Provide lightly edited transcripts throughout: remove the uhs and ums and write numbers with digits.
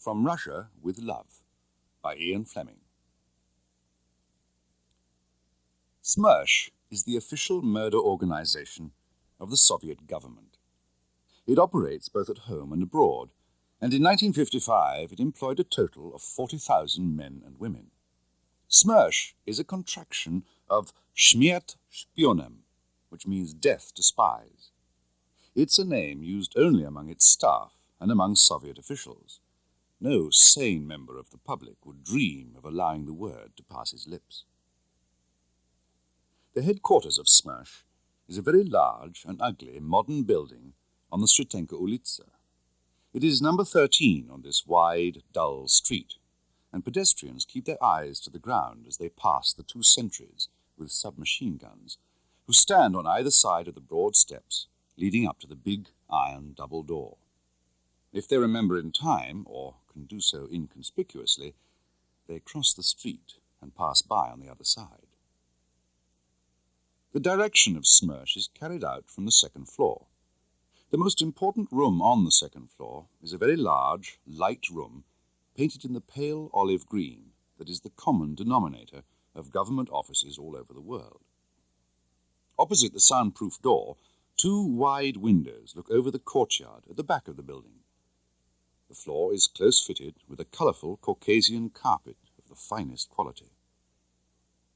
From Russia with Love by Ian Fleming. SMERSH is the official murder organization of the Soviet government. It operates both at home and abroad, and in 1955 it employed a total of 40,000 men and women. SMERSH is a contraction of Śmierć Szpionem, which means death to spies. It's a name used only among its staff and among Soviet officials. No sane member of the public would dream of allowing the word to pass his lips. The headquarters of SMERSH is a very large and ugly modern building on the Sretenka Ulitsa. It is number 13 on this wide, dull street, and pedestrians keep their eyes to the ground as they pass the two sentries with submachine guns, who stand on either side of the broad steps leading up to the big iron double door. If they remember in time, or can do so inconspicuously, they cross the street and pass by on the other side. The direction of SMERSH is carried out from the second floor. The most important room on the second floor is a very large, light room painted in the pale olive green that is the common denominator of government offices all over the world. Opposite the soundproof door, two wide windows look over the courtyard at the back of the building. The floor is close-fitted with a colourful Caucasian carpet of the finest quality.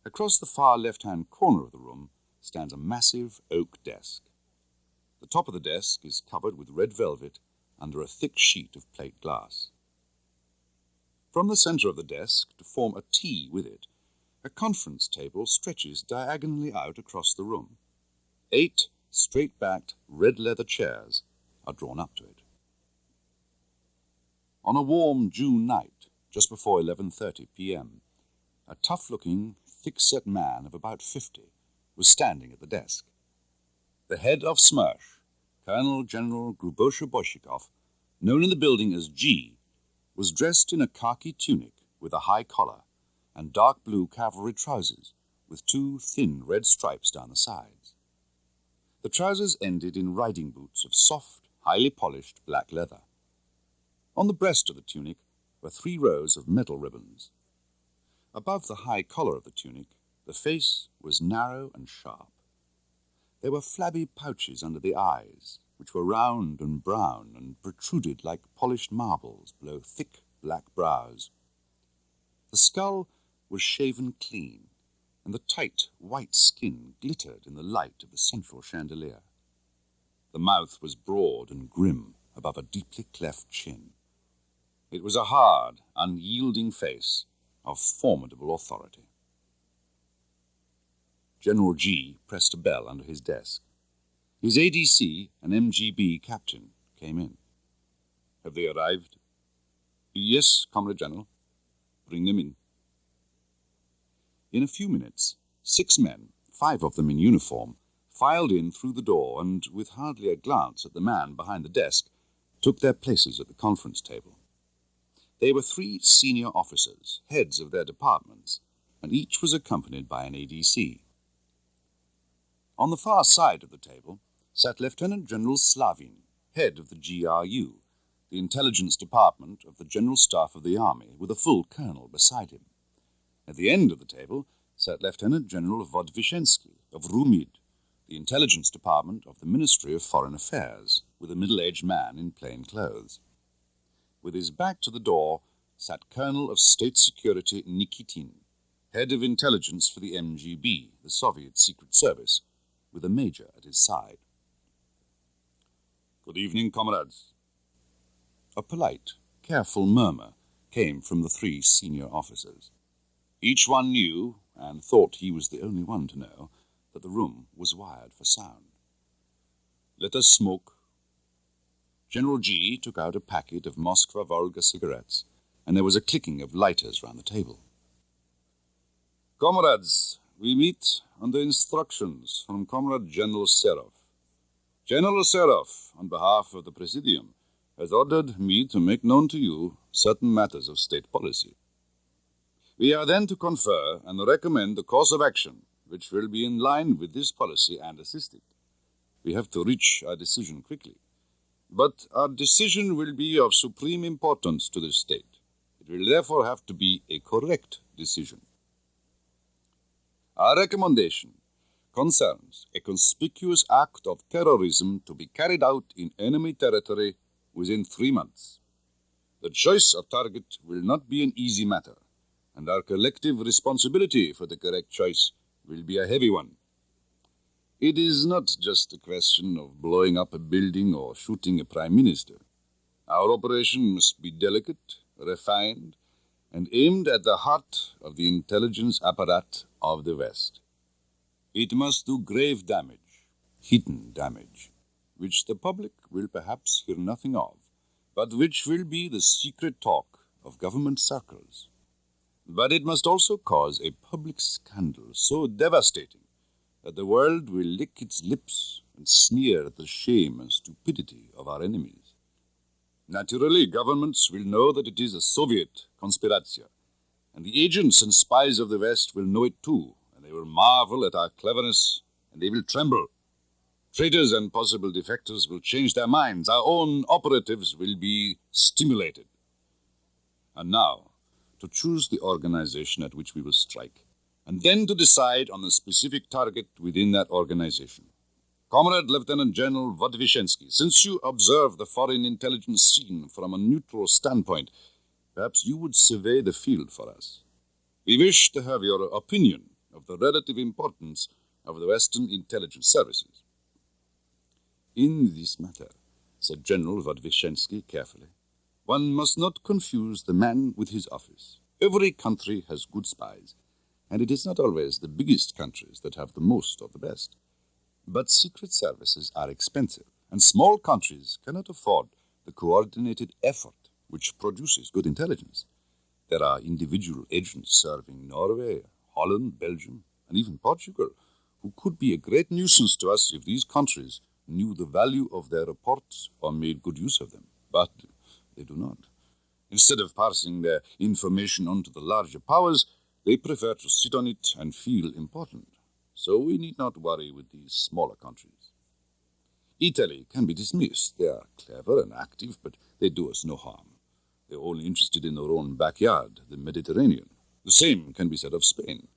Across the far left-hand corner of the room stands a massive oak desk. The top of the desk is covered with red velvet under a thick sheet of plate glass. From the centre of the desk, to form a T with it, a conference table stretches diagonally out across the room. 8 straight-backed red leather chairs are drawn up to it. On a warm June night, just before 11:30 p.m., a tough-looking, thick-set man of about 50 was standing at the desk. The head of SMERSH, Colonel General Grubosha Boyshikov, known in the building as G, was dressed in a khaki tunic with a high collar and dark blue cavalry trousers with two thin red stripes down the sides. The trousers ended in riding boots of soft, highly polished black leather. On the breast of the tunic were 3 rows of metal ribbons. Above the high collar of the tunic, the face was narrow and sharp. There were flabby pouches under the eyes, which were round and brown and protruded like polished marbles below thick black brows. The skull was shaven clean, and the tight white skin glittered in the light of the central chandelier. The mouth was broad and grim above a deeply cleft chin. It was a hard, unyielding face of formidable authority. General G pressed a bell under his desk. His ADC, an MGB captain, came in. "Have they arrived?" "Yes, Comrade General." "Bring them in." In a few minutes, 6 men, 5 of them in uniform, filed in through the door and, with hardly a glance at the man behind the desk, took their places at the conference table. They were 3 senior officers, heads of their departments, and each was accompanied by an ADC. On the far side of the table sat Lieutenant General Slavin, head of the GRU, the intelligence department of the General Staff of the Army, with a full colonel beside him. At the end of the table sat Lieutenant General Vodvishensky of RUMID, the intelligence department of the Ministry of Foreign Affairs, with a middle-aged man in plain clothes. With his back to the door sat Colonel of State Security Nikitin, head of intelligence for the MGB, the Soviet Secret Service, with a major at his side. "Good evening, comrades." A polite, careful murmur came from the 3 senior officers. Each one knew, and thought he was the only one to know, that the room was wired for sound. "Let us smoke." General G took out a packet of Moskva Volga cigarettes, and there was a clicking of lighters round the table. "Comrades, we meet under instructions from Comrade General Serov. General Serov, on behalf of the Presidium, has ordered me to make known to you certain matters of state policy. We are then to confer and recommend a course of action which will be in line with this policy and assist it. We have to reach our decision quickly. But our decision will be of supreme importance to the state. It will therefore have to be a correct decision. Our recommendation concerns a conspicuous act of terrorism to be carried out in enemy territory within 3 months. The choice of target will not be an easy matter, and our collective responsibility for the correct choice will be a heavy one. It is not just a question of blowing up a building or shooting a prime minister. Our operation must be delicate, refined, and aimed at the heart of the intelligence apparatus of the West. It must do grave damage, hidden damage, which the public will perhaps hear nothing of, but which will be the secret talk of government circles. But it must also cause a public scandal so devastating that the world will lick its lips and sneer at the shame and stupidity of our enemies. Naturally, governments will know that it is a Soviet conspiratio, and the agents and spies of the West will know it too, and they will marvel at our cleverness, and they will tremble. Traitors and possible defectors will change their minds. Our own operatives will be stimulated. And now, to choose the organization at which we will strike, and then to decide on the specific target within that organization. Comrade Lieutenant General Vodvyshensky, since you observe the foreign intelligence scene from a neutral standpoint, perhaps you would survey the field for us. We wish to have your opinion of the relative importance of the Western intelligence services. In this matter, said General Vodvyshensky carefully, one must not confuse the man with his office. Every country has good spies, and it is not always the biggest countries that have the most or the best. But secret services are expensive, and small countries cannot afford the coordinated effort which produces good intelligence. There are individual agents serving Norway, Holland, Belgium, and even Portugal, who could be a great nuisance to us if these countries knew the value of their reports or made good use of them. But they do not. Instead of passing their information on to the larger powers, they prefer to sit on it and feel important. So we need not worry with these smaller countries. Italy can be dismissed. They are clever and active, but they do us no harm. They're only interested in their own backyard, the Mediterranean. The same can be said of Spain.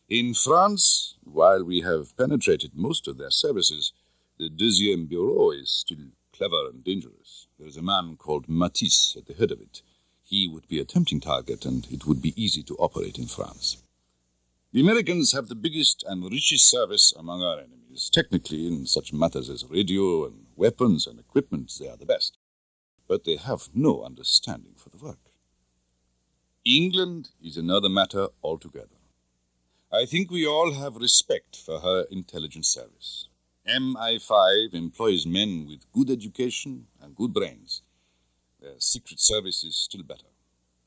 In France, while we have penetrated most of their services, the Deuxième Bureau is still clever and dangerous. There is a man called Matisse at the head of it. He would be a tempting target, and it would be easy to operate in France. The Americans have the biggest and richest service among our enemies. Technically, in such matters as radio and weapons and equipment, they are the best. But they have no understanding for the work. England is another matter altogether. I think we all have respect for her intelligence service. MI5 employs men with good education and good brains. Their secret service is still better.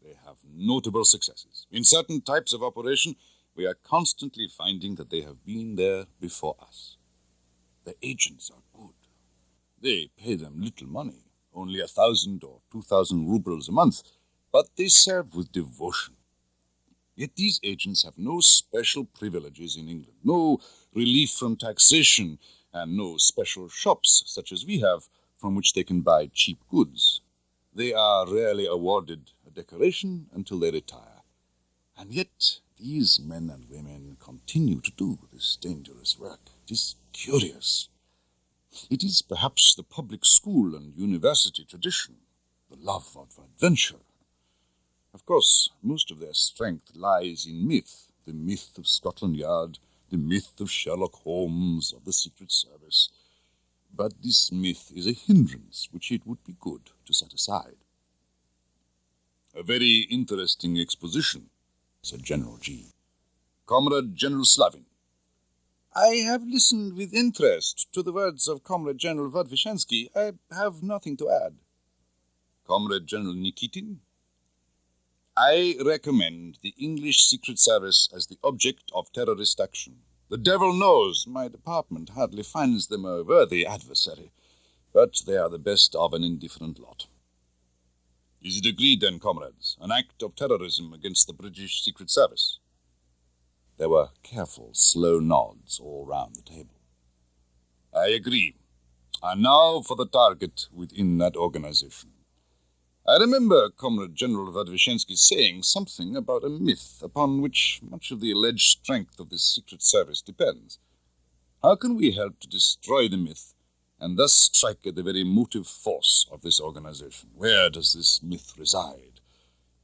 They have notable successes. In certain types of operation, we are constantly finding that they have been there before us. The agents are good. They pay them little money, only 1,000 or 2,000 rubles a month, but they serve with devotion. Yet these agents have no special privileges in England, no relief from taxation, and no special shops, such as we have, from which they can buy cheap goods. They are rarely awarded a decoration until they retire. And yet these men and women continue to do this dangerous work. It is curious. It is perhaps the public school and university tradition, the love of adventure. Of course, most of their strength lies in myth, the myth of Scotland Yard, the myth of Sherlock Holmes, of the Secret Service. But this myth is a hindrance which it would be good to set aside. A very interesting exposition, said General G. Comrade General Slavin. I have listened with interest to the words of Comrade General Vodvyshensky. I have nothing to add. Comrade General Nikitin. I recommend the English Secret Service as the object of terrorist action. The devil knows my department hardly finds them a worthy adversary, but they are the best of an indifferent lot. Is it agreed then, comrades, an act of terrorism against the British Secret Service? There were careful, slow nods all round the table. I agree. And now for the target within that organization. I remember Comrade General Vodvishensky saying something about a myth upon which much of the alleged strength of this secret service depends. How can we help to destroy the myth and thus strike at the very motive force of this organization? Where does this myth reside?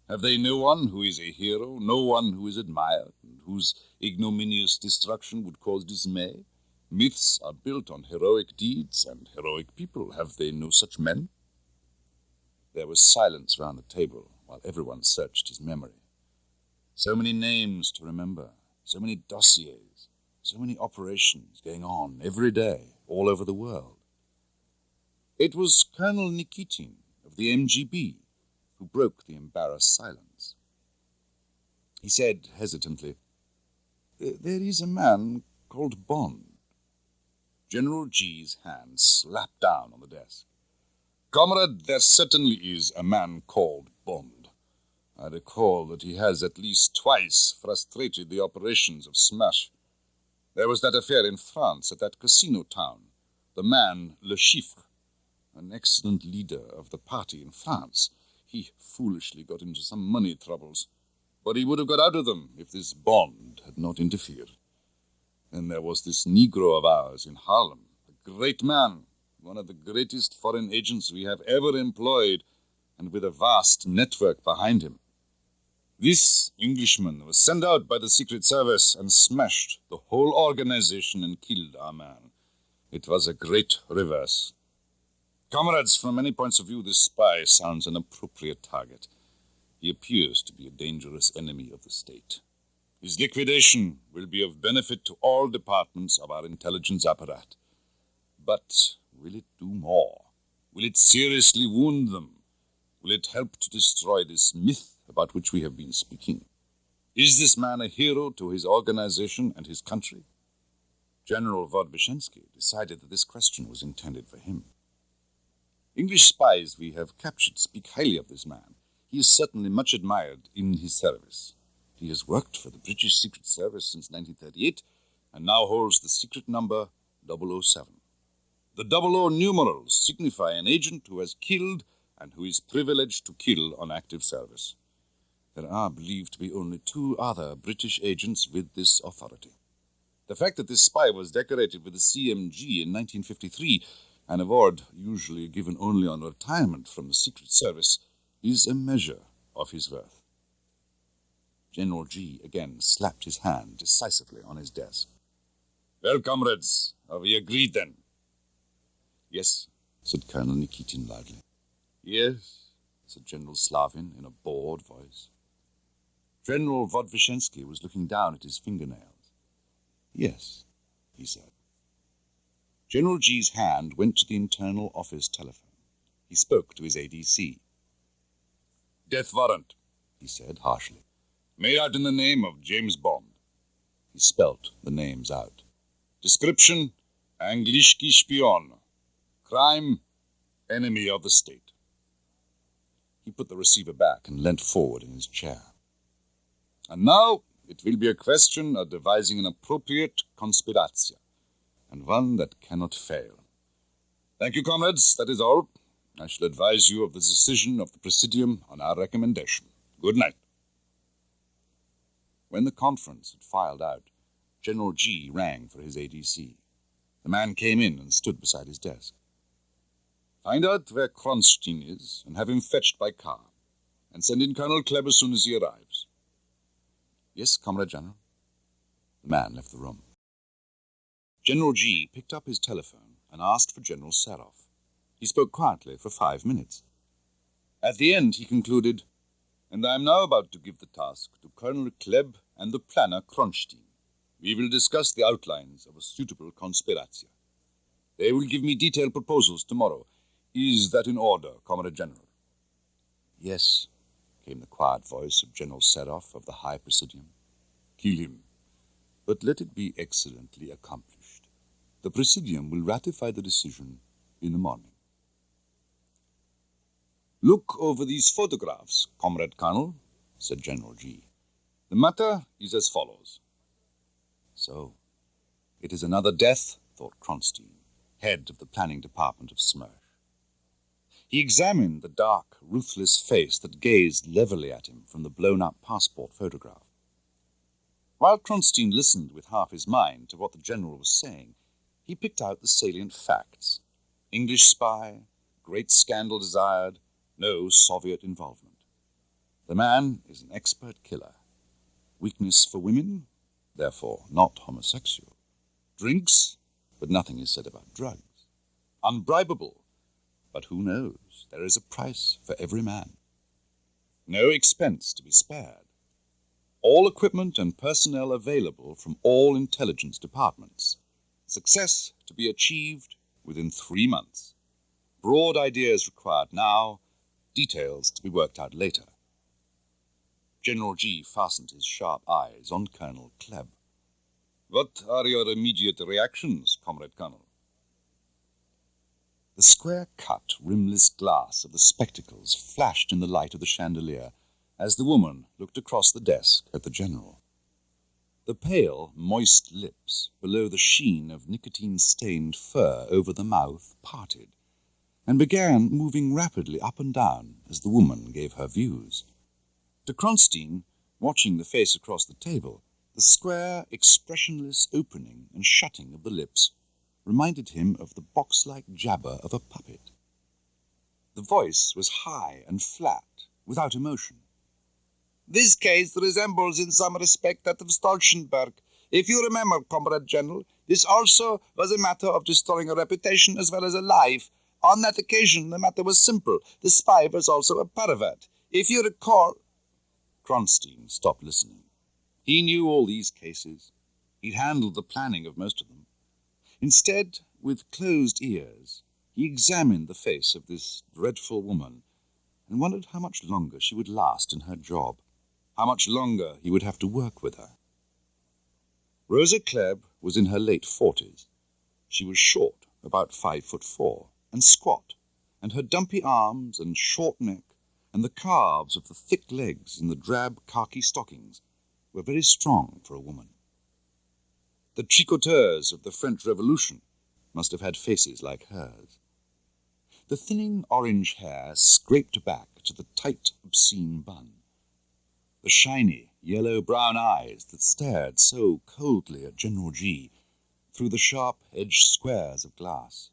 Have they no one who is a hero, no one who is admired, and whose ignominious destruction would cause dismay? Myths are built on heroic deeds and heroic people. Have they no such men? There was silence round the table while everyone searched his memory. So many names to remember, so many dossiers, so many operations going on every day all over the world. It was Colonel Nikitin of the MGB who broke the embarrassed silence. He said hesitantly, "There is a man called Bond." General G's hand slapped down on the desk. "Comrade, there certainly is a man called Bond. I recall that he has at least twice frustrated the operations of SMERSH. There was that affair in France at that casino town. The man, Le Chiffre, an excellent leader of the party in France. He foolishly got into some money troubles, but he would have got out of them if this Bond had not interfered. Then there was this Negro of ours in Harlem, a great man, one of the greatest foreign agents we have ever employed, and with a vast network behind him. This Englishman was sent out by the Secret Service and smashed the whole organization and killed our man. It was a great reverse. Comrades, from many points of view, this spy sounds an appropriate target. He appears to be a dangerous enemy of the state. His liquidation will be of benefit to all departments of our intelligence apparatus. But will it do more? Will it seriously wound them? Will it help to destroy this myth about which we have been speaking? Is this man a hero to his organization and his country? General Vodvishensky decided that this question was intended for him. English spies we have captured speak highly of this man. He is certainly much admired in his service. He has worked for the British Secret Service since 1938 and now holds the secret number 007. The 00 numerals signify an agent who has killed and who is privileged to kill on active service. There are believed to be only 2 other British agents with this authority. The fact that this spy was decorated with the CMG in 1953, an award usually given only on retirement from the Secret Service, is a measure of his worth. General G again slapped his hand decisively on his desk. "Well, comrades, are we agreed then?" "Yes," said Colonel Nikitin loudly. "Yes," said General Slavin in a bored voice. General Vodvishensky was looking down at his fingernails. "Yes," he said. General G's hand went to the internal office telephone. He spoke to his ADC. "Death warrant," he said harshly. "Made out in the name of James Bond." He spelt the names out. "Description, Angliški spion. Crime, enemy of the state." He put the receiver back and leant forward in his chair. "And now it will be a question of devising an appropriate conspiratio, and one that cannot fail. Thank you, comrades, that is all. I shall advise you of the decision of the Presidium on our recommendation. Good night." When the conference had filed out, General G rang for his ADC. The man came in and stood beside his desk. "Find out where Kronstein is and have him fetched by car, and send in Colonel Klebb as soon as he arrives." "Yes, Comrade General." The man left the room. General G picked up his telephone and asked for General Serov. He spoke quietly for 5 minutes. At the end he concluded, "And I am now about to give the task to Colonel Klebb and the planner Kronstein. We will discuss the outlines of a suitable conspiratio. They will give me detailed proposals tomorrow. Is that in order, Comrade General?" "Yes," came the quiet voice of General Serov of the High Presidium. "Kill him, but let it be excellently accomplished. The Presidium will ratify the decision in the morning." "Look over these photographs, Comrade Colonel," said General G. "The matter is as follows." So, it is another death, thought Kronstein. head of the planning department of SMERSH. He examined the dark, ruthless face that gazed levelly at him from the blown-up passport photograph. While Kronstein listened with half his mind to what the general was saying, he picked out the salient facts. English spy, great scandal desired, no Soviet involvement. The man is an expert killer. Weakness for women, therefore not homosexual. Drinks, but nothing is said about drugs. Unbribable, but who knows, there is a price for every man. No expense to be spared. All equipment and personnel available from all intelligence departments. Success to be achieved within 3 months. Broad ideas required now, details to be worked out later. General G fastened his sharp eyes on Colonel Klebb. What are your immediate reactions, Comrade Colonel? The square-cut, rimless glass of the spectacles flashed in the light of the chandelier as the woman looked across the desk at the general. The pale, moist lips below the sheen of nicotine-stained fur over the mouth parted and began moving rapidly up and down as the woman gave her views. To Kronstein, watching the face across the table, the square, expressionless opening and shutting of the lips reminded him of the box-like jabber of a puppet. The voice was high and flat, without emotion. This case resembles in some respect that of Stolzenberg. If you remember, Comrade General, this also was a matter of destroying a reputation as well as a life. On that occasion, the matter was simple. The spy was also a pervert. If you recall... Kronstein stopped listening. He knew all these cases. He'd handled the planning of most of them. Instead, with closed ears, he examined the face of this dreadful woman and wondered how much longer she would last in her job, how much longer he would have to work with her. Rosa Klebb was in her late 40s. She was short, about 5'4", and squat, and her dumpy arms and short neck and the calves of the thick legs in the drab khaki stockings were very strong for a woman. The tricoteurs of the French Revolution must have had faces like hers. The thinning orange hair scraped back to the tight, obscene bun. The shiny, yellow-brown eyes that stared so coldly at General G through the sharp-edged squares of glass.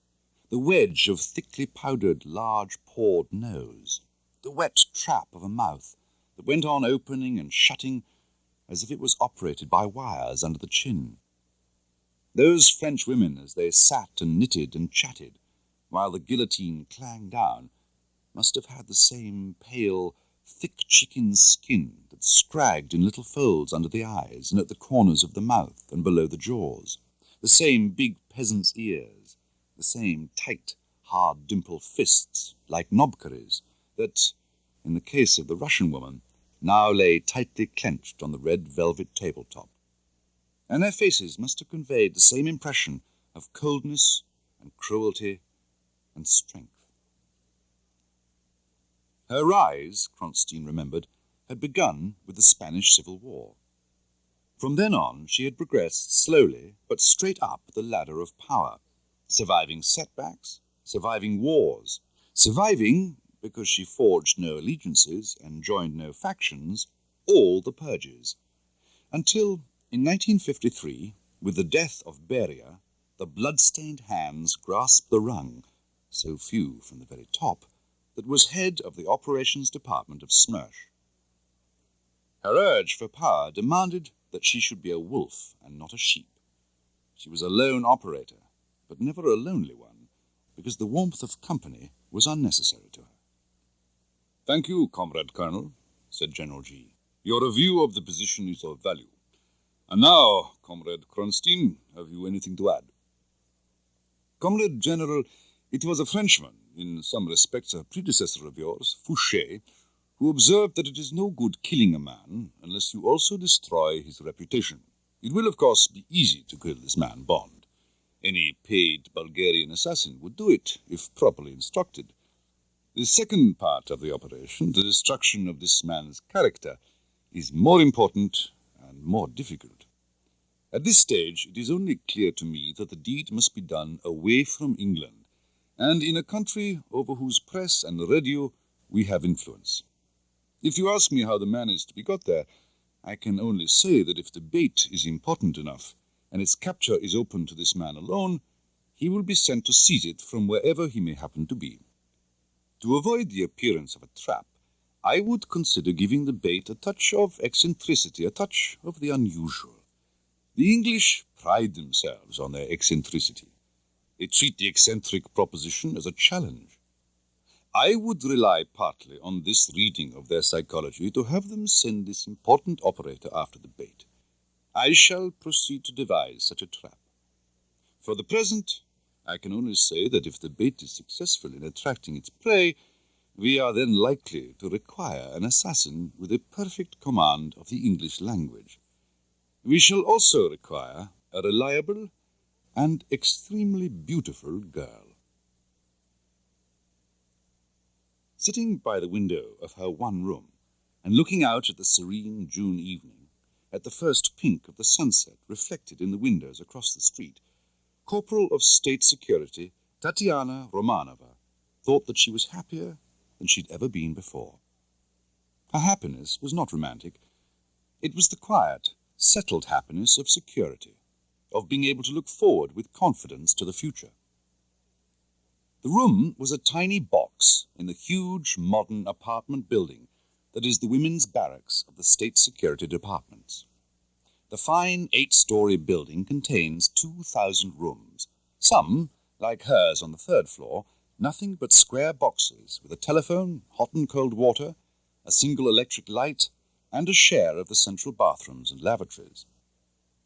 The wedge of thickly powdered, large-pored nose. The wet trap of a mouth that went on opening and shutting as if it was operated by wires under the chin. Those French women, as they sat and knitted and chatted, while the guillotine clanged down, must have had the same pale, thick chicken skin that scragged in little folds under the eyes and at the corners of the mouth and below the jaws, the same big peasant's ears, the same tight, hard dimpled fists, like knobkerries, that, in the case of the Russian woman, now lay tightly clenched on the red velvet tabletop. And their faces must have conveyed the same impression of coldness and cruelty and strength. Her rise, Kronstein remembered, had begun with the Spanish Civil War. From then on, she had progressed slowly but straight up the ladder of power, surviving setbacks, surviving wars, surviving, because she forged no allegiances and joined no factions, all the purges, until, in 1953, with the death of Beria, the blood-stained hands grasped the rung, so few from the very top, that was head of the operations department of SMERSH. Her urge for power demanded that she should be a wolf and not a sheep. She was a lone operator, but never a lonely one, because the warmth of company was unnecessary to her. "Thank you, Comrade Colonel," said General G. "Your review of the position is of value. And now, Comrade Kronstein, have you anything to add?" "Comrade General, it was a Frenchman, in some respects a predecessor of yours, Fouché, who observed that it is no good killing a man unless you also destroy his reputation. It will, of course, be easy to kill this man Bond. Any paid Bulgarian assassin would do it, if properly instructed. The second part of the operation, the destruction of this man's character, is more important and more difficult. At this stage, it is only clear to me that the deed must be done away from England, and in a country over whose press and radio we have influence. If you ask me how the man is to be got there, I can only say that if the bait is important enough, and its capture is open to this man alone, he will be sent to seize it from wherever he may happen to be. To avoid the appearance of a trap, I would consider giving the bait a touch of eccentricity, a touch of the unusual. The English pride themselves on their eccentricity. They treat the eccentric proposition as a challenge. I would rely partly on this reading of their psychology to have them send this important operator after the bait. I shall proceed to devise such a trap. For the present, I can only say that if the bait is successful in attracting its prey, we are then likely to require an assassin with a perfect command of the English language. We shall also require a reliable and extremely beautiful girl. Sitting by the window of her one room, and looking out at the serene June evening, at the first pink of the sunset reflected in the windows across the street, Corporal of State Security Tatiana Romanova thought that she was happier than she'd ever been before. Her happiness was not romantic. It was the quiet, settled happiness of security, of being able to look forward with confidence to the future. The room was a tiny box in the huge modern apartment building that is the women's barracks of the State Security Departments. The fine 8-story building contains 2,000 rooms, some, like hers on the 3rd floor, nothing but square boxes with a telephone, hot and cold water, a single electric light, and a share of the central bathrooms and lavatories.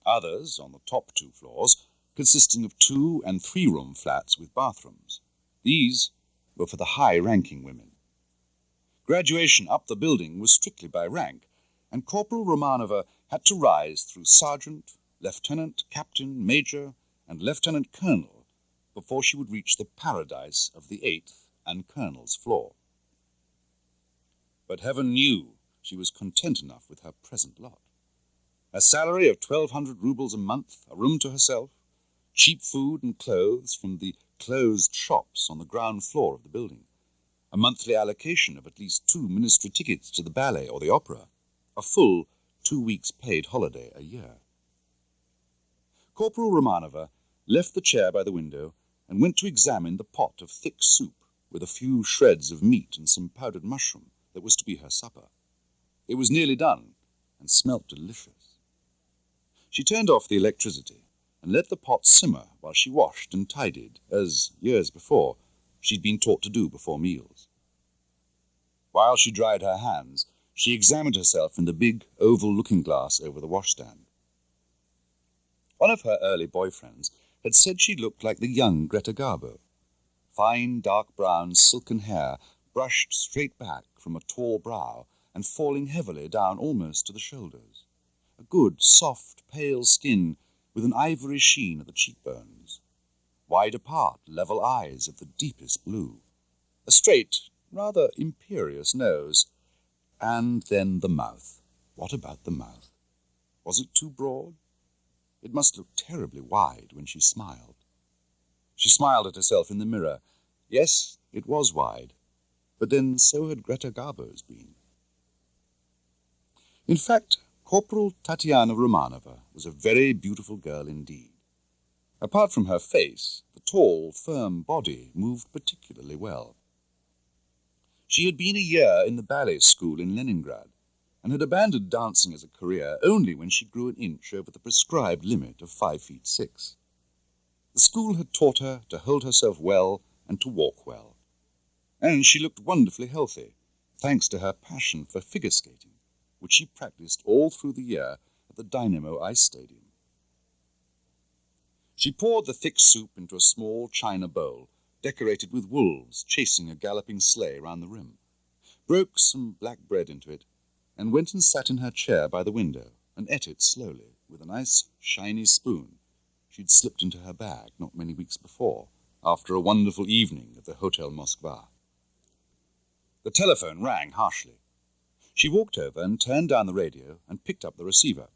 Others, on the top 2 floors, consisting of 2- and 3-room flats with bathrooms. These were for the high-ranking women. Graduation up the building was strictly by rank, and Corporal Romanova had to rise through sergeant, lieutenant, captain, major, and lieutenant colonel before she would reach the paradise of the 8th and colonel's floor. But heaven knew she was content enough with her present lot. A salary of 1,200 rubles a month, a room to herself, cheap food and clothes from the closed shops on the ground floor of the building, a monthly allocation of at least 2 ministry tickets to the ballet or the opera, a full 2 weeks' paid holiday a year. Corporal Romanova left the chair by the window and went to examine the pot of thick soup with a few shreds of meat and some powdered mushroom that was to be her supper. It was nearly done and smelt delicious. She turned off the electricity and let the pot simmer while she washed and tidied, as, years before, she'd been taught to do before meals. While she dried her hands, she examined herself in the big oval looking-glass over the washstand. One of her early boyfriends had said she looked like the young Greta Garbo. Fine, dark brown, silken hair brushed straight back from a tall brow and falling heavily down almost to the shoulders. A good, soft, pale skin with an ivory sheen at the cheekbones. Wide apart, level eyes of the deepest blue. A straight, rather imperious nose. And then the mouth. What about the mouth? Was it too broad? It must look terribly wide when she smiled. She smiled at herself in the mirror. Yes, it was wide. But then so had Greta Garbo's been. In fact, Corporal Tatiana Romanova was a very beautiful girl indeed. Apart from her face, the tall, firm body moved particularly well. She had been a year in the ballet school in Leningrad, and had abandoned dancing as a career only when she grew an inch over the prescribed limit of 5 feet 6. The school had taught her to hold herself well and to walk well, and she looked wonderfully healthy, thanks to her passion for figure skating, which she practiced all through the year at the Dynamo Ice Stadium. She poured the thick soup into a small china bowl, decorated with wolves chasing a galloping sleigh round the rim, broke some black bread into it, and went and sat in her chair by the window and ate it slowly with a nice shiny spoon she'd slipped into her bag not many weeks before, after a wonderful evening at the Hotel Moskva. The telephone rang harshly. She walked over and turned down the radio and picked up the receiver.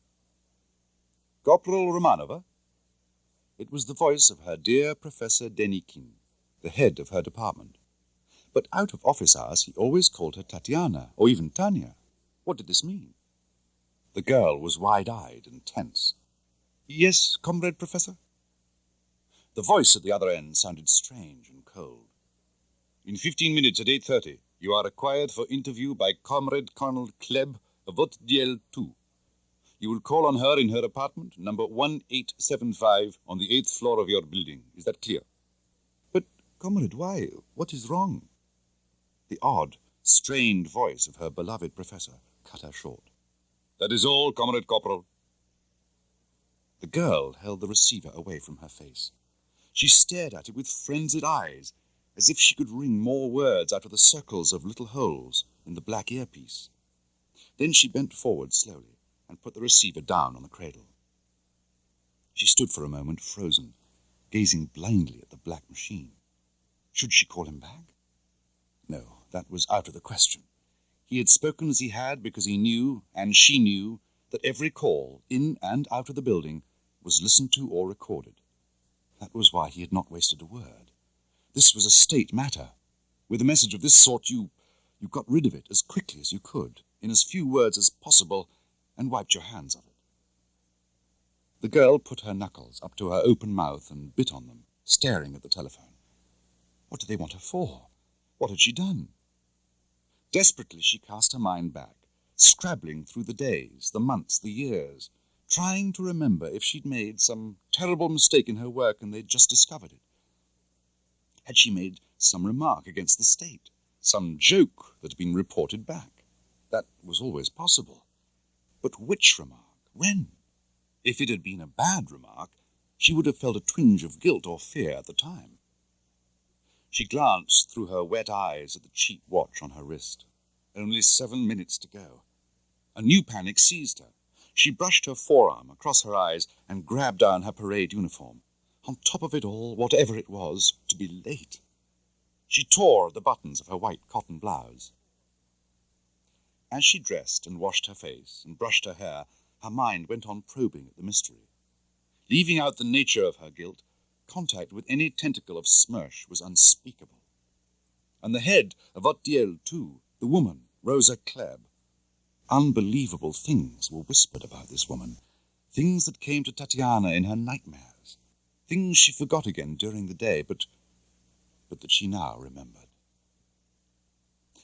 Corporal Romanova? It was the voice of her dear Professor Denikin, the head of her department. But out of office hours he always called her Tatiana, or even Tanya. What did this mean? The girl was wide-eyed and tense. Yes, Comrade Professor? The voice at the other end sounded strange and cold. In 15 minutes at 8:30, you are required for interview by Comrade Colonel Klebb of Otdiel 2. You will call on her in her apartment, number 1875, on the 8th floor of your building. Is that clear? But, Comrade, why? What is wrong? The odd, strained voice of her beloved professor cut her short. That is all, Comrade Corporal. The girl held the receiver away from her face. She stared at it with frenzied eyes, as if she could wring more words out of the circles of little holes in the black earpiece. Then she bent forward slowly and put the receiver down on the cradle. She stood for a moment frozen, gazing blindly at the black machine. Should she call him back? No, that was out of the question. He had spoken as he had because he knew, and she knew, that every call, in and out of the building, was listened to or recorded. That was why he had not wasted a word. This was a state matter. With a message of this sort, you got rid of it as quickly as you could, in as few words as possible, and wiped your hands of it. The girl put her knuckles up to her open mouth and bit on them, staring at the telephone. What did they want her for? What had she done? Desperately she cast her mind back, scrabbling through the days, the months, the years, trying to remember if she'd made some terrible mistake in her work and they'd just discovered it. Had she made some remark against the state, some joke that had been reported back? That was always possible. But which remark? When? If it had been a bad remark, she would have felt a twinge of guilt or fear at the time. She glanced through her wet eyes at the cheap watch on her wrist. Only 7 minutes to go. A new panic seized her. She brushed her forearm across her eyes and grabbed down her parade uniform. On top of it all, whatever it was, to be late. She tore at the buttons of her white cotton blouse. As she dressed and washed her face and brushed her hair, her mind went on probing at the mystery. Leaving out the nature of her guilt, contact with any tentacle of SMERSH was unspeakable. And the head of Otdiel, too, the woman, Rosa Klebb. Unbelievable things were whispered about this woman, things that came to Tatiana in her nightmares, things she forgot again during the day, but that she now remembered.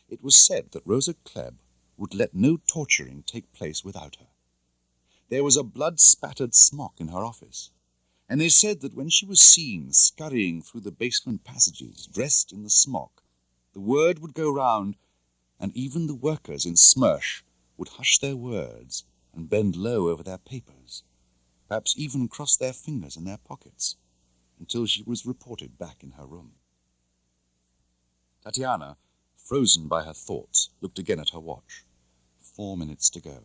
It was said that Rosa Klebb would let no torturing take place without her. There was a blood-spattered smock in her office, and they said that when she was seen scurrying through the basement passages, dressed in the smock, the word would go round, and even the workers in SMERSH would hush their words and bend low over their papers, perhaps even cross their fingers in their pockets, until she was reported back in her room. Tatiana, frozen by her thoughts, looked again at her watch. 4 minutes to go.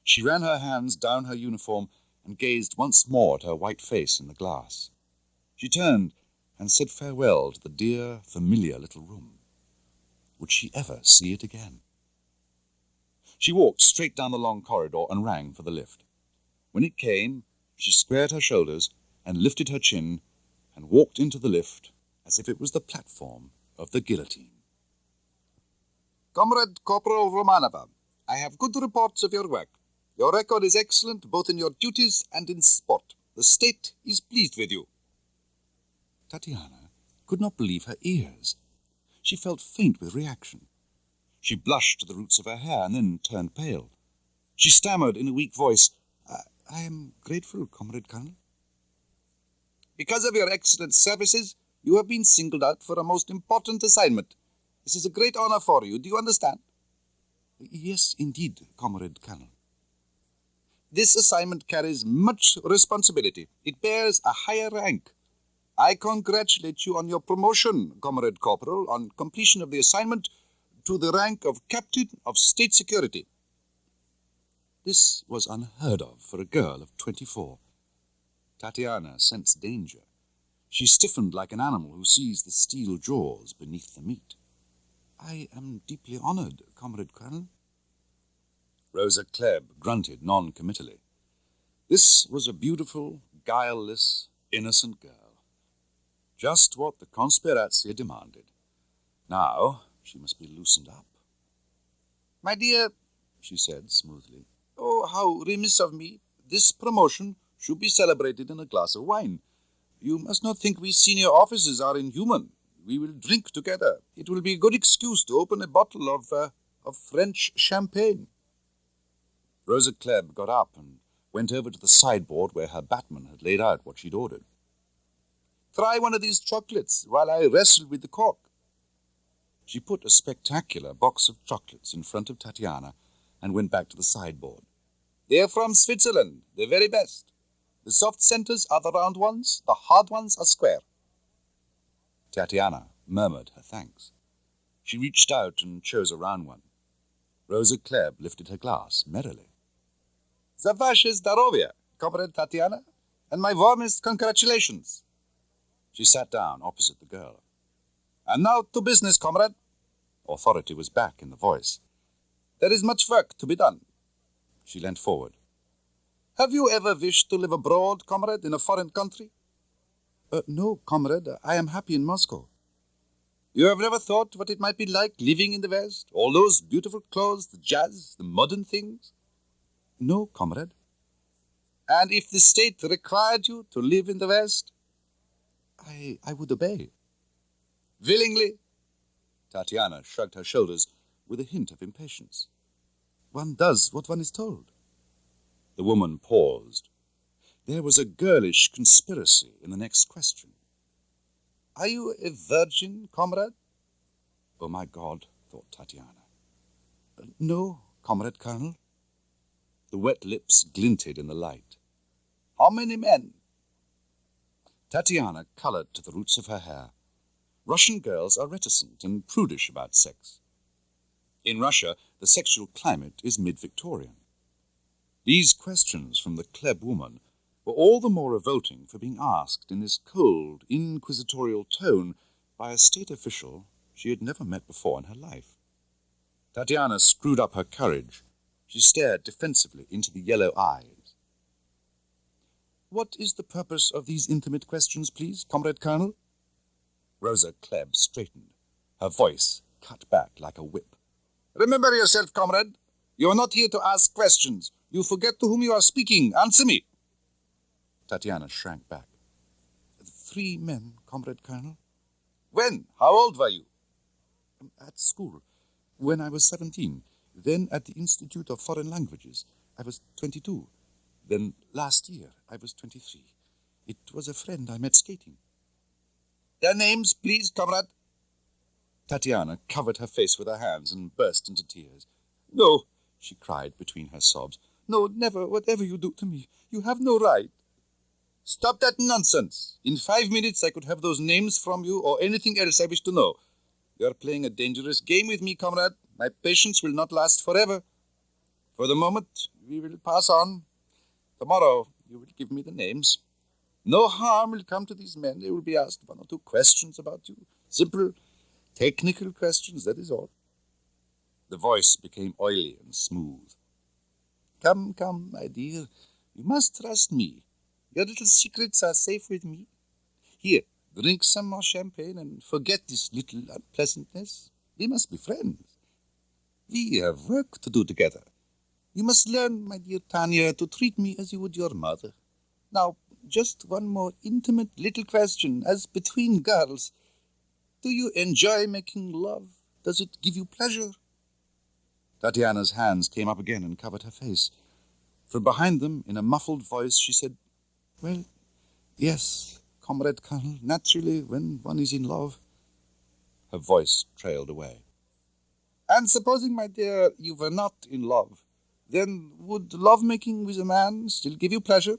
She ran her hands down her uniform and gazed once more at her white face in the glass. She turned and said farewell to the dear, familiar little room. Would she ever see it again? She walked straight down the long corridor and rang for the lift. When it came, she squared her shoulders and lifted her chin and walked into the lift as if it was the platform of the guillotine. Comrade Corporal Romanova, I have good reports of your work. Your record is excellent both in your duties and in sport. The state is pleased with you. Tatiana could not believe her ears. She felt faint with reaction. She blushed to the roots of her hair and then turned pale. She stammered in a weak voice, I am grateful, Comrade Colonel. Because of your excellent services, you have been singled out for a most important assignment. This is a great honor for you. Do you understand? Yes, indeed, Comrade Colonel. This assignment carries much responsibility. It bears a higher rank. I congratulate you on your promotion, Comrade Corporal, on completion of the assignment to the rank of Captain of State Security. This was unheard of for a girl of 24. Tatiana sensed danger. She stiffened like an animal who sees the steel jaws beneath the meat. I am deeply honored, Comrade Colonel. Rosa Klebb grunted non-committally. This was a beautiful, guileless, innocent girl. Just what the conspiratio demanded. Now she must be loosened up. "My dear," she said smoothly, "oh, how remiss of me. This promotion should be celebrated in a glass of wine. You must not think we senior officers are inhuman. We will drink together. It will be a good excuse to open a bottle of French champagne." Rosa Klebb got up and went over to the sideboard where her batman had laid out what she'd ordered. "Try one of these chocolates while I wrestle with the cork." She put a spectacular box of chocolates in front of Tatiana and went back to the sideboard. "They're from Switzerland, the very best. The soft centers are the round ones, the hard ones are square." Tatiana murmured her thanks. She reached out and chose a round one. Rosa Klebb lifted her glass merrily. "The vache zdarovia, Comrade Tatiana, and my warmest congratulations." She sat down opposite the girl. "And now to business, comrade." Authority was back in the voice. "There is much work to be done." She leant forward. "Have you ever wished to live abroad, comrade, in a foreign country?" "No, comrade. I am happy in Moscow." "You have never thought what it might be like living in the West? All those beautiful clothes, the jazz, the modern things?" "No, comrade." "And if the state required you to live in the West?" I would obey." "Willingly?" Tatiana shrugged her shoulders with a hint of impatience. "One does what one is told." The woman paused. There was a girlish conspiracy in the next question. "Are you a virgin, comrade?" "Oh, my God," thought Tatiana. "No, Comrade Colonel." The wet lips glinted in the light. "How many men?" Tatiana colored to the roots of her hair. Russian girls are reticent and prudish about sex. In Russia, the sexual climate is mid-Victorian. These questions from the Klebb woman were all the more revolting for being asked in this cold, inquisitorial tone by a state official she had never met before in her life. Tatiana screwed up her courage. She stared defensively into the yellow eyes. "What is the purpose of these intimate questions, please, Comrade Colonel?" Rosa Klebb straightened. Her voice cut back like a whip. "Remember yourself, comrade. You are not here to ask questions. You forget to whom you are speaking. Answer me." Tatiana shrank back. 3 men, Comrade Colonel." "When? How old were you?" "At school, when I was 17. Then at the Institute of Foreign Languages, I was 22. Then last year, I was 23. It was a friend I met skating." "Their names, please, comrade." Tatiana covered her face with her hands and burst into tears. "No," she cried between her sobs. "No, never, whatever you do to me. You have no right." "Stop that nonsense. In 5 minutes I could have those names from you or anything else I wish to know. You are playing a dangerous game with me, comrade. My patience will not last forever. For the moment, we will pass on. Tomorrow you will give me the names. No harm will come to these men. They will be asked 1 or 2 questions about you. Simple, technical questions, that is all." The voice became oily and smooth. "Come, come, my dear. You must trust me. Your little secrets are safe with me. Here, drink some more champagne and forget this little unpleasantness. We must be friends. We have work to do together. You must learn, my dear Tanya, to treat me as you would your mother. Now, just 1 more intimate little question, as between girls. Do you enjoy making love? Does it give you pleasure?" Tatiana's hands came up again and covered her face. From behind them, in a muffled voice, she said, "Well, yes, Comrade Colonel, naturally, when one is in love." Her voice trailed away. "And supposing, my dear, you were not in love, then would love-making with a man still give you pleasure?"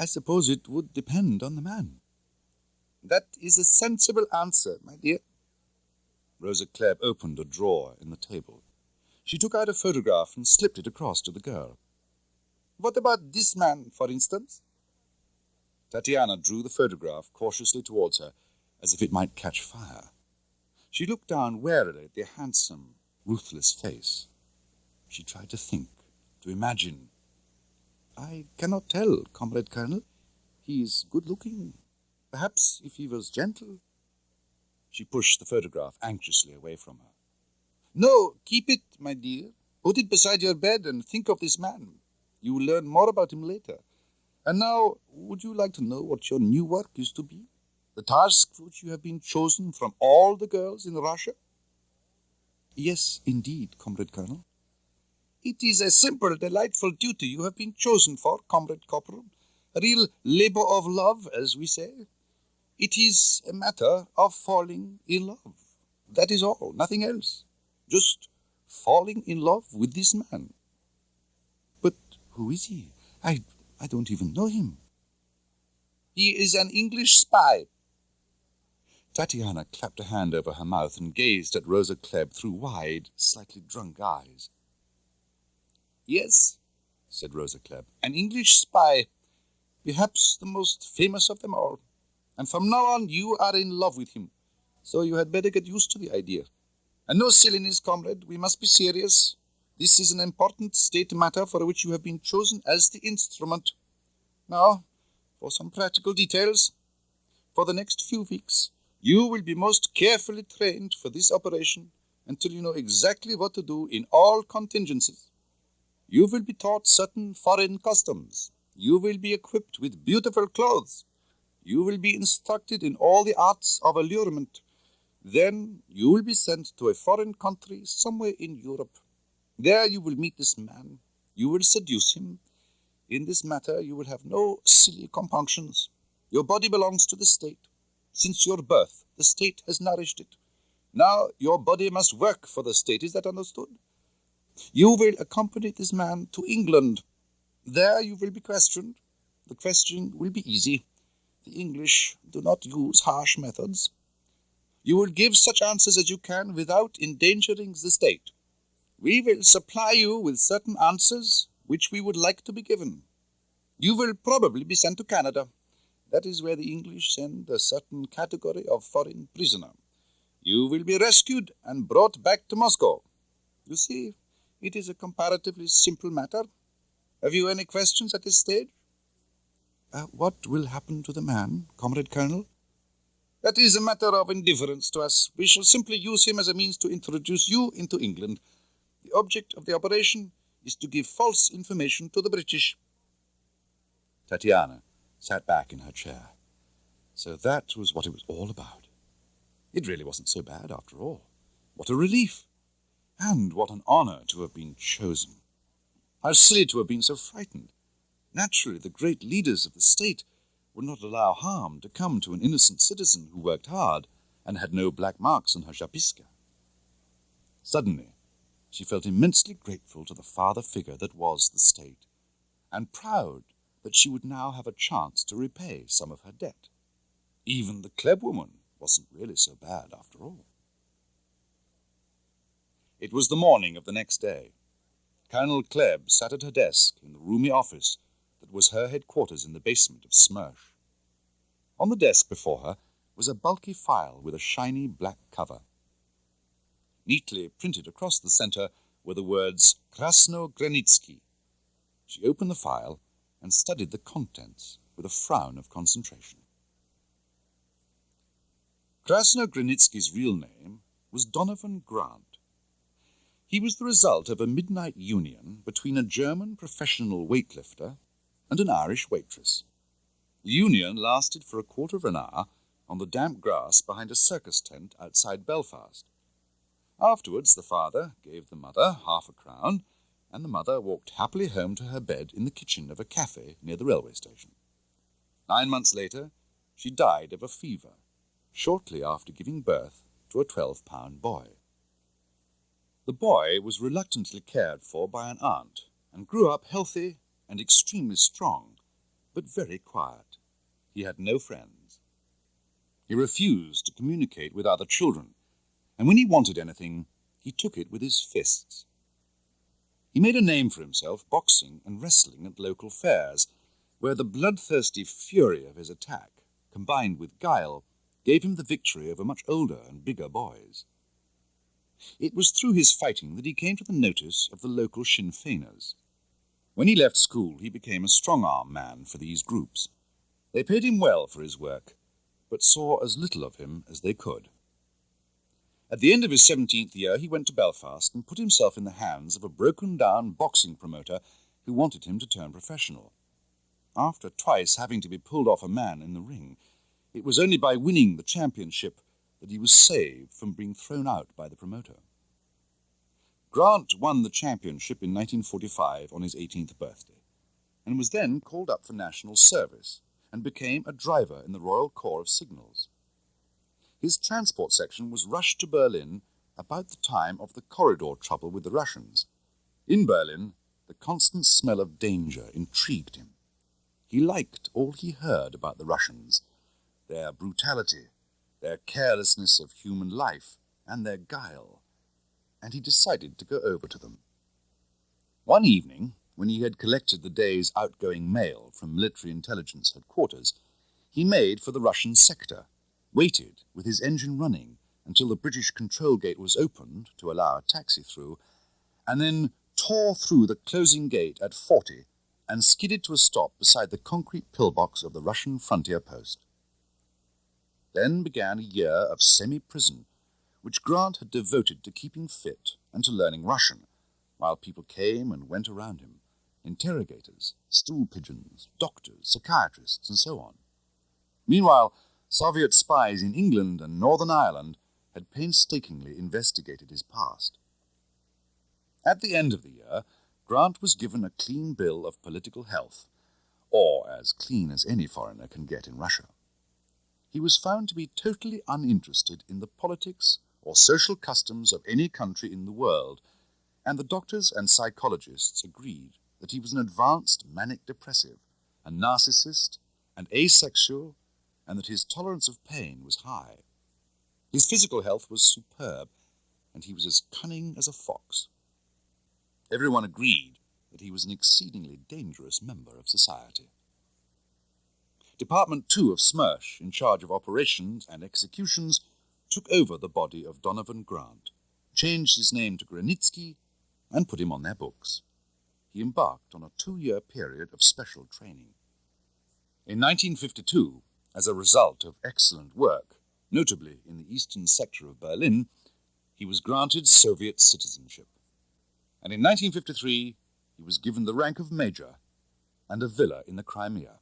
I suppose it would depend on the man." "That is a sensible answer, my dear." Rosa Klebb opened a drawer in the table. She took out a photograph and slipped it across to the girl. "What about this man, for instance?" Tatiana drew the photograph cautiously towards her, as if it might catch fire. She looked down warily at the handsome, ruthless face. She tried to think, to imagine I cannot tell, Comrade Colonel. He is good-looking. Perhaps if he was gentle. She pushed the photograph anxiously away from her. No, keep it, my dear. Put it beside your bed and think of this man. You will learn more about him later. And now, would you like to know what your new work is to be? The task for which you have been chosen from all the girls in Russia? Yes, indeed, Comrade Colonel. It is a simple, delightful duty you have been chosen for, Comrade Corporal. A real labor of love, as we say. It is a matter of falling in love. That is all, nothing else. Just falling in love with this man. But who is he? I don't even know him. He is an English spy. Tatiana clapped a hand over her mouth and gazed at Rosa Klebb through wide, slightly drunk eyes. Yes, said Rosa Klebb, an English spy, perhaps the most famous of them all. And from now on you are in love with him, so you had better get used to the idea. And no silliness, comrade, we must be serious. This is an important state matter for which you have been chosen as the instrument. Now, for some practical details. For the next few weeks, you will be most carefully trained for this operation until you know exactly what to do in all contingencies. You will be taught certain foreign customs. You will be equipped with beautiful clothes. You will be instructed in all the arts of allurement. Then you will be sent to a foreign country somewhere in Europe. There you will meet this man. You will seduce him. In this matter you will have no silly compunctions. Your body belongs to the state. Since your birth, the state has nourished it. Now your body must work for the state. Is that understood? You will accompany this man to England. There you will be questioned. The questioning will be easy. The English do not use harsh methods. You will give such answers as you can without endangering the state. We will supply you with certain answers which we would like to be given. You will probably be sent to Canada. That is where the English send a certain category of foreign prisoner. You will be rescued and brought back to Moscow. You see, it is a comparatively simple matter. Have you any questions at this stage? What will happen to the man, Comrade Colonel? That is a matter of indifference to us. We shall simply use him as a means to introduce you into England. The object of the operation is to give false information to the British. Tatiana sat back in her chair. So that was what it was all about. It really wasn't so bad after all. What a relief! And what an honor to have been chosen. How silly to have been so frightened. Naturally, the great leaders of the state would not allow harm to come to an innocent citizen who worked hard and had no black marks on her zapiska. Suddenly, she felt immensely grateful to the father figure that was the state, and proud that she would now have a chance to repay some of her debt. Even the Klebb woman wasn't really so bad after all. It was the morning of the next day. Colonel Klebb sat at her desk in the roomy office that was her headquarters in the basement of SMERSH. On the desk before her was a bulky file with a shiny black cover. Neatly printed across the center were the words Krasno-Granitsky. She opened the file and studied the contents with a frown of concentration. Krasno-Granitsky's real name was Donovan Grant. He was the result of a midnight union between a German professional weightlifter and an Irish waitress. The union lasted for a quarter of an hour on the damp grass behind a circus tent outside Belfast. Afterwards, the father gave the mother £0.50, and the mother walked happily home to her bed in the kitchen of a cafe near the railway station. 9 months later, she died of a fever, shortly after giving birth to a 12-pound boy. The boy was reluctantly cared for by an aunt and grew up healthy and extremely strong, but very quiet. He had no friends. He refused to communicate with other children, and when he wanted anything, he took it with his fists. He made a name for himself boxing and wrestling at local fairs, where the bloodthirsty fury of his attack, combined with guile, gave him the victory over much older and bigger boys. It was through his fighting that he came to the notice of the local Sinn Feiners. When he left school, he became a strong-arm man for these groups. They paid him well for his work, but saw as little of him as they could. At the end of his 17th year, he went to Belfast and put himself in the hands of a broken-down boxing promoter who wanted him to turn professional. After twice having to be pulled off a man in the ring, it was only by winning the championship that he was saved from being thrown out by the promoter. Grant won the championship in 1945 on his 18th birthday, and was then called up for national service and became a driver in the Royal Corps of Signals. His transport section was rushed to Berlin about the time of the corridor trouble with the Russians. In Berlin, the constant smell of danger intrigued him. He liked all he heard about the Russians, their brutality, their carelessness of human life, and their guile, and he decided to go over to them. One evening, when he had collected the day's outgoing mail from military intelligence headquarters, he made for the Russian sector, waited with his engine running until the British control gate was opened to allow a taxi through, and then tore through the closing gate at 40 and skidded to a stop beside the concrete pillbox of the Russian frontier post. Then began a year of semi-prison, which Grant had devoted to keeping fit and to learning Russian, while people came and went around him, interrogators, stool pigeons, doctors, psychiatrists, and so on. Meanwhile, Soviet spies in England and Northern Ireland had painstakingly investigated his past. At the end of the year, Grant was given a clean bill of political health, or as clean as any foreigner can get in Russia. He was found to be totally uninterested in the politics or social customs of any country in the world, and the doctors and psychologists agreed that he was an advanced manic depressive, a narcissist, and asexual, and that his tolerance of pain was high. His physical health was superb, and he was as cunning as a fox. Everyone agreed that he was an exceedingly dangerous member of society. Department 2 of SMERSH, in charge of operations and executions, took over the body of Donovan Grant, changed his name to Granitsky, and put him on their books. He embarked on a 2-year period of special training. In 1952, as a result of excellent work, notably in the eastern sector of Berlin, he was granted Soviet citizenship. And in 1953, he was given the rank of major and a villa in the Crimea.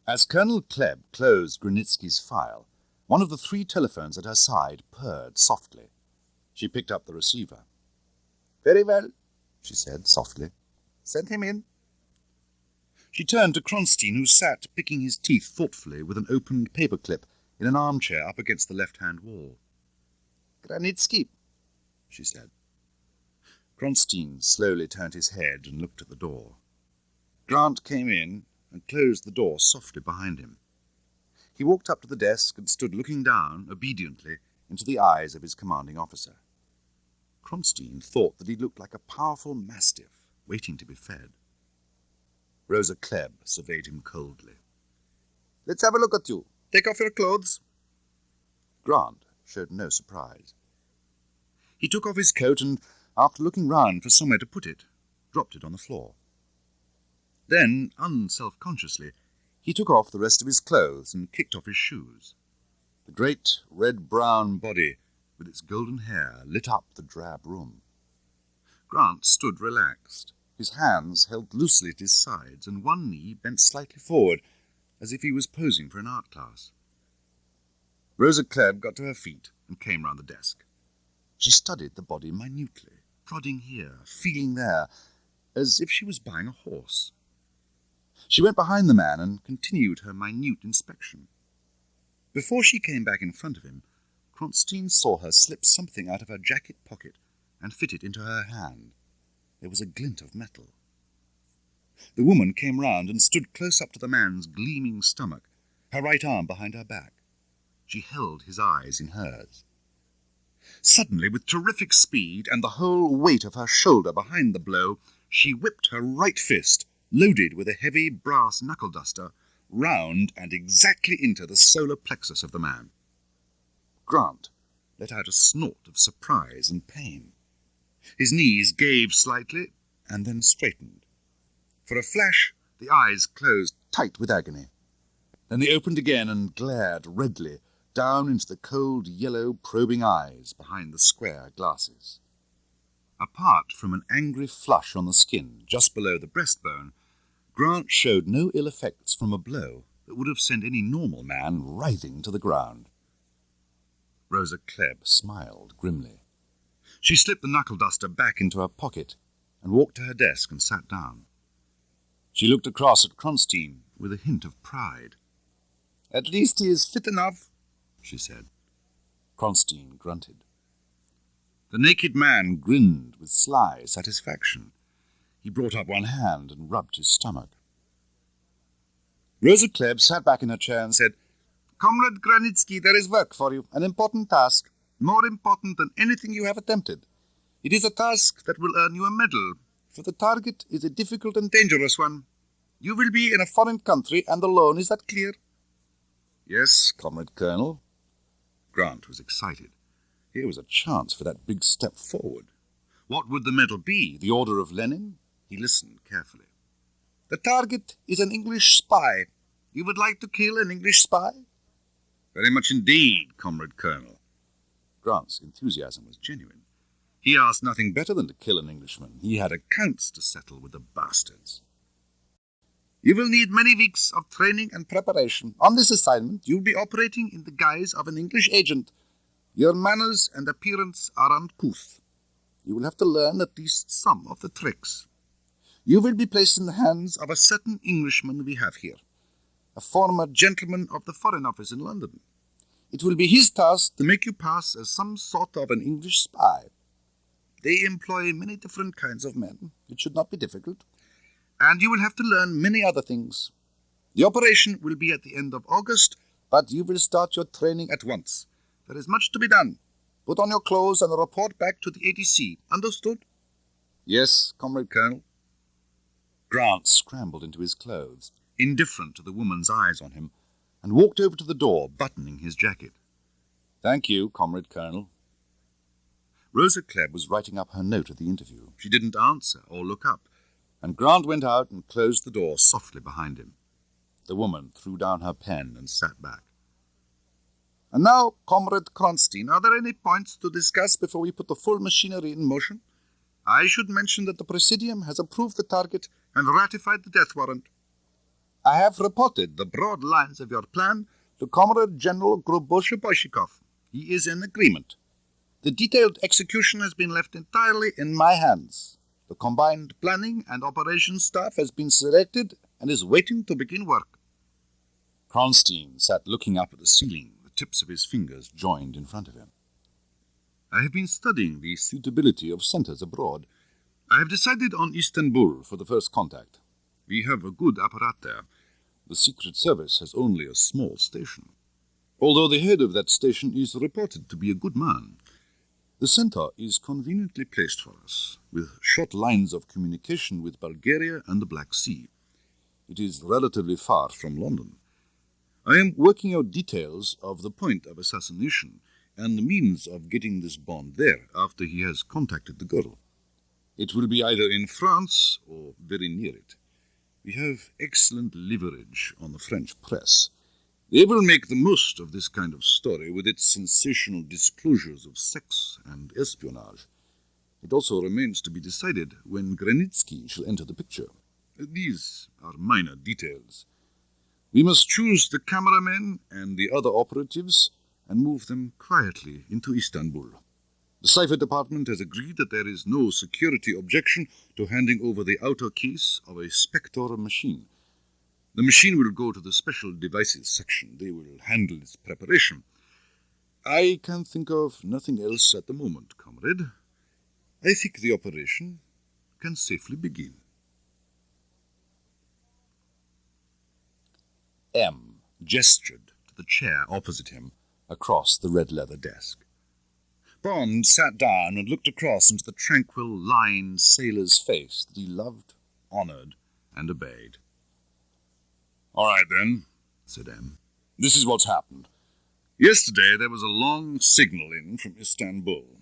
As Colonel Klebb closed Granitsky's file, one of the 3 telephones at her side purred softly. She picked up the receiver. "Very well," she said softly. "Send him in." She turned to Kronstein, who sat picking his teeth thoughtfully with an opened paperclip in an armchair up against the left-hand wall. "Granitsky," she said. Kronstein slowly turned his head and looked at the door. Grant came in and closed the door softly behind him. He walked up to the desk and stood looking down, obediently, into the eyes of his commanding officer. Kronstein thought that he looked like a powerful mastiff waiting to be fed. Rosa Klebb surveyed him coldly. "Let's have a look at you. Take off your clothes." Grant showed no surprise. He took off his coat and, after looking round for somewhere to put it, dropped it on the floor. Then, unself-consciously, he took off the rest of his clothes and kicked off his shoes. The great red-brown body with its golden hair lit up the drab room. Grant stood relaxed, his hands held loosely at his sides and one knee bent slightly forward, as if he was posing for an art class. Rosa Klebb got to her feet and came round the desk. She studied the body minutely, prodding here, feeling there, as if she was buying a horse. She went behind the man and continued her minute inspection. Before she came back in front of him, Kronstein saw her slip something out of her jacket pocket and fit it into her hand. There was a glint of metal. The woman came round and stood close up to the man's gleaming stomach, her right arm behind her back. She held his eyes in hers. Suddenly, with terrific speed and the whole weight of her shoulder behind the blow, she whipped her right fist, loaded with a heavy brass knuckle-duster, round and exactly into the solar plexus of the man. Grant let out a snort of surprise and pain. His knees gave slightly, and then straightened. For a flash, the eyes closed tight with agony. Then they opened again and glared redly down into the cold, yellow, probing eyes behind the square glasses. Apart from an angry flush on the skin just below the breastbone, Grant showed no ill effects from a blow that would have sent any normal man writhing to the ground. Rosa Klebb smiled grimly. She slipped the knuckle-duster back into her pocket and walked to her desk and sat down. She looked across at Kronstein with a hint of pride. "At least he is fit enough," she said. Kronstein grunted. The naked man grinned with sly satisfaction. He brought up one hand and rubbed his stomach. Rosa Klebb sat back in her chair and said, "Comrade Granitsky, there is work for you, an important task, more important than anything you have attempted. It is a task that will earn you a medal, for the target is a difficult and dangerous one. You will be in a foreign country and alone, is that clear?" "Yes, Comrade Colonel." Grant was excited. Here was a chance for that big step forward. What would the medal be? The Order of Lenin? He listened carefully. "The target is an English spy. You would like to kill an English spy?" "Very much indeed, Comrade Colonel." Grant's enthusiasm was genuine. He asked nothing better than to kill an Englishman. He had accounts to settle with the bastards. "You will need many weeks of training and preparation. On this assignment, you will be operating in the guise of an English agent. Your manners and appearance are uncouth. You will have to learn at least some of the tricks. You will be placed in the hands of a certain Englishman we have here, a former gentleman of the Foreign Office in London. It will be his task to make you pass as some sort of an English spy. They employ many different kinds of men. It should not be difficult. And you will have to learn many other things. The operation will be at the end of August, but you will start your training at once. There is much to be done. Put on your clothes and report back to the ADC. Understood?" "Yes, Comrade Colonel." Grant scrambled into his clothes, indifferent to the woman's eyes on him, and walked over to the door, buttoning his jacket. "Thank you, Comrade Colonel." Rosa Klebb was writing up her note of the interview. She didn't answer or look up, and Grant went out and closed the door softly behind him. The woman threw down her pen and sat back. "And now, Comrade Kronstein, are there any points to discuss before we put the full machinery in motion? I should mention that the Presidium has approved the target and ratified the death warrant. I have reported the broad lines of your plan to Comrade General Gruboshe-Boyshikov. He is in agreement. The detailed execution has been left entirely in my hands. The combined planning and operations staff has been selected and is waiting to begin work." Kronstein sat looking up at the ceiling, the tips of his fingers joined in front of him. "I have been studying the suitability of centers abroad. I have decided on Istanbul for the first contact. We have a good apparat there. The Secret Service has only a small station, although the head of that station is reported to be a good man. The center is conveniently placed for us, with short lines of communication with Bulgaria and the Black Sea. It is relatively far from London. I am working out details of the point of assassination and the means of getting this Bond there after he has contacted the girl. It will be either in France or very near it. We have excellent leverage on the French press. They will make the most of this kind of story with its sensational disclosures of sex and espionage. It also remains to be decided when Granitsky shall enter the picture. These are minor details. We must choose the cameramen and the other operatives and move them quietly into Istanbul. The cipher department has agreed that there is no security objection to handing over the outer case of a Spectre machine. The machine will go to the special devices section. They will handle its preparation. I can think of nothing else at the moment, comrade. I think the operation can safely begin. M gestured to the chair opposite him across the red leather desk. Bond sat down and looked across into the tranquil, lined sailor's face that he loved, honoured, and obeyed. "All right, then," said M. "This is what's happened. Yesterday there was a long signal in from Istanbul.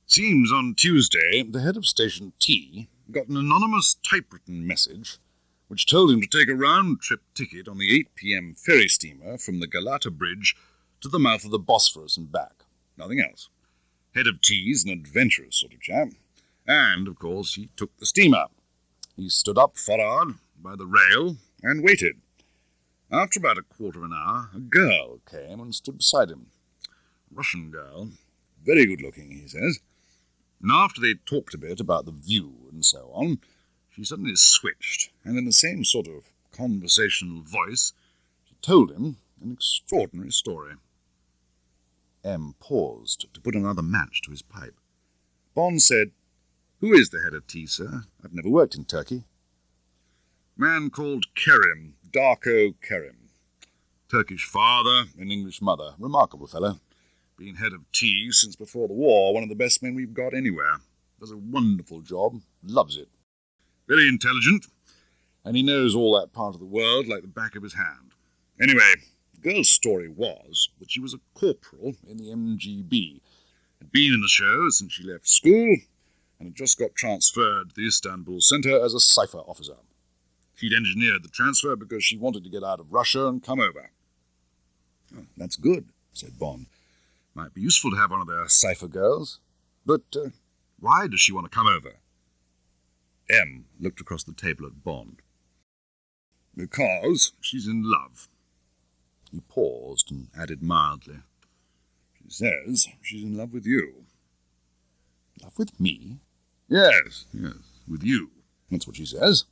Seems on Tuesday the head of Station T got an anonymous typewritten message which told him to take a round-trip ticket on the 8 p.m. ferry steamer from the Galata Bridge to the mouth of the Bosphorus and back. Nothing else. Head of T's, an adventurous sort of chap. And, of course, he took the steamer. He stood up forward by the rail and waited. After about a quarter of an hour, a girl came and stood beside him. A Russian girl, very good-looking, he says. And after they'd talked a bit about the view and so on, she suddenly switched, and in the same sort of conversational voice, she told him an extraordinary story. M paused to put another match to his pipe. Bond said, "Who is the head of T, sir? I've never worked in Turkey." "Man called Kerim, Darko Kerim. Turkish father and English mother. Remarkable fellow. Been head of T since before the war. One of the best men we've got anywhere. Does a wonderful job. Loves it. Very intelligent. And he knows all that part of the world like the back of his hand. Anyway, the girl's story was that she was a corporal in the MGB. Had been in the show since she left school and had just got transferred to the Istanbul centre as a cipher officer. She'd engineered the transfer because she wanted to get out of Russia and come over." "Oh, that's good," said Bond. "Might be useful to have one of their cipher girls. But why does she want to come over?" M looked across the table at Bond. "Because she's in love." He paused and added mildly, "She says she's in love with you." "Love with me?" Yes, with you. That's what she says.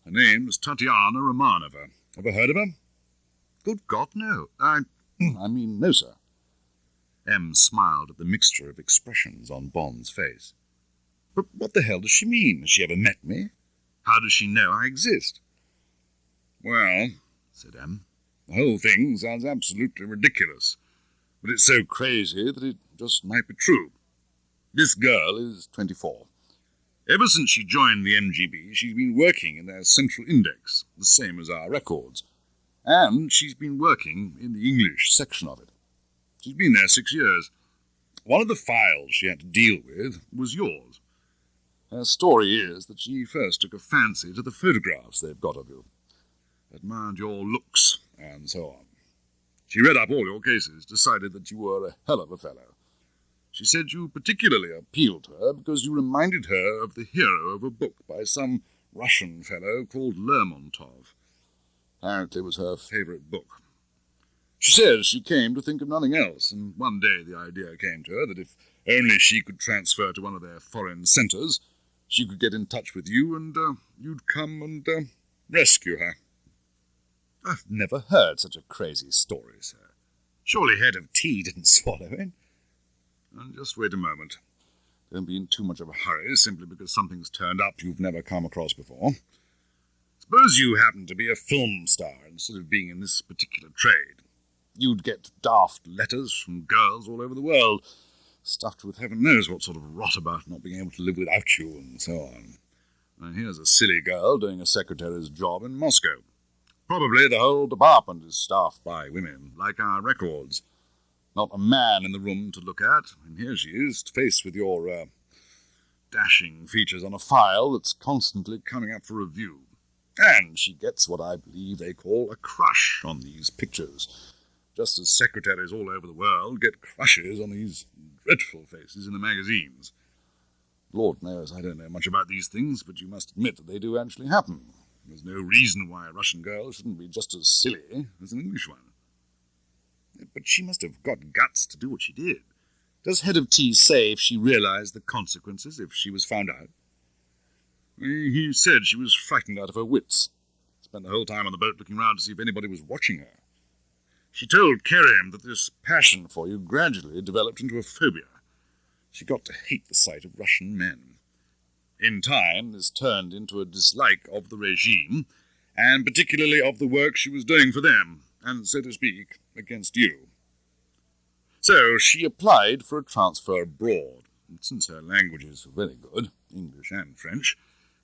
Her name's Tatiana Romanova. Ever heard of her?" "Good God, no. I mean, no, sir." M smiled at the mixture of expressions on Bond's face. "But what the hell does she mean? Has she ever met me? How does she know I exist?" "Well," said M, "the whole thing sounds absolutely ridiculous, but it's so crazy that it just might be true. This girl is 24. Ever since she joined the MGB, she's been working in their central index, the same as our records, and she's been working in the English section of it. She's been there 6 years. One of the files she had to deal with was yours. Her story is that she first took a fancy to the photographs they've got of you, admired your looks, and so on. She read up all your cases, decided that you were a hell of a fellow. She said you particularly appealed to her because you reminded her of the hero of a book by some Russian fellow called Lermontov. Apparently it was her favourite book. She says she came to think of nothing else, and one day the idea came to her that if only she could transfer to one of their foreign centres, she could get in touch with you and you'd come and rescue her." "I've never heard such a crazy story, sir. Surely head of T didn't swallow it?" "And just wait a moment. Don't be in too much of a hurry simply because something's turned up you've never come across before. Suppose you happen to be a film star instead of being in this particular trade. You'd get daft letters from girls all over the world, stuffed with heaven knows what sort of rot about not being able to live without you and so on. And here's a silly girl doing a secretary's job in Moscow. Probably the whole department is staffed by women, like our records. Not a man in the room to look at, and here she is, faced with your dashing features on a file that's constantly coming up for review. And she gets what I believe they call a crush on these pictures, just as secretaries all over the world get crushes on these dreadful faces in the magazines. Lord knows I don't know much about these things, but you must admit that they do actually happen. There's no reason why a Russian girl shouldn't be just as silly as an English one. But she must have got guts to do what she did. Does head of T say if she realized the consequences if she was found out?" "He said she was frightened out of her wits. Spent the whole time on the boat looking round to see if anybody was watching her. She told Kerim that this passion for you gradually developed into a phobia. She got to hate the sight of Russian men. In time, this turned into a dislike of the regime, and particularly of the work she was doing for them, and, so to speak, against you. So she applied for a transfer abroad, and since her languages were very good, English and French,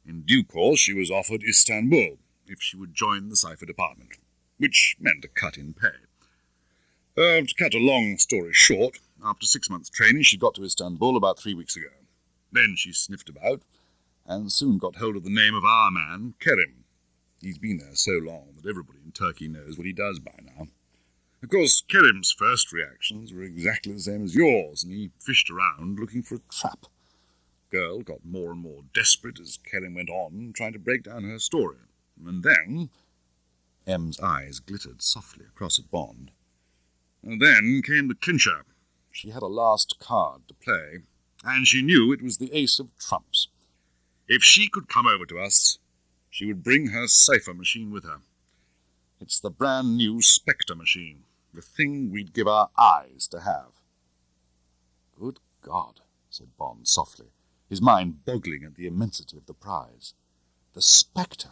in due course she was offered Istanbul, if she would join the cipher department, which meant a cut in pay. To cut a long story short, after 6 months' training she got to Istanbul about 3 weeks ago. Then she sniffed about, and soon got hold of the name of our man, Kerim. He's been there so long that everybody in Turkey knows what he does by now. Of course, Kerim's first reactions were exactly the same as yours, and he fished around looking for a trap. The girl got more and more desperate as Kerim went on, trying to break down her story. And then... M's eyes glittered softly across at Bond. And then came the clincher. She had a last card to play, and she knew it was the ace of trumps. If she could come over to us, she would bring her cipher machine with her. It's the brand new Spectre machine, the thing we'd give our eyes to have. Good God, said Bond softly, his mind boggling at the immensity of the prize. The Spectre,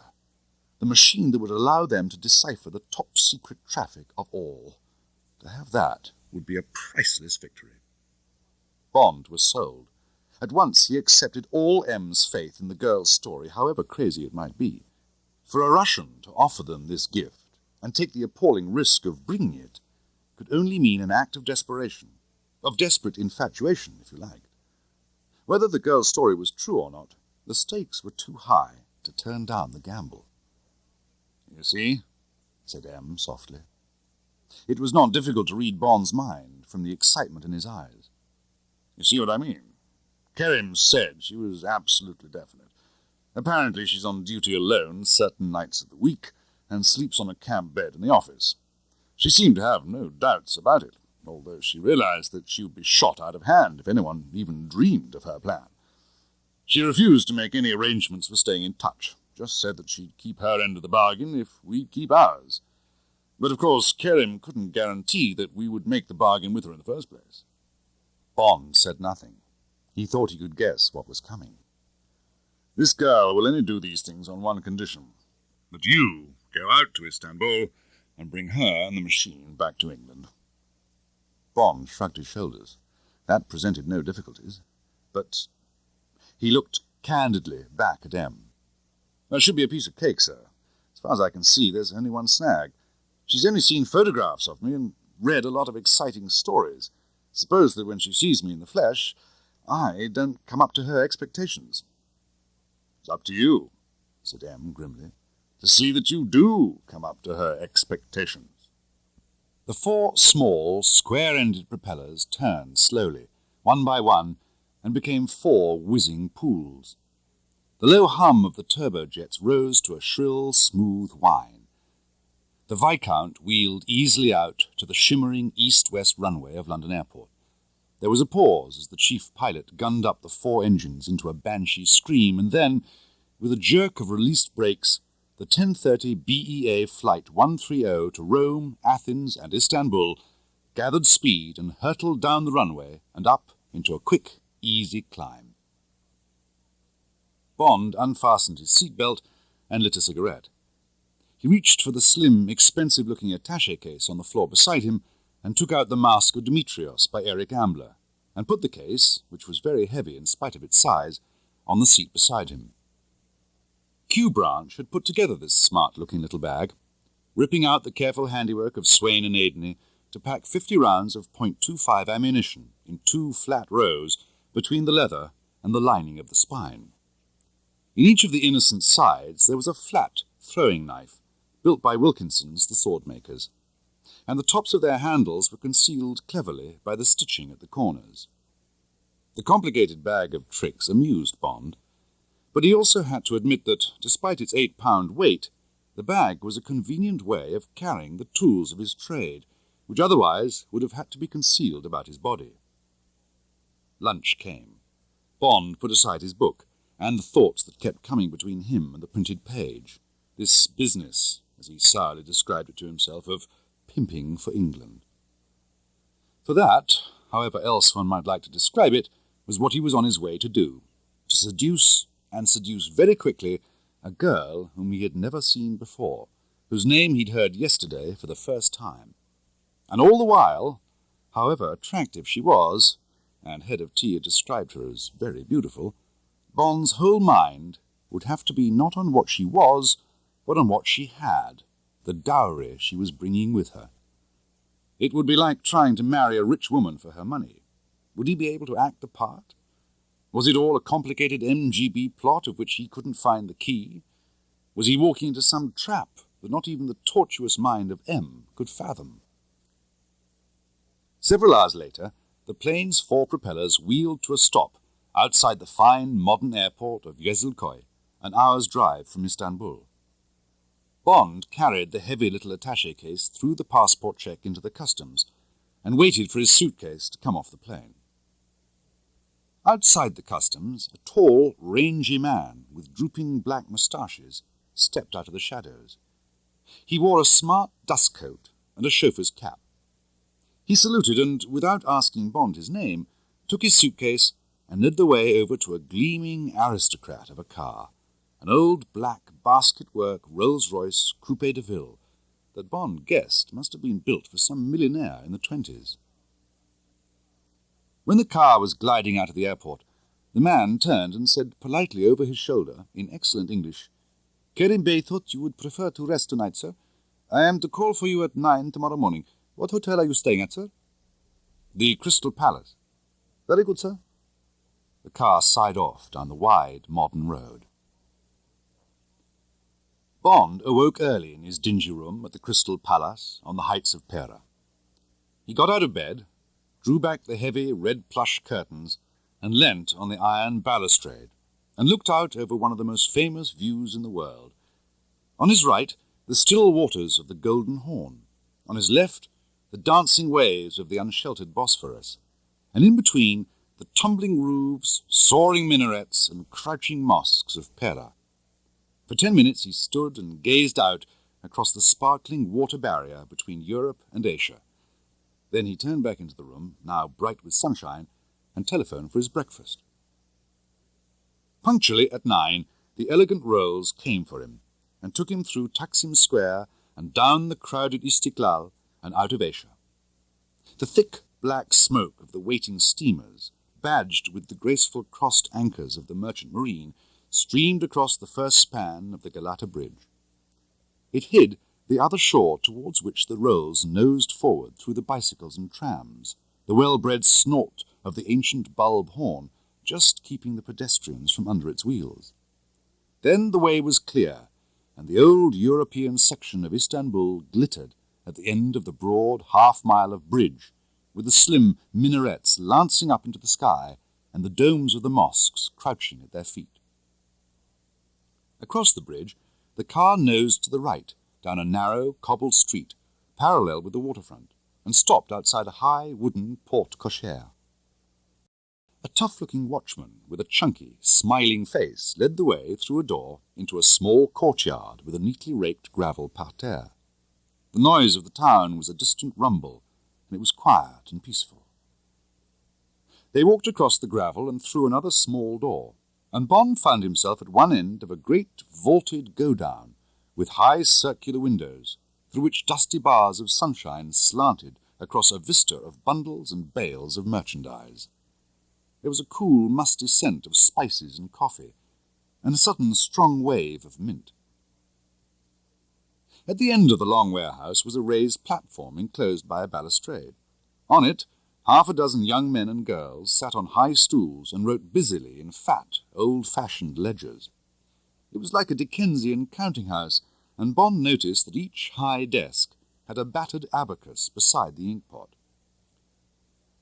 the machine that would allow them to decipher the top-secret traffic of all. To have that would be a priceless victory. Bond was sold. At once he accepted all M's faith in the girl's story, however crazy it might be. For a Russian to offer them this gift, and take the appalling risk of bringing it, could only mean an act of desperation, of desperate infatuation, if you liked. Whether the girl's story was true or not, the stakes were too high to turn down the gamble. You see, said M softly. It was not difficult to read Bond's mind from the excitement in his eyes. You see what I mean? Kerim said she was absolutely definite. Apparently she's on duty alone certain nights of the week and sleeps on a camp bed in the office. She seemed to have no doubts about it, although she realized that she would be shot out of hand if anyone even dreamed of her plan. She refused to make any arrangements for staying in touch, just said that she'd keep her end of the bargain if we'd keep ours. But of course Kerim couldn't guarantee that we would make the bargain with her in the first place. Bond said nothing. He thought he could guess what was coming. This girl will only do these things on one condition, that you go out to Istanbul and bring her and the machine back to England. Bond shrugged his shoulders. That presented no difficulties. But he looked candidly back at M. That should be a piece of cake, sir. As far as I can see, there's only one snag. She's only seen photographs of me and read a lot of exciting stories. Suppose that when she sees me in the flesh, I don't come up to her expectations. It's up to you, said M grimly, to see that you do come up to her expectations. The 4 small, square-ended propellers turned slowly, one by one, and became 4 whizzing pools. The low hum of the turbojets rose to a shrill, smooth whine. The Viscount wheeled easily out to the shimmering east-west runway of London Airport. There was a pause as the chief pilot gunned up the 4 engines into a banshee scream, and then, with a jerk of released brakes, the 10:30 BEA Flight 130 to Rome, Athens, and Istanbul gathered speed and hurtled down the runway and up into a quick, easy climb. Bond unfastened his seatbelt and lit a cigarette. He reached for the slim, expensive-looking attaché case on the floor beside him and took out the Mask of Demetrios by Eric Ambler, and put the case, which was very heavy in spite of its size, on the seat beside him. Q Branch had put together this smart-looking little bag, ripping out the careful handiwork of Swain and Adeney to pack 50 rounds of .25 ammunition in 2 flat rows between the leather and the lining of the spine. In each of the innocent sides there was a flat throwing knife, built by Wilkinson's, the sword-makers, and the tops of their handles were concealed cleverly by the stitching at the corners. The complicated bag of tricks amused Bond, but he also had to admit that, despite its 8-pound weight, the bag was a convenient way of carrying the tools of his trade, which otherwise would have had to be concealed about his body. Lunch came. Bond put aside his book, and the thoughts that kept coming between him and the printed page. This business, as he sourly described it to himself, of pimping for England. For that, however else one might like to describe it, was what he was on his way to do, to seduce, and seduce very quickly, a girl whom he had never seen before, whose name he'd heard yesterday for the first time. And all the while, however attractive she was, and Head of Tea had described her as very beautiful, Bond's whole mind would have to be not on what she was, but on what she had, the dowry she was bringing with her. It would be like trying to marry a rich woman for her money. Would he be able to act the part? Was it all a complicated MGB plot of which he couldn't find the key? Was he walking into some trap that not even the tortuous mind of M could fathom? Several hours later, the plane's 4 propellers wheeled to a stop outside the fine modern airport of Yeşilköy, an hour's drive from Istanbul. Bond carried the heavy little attaché case through the passport check into the customs and waited for his suitcase to come off the plane. Outside the customs, a tall, rangy man with drooping black moustaches stepped out of the shadows. He wore a smart dust coat and a chauffeur's cap. He saluted and, without asking Bond his name, took his suitcase and led the way over to a gleaming aristocrat of a car, an old black basket-work Rolls-Royce Coupe de Ville that Bond guessed must have been built for some millionaire in the 20s. When the car was gliding out of the airport, the man turned and said politely over his shoulder, in excellent English, "Kerim Bey thought you would prefer to rest tonight, sir. I am to call for you at 9 tomorrow morning. What hotel are you staying at, sir?" "The Crystal Palace." "Very good, sir." The car sighed off down the wide, modern road. Bond awoke early in his dingy room at the Crystal Palace on the heights of Pera. He got out of bed, drew back the heavy red plush curtains, and leant on the iron balustrade, and looked out over one of the most famous views in the world. On his right, the still waters of the Golden Horn. On his left, the dancing waves of the unsheltered Bosphorus, and in between, the tumbling roofs, soaring minarets, and crouching mosques of Pera. For 10 minutes he stood and gazed out across the sparkling water barrier between Europe and Asia. Then he turned back into the room, now bright with sunshine, and telephoned for his breakfast. Punctually at 9, the elegant Rolls came for him, and took him through Taksim Square and down the crowded Istiklal and out of Asia. The thick black smoke of the waiting steamers, badged with the graceful crossed anchors of the merchant marine, streamed across the first span of the Galata Bridge. It hid the other shore towards which the Rolls nosed forward through the bicycles and trams, the well-bred snort of the ancient bulb horn just keeping the pedestrians from under its wheels. Then the way was clear, and the old European section of Istanbul glittered at the end of the broad half-mile of bridge, with the slim minarets lancing up into the sky and the domes of the mosques crouching at their feet. Across the bridge, the car nosed to the right, down a narrow, cobbled street, parallel with the waterfront, and stopped outside a high wooden porte-cochere. A tough-looking watchman with a chunky, smiling face led the way through a door into a small courtyard with a neatly raked gravel parterre. The noise of the town was a distant rumble, and it was quiet and peaceful. They walked across the gravel and through another small door, and Bond found himself at one end of a great vaulted go-down with high circular windows, through which dusty bars of sunshine slanted across a vista of bundles and bales of merchandise. There was a cool, musty scent of spices and coffee, and a sudden strong wave of mint. At the end of the long warehouse was a raised platform enclosed by a balustrade. On it, half a dozen young men and girls sat on high stools and wrote busily in fat, old-fashioned ledgers. It was like a Dickensian counting-house, and Bond noticed that each high desk had a battered abacus beside the inkpot.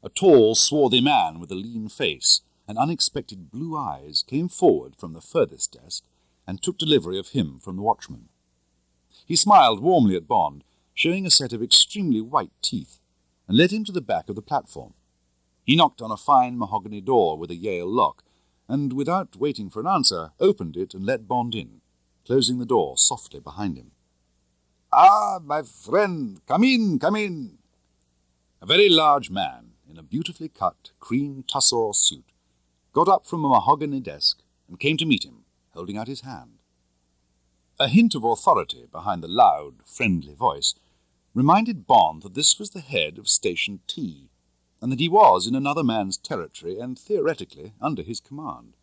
A tall, swarthy man with a lean face and unexpected blue eyes came forward from the furthest desk and took delivery of him from the watchman. He smiled warmly at Bond, showing a set of extremely white teeth, and led him to the back of the platform. He knocked on a fine mahogany door with a Yale lock, and, without waiting for an answer, opened it and let Bond in, closing the door softly behind him. "Ah, my friend, come in, come in." A very large man, in a beautifully cut cream tussore suit, got up from a mahogany desk and came to meet him, holding out his hand. A hint of authority behind the loud, friendly voice reminded Bond that this was the head of Station T, and that he was in another man's territory and theoretically under his command.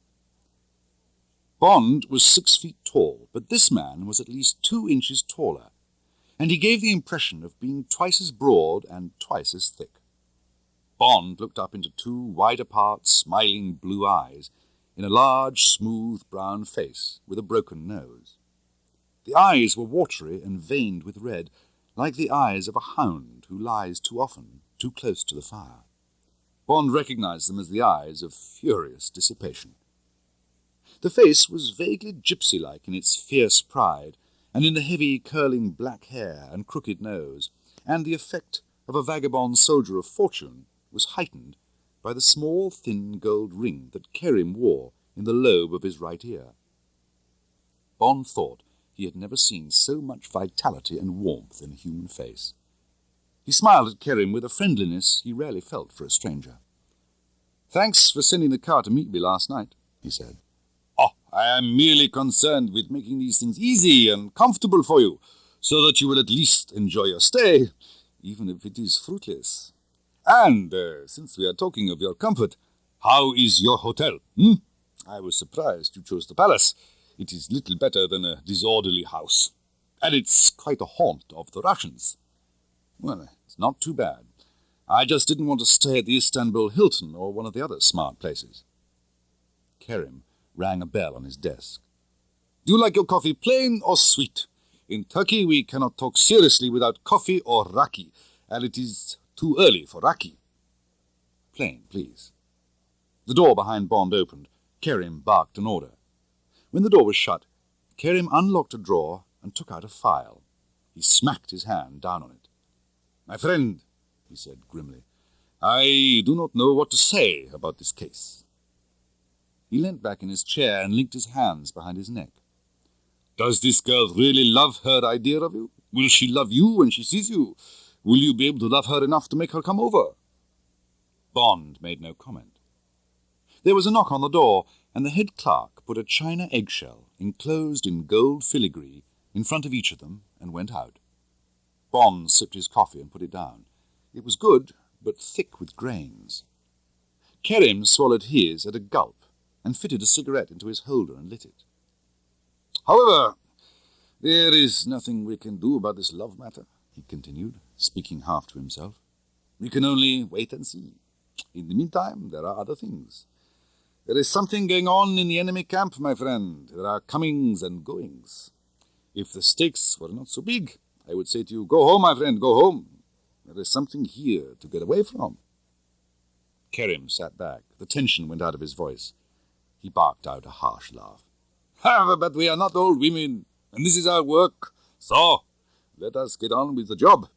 Bond was 6 feet tall, but this man was at least 2 inches taller, and he gave the impression of being twice as broad and twice as thick. Bond looked up into two wide-apart, smiling blue eyes in a large, smooth brown face with a broken nose. The eyes were watery and veined with red, like the eyes of a hound who lies too often too close to the fire. Bond recognized them as the eyes of furious dissipation. The face was vaguely gypsy-like in its fierce pride, and in the heavy curling black hair and crooked nose, and the effect of a vagabond soldier of fortune was heightened by the small, thin gold ring that Kerim wore in the lobe of his right ear. Bond thought he had never seen so much vitality and warmth in a human face. He smiled at Kerim with a friendliness he rarely felt for a stranger. "Thanks for sending the car to meet me last night," he said. "Oh, I am merely concerned with making these things easy and comfortable for you, so that you will at least enjoy your stay, even if it is fruitless. And, since we are talking of your comfort, how is your hotel? I was surprised you chose the palace. It is little better than a disorderly house, and it's quite a haunt of the Russians." "Well, it's not too bad. I just didn't want to stay at the Istanbul Hilton or one of the other smart places." Kerim rang a bell on his desk. "Do you like your coffee plain or sweet? In Turkey we cannot talk seriously without coffee or raki, and it is too early for raki." "Plain, please." The door behind Bond opened. Kerim barked an order. When the door was shut, Kerim unlocked a drawer and took out a file. He smacked his hand down on it. "My friend," he said grimly, "I do not know what to say about this case." He leant back in his chair and linked his hands behind his neck. "Does this girl really love her idea of you? Will she love you when she sees you? Will you be able to love her enough to make her come over?" Bond made no comment. There was a knock on the door, and the head clerk put a china eggshell, enclosed in gold filigree, in front of each of them and went out. Bond sipped his coffee and put it down. It was good, but thick with grains. Kerim swallowed his at a gulp and fitted a cigarette into his holder and lit it. "However, there is nothing we can do about this love matter," he continued, speaking half to himself. "We can only wait and see. In the meantime, there are other things. There is something going on in the enemy camp, my friend. There are comings and goings. If the stakes were not so big, I would say to you, go home, my friend, go home. There is something here to get away from." Kerim sat back. The tension went out of his voice. He barked out a harsh laugh. "But we are not old women, and this is our work. So, let us get on with the job.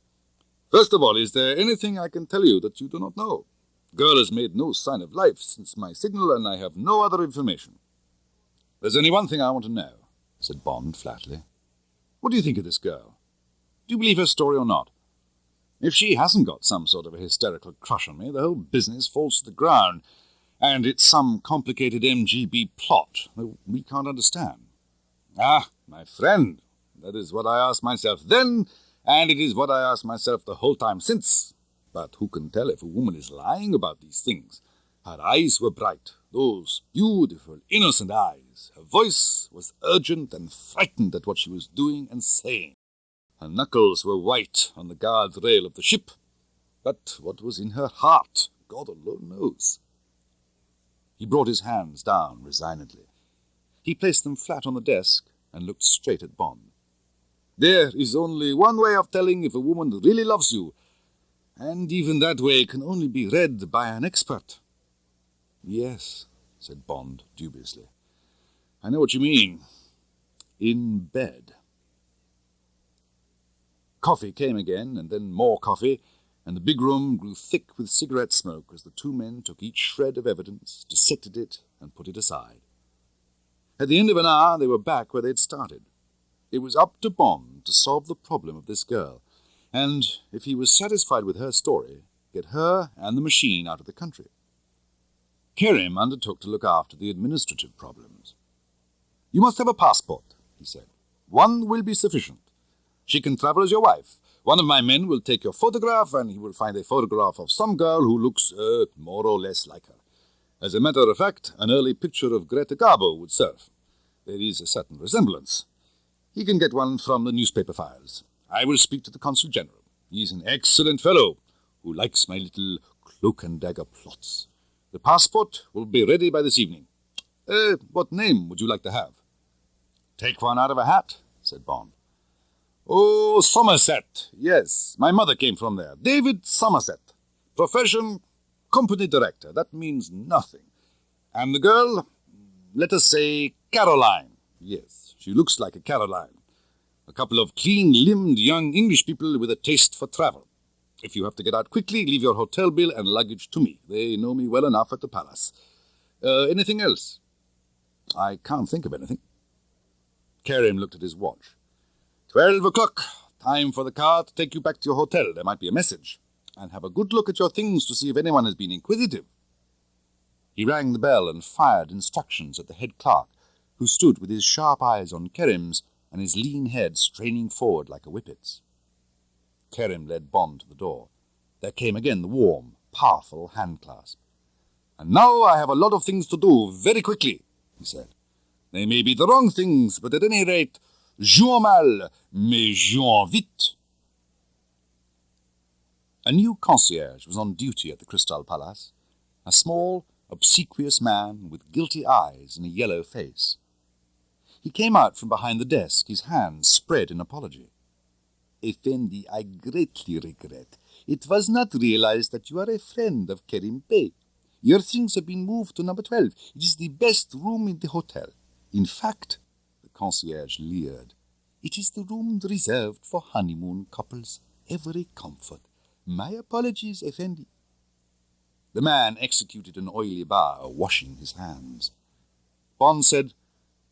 First of all, is there anything I can tell you that you do not know? Girl has made no sign of life since my signal, and I have no other information." "There's only one thing I want to know," said Bond flatly. "What do you think of this girl? Do you believe her story or not? If she hasn't got some sort of a hysterical crush on me, the whole business falls to the ground, and it's some complicated MGB plot that we can't understand." "Ah, my friend, that is what I asked myself then, and it is what I asked myself the whole time since. But who can tell if a woman is lying about these things? Her eyes were bright, those beautiful, innocent eyes. Her voice was urgent and frightened at what she was doing and saying. Her knuckles were white on the guard rail of the ship. But what was in her heart, God alone knows." He brought his hands down resignedly. He placed them flat on the desk and looked straight at Bond. "There is only one way of telling if a woman really loves you, and even that way can only be read by an expert." "Yes," said Bond dubiously. "I know what you mean. In bed." Coffee came again, and then more coffee, and the big room grew thick with cigarette smoke as the two men took each shred of evidence, dissected it, and put it aside. At the end of an hour, they were back where they'd started. It was up to Bond to solve the problem of this girl, and, if he was satisfied with her story, get her and the machine out of the country. Kerim undertook to look after the administrative problems. "You must have a passport," he said. "One will be sufficient. She can travel as your wife. One of my men will take your photograph, and he will find a photograph of some girl who looks more or less like her. As a matter of fact, an early picture of Greta Garbo would serve. There is a certain resemblance. He can get one from the newspaper files. I will speak to the Consul General. He is an excellent fellow who likes my little cloak and dagger plots. The passport will be ready by this evening. What name would you like to have? Take one out of a hat, said Bond. Oh, Somerset. Yes, my mother came from there. David Somerset. Profession, company director. That means nothing. And the girl, let us say Caroline. Yes, she looks like a Caroline. A couple of clean-limbed young English people with a taste for travel. If you have to get out quickly, leave your hotel bill and luggage to me. They know me well enough at the palace. Anything else? I can't think of anything. Kerim looked at his watch. 12 o'clock. Time for the car to take you back to your hotel. There might be a message. And have a good look at your things to see if anyone has been inquisitive. He rang the bell and fired instructions at the head clerk, who stood with his sharp eyes on Kerim's and his lean head straining forward like a whippet's. Kerim led Bond to the door. There came again the warm, powerful hand-clasp. And now I have a lot of things to do, very quickly, he said. They may be the wrong things, but at any rate, jouons mal, mais jouons vite. A new concierge was on duty at the Crystal Palace, a small, obsequious man with guilty eyes and a yellow face. He came out from behind the desk, his hands spread in apology. Effendi, I greatly regret. It was not realized that you are a friend of Kerim Bey. Your things have been moved to number 12. It is the best room in the hotel. In fact, the concierge leered, it is the room reserved for honeymoon couples. Every comfort. My apologies, Effendi. The man executed an oily bow, washing his hands. Bond said,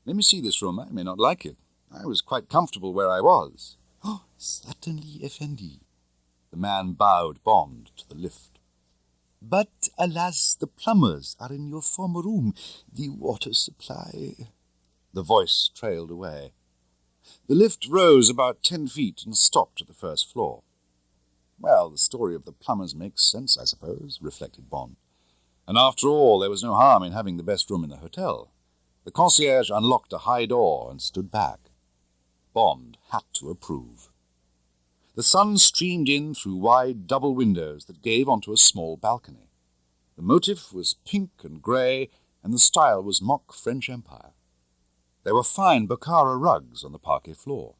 Let me see this room. I may not like it. I was quite comfortable where I was. Oh, certainly, Effendi. The man bowed Bond to the lift. But, alas, the plumbers are in your former room. The water supply... The voice trailed away. The lift rose about 10 feet and stopped at the first floor. Well, the story of the plumbers makes sense, I suppose, reflected Bond. And after all, there was no harm in having the best room in the hotel. The concierge unlocked a high door and stood back. Bond had to approve. The sun streamed in through wide double windows that gave onto a small balcony. The motif was pink and grey, and the style was mock French Empire. There were fine Bokhara rugs on the parquet floor.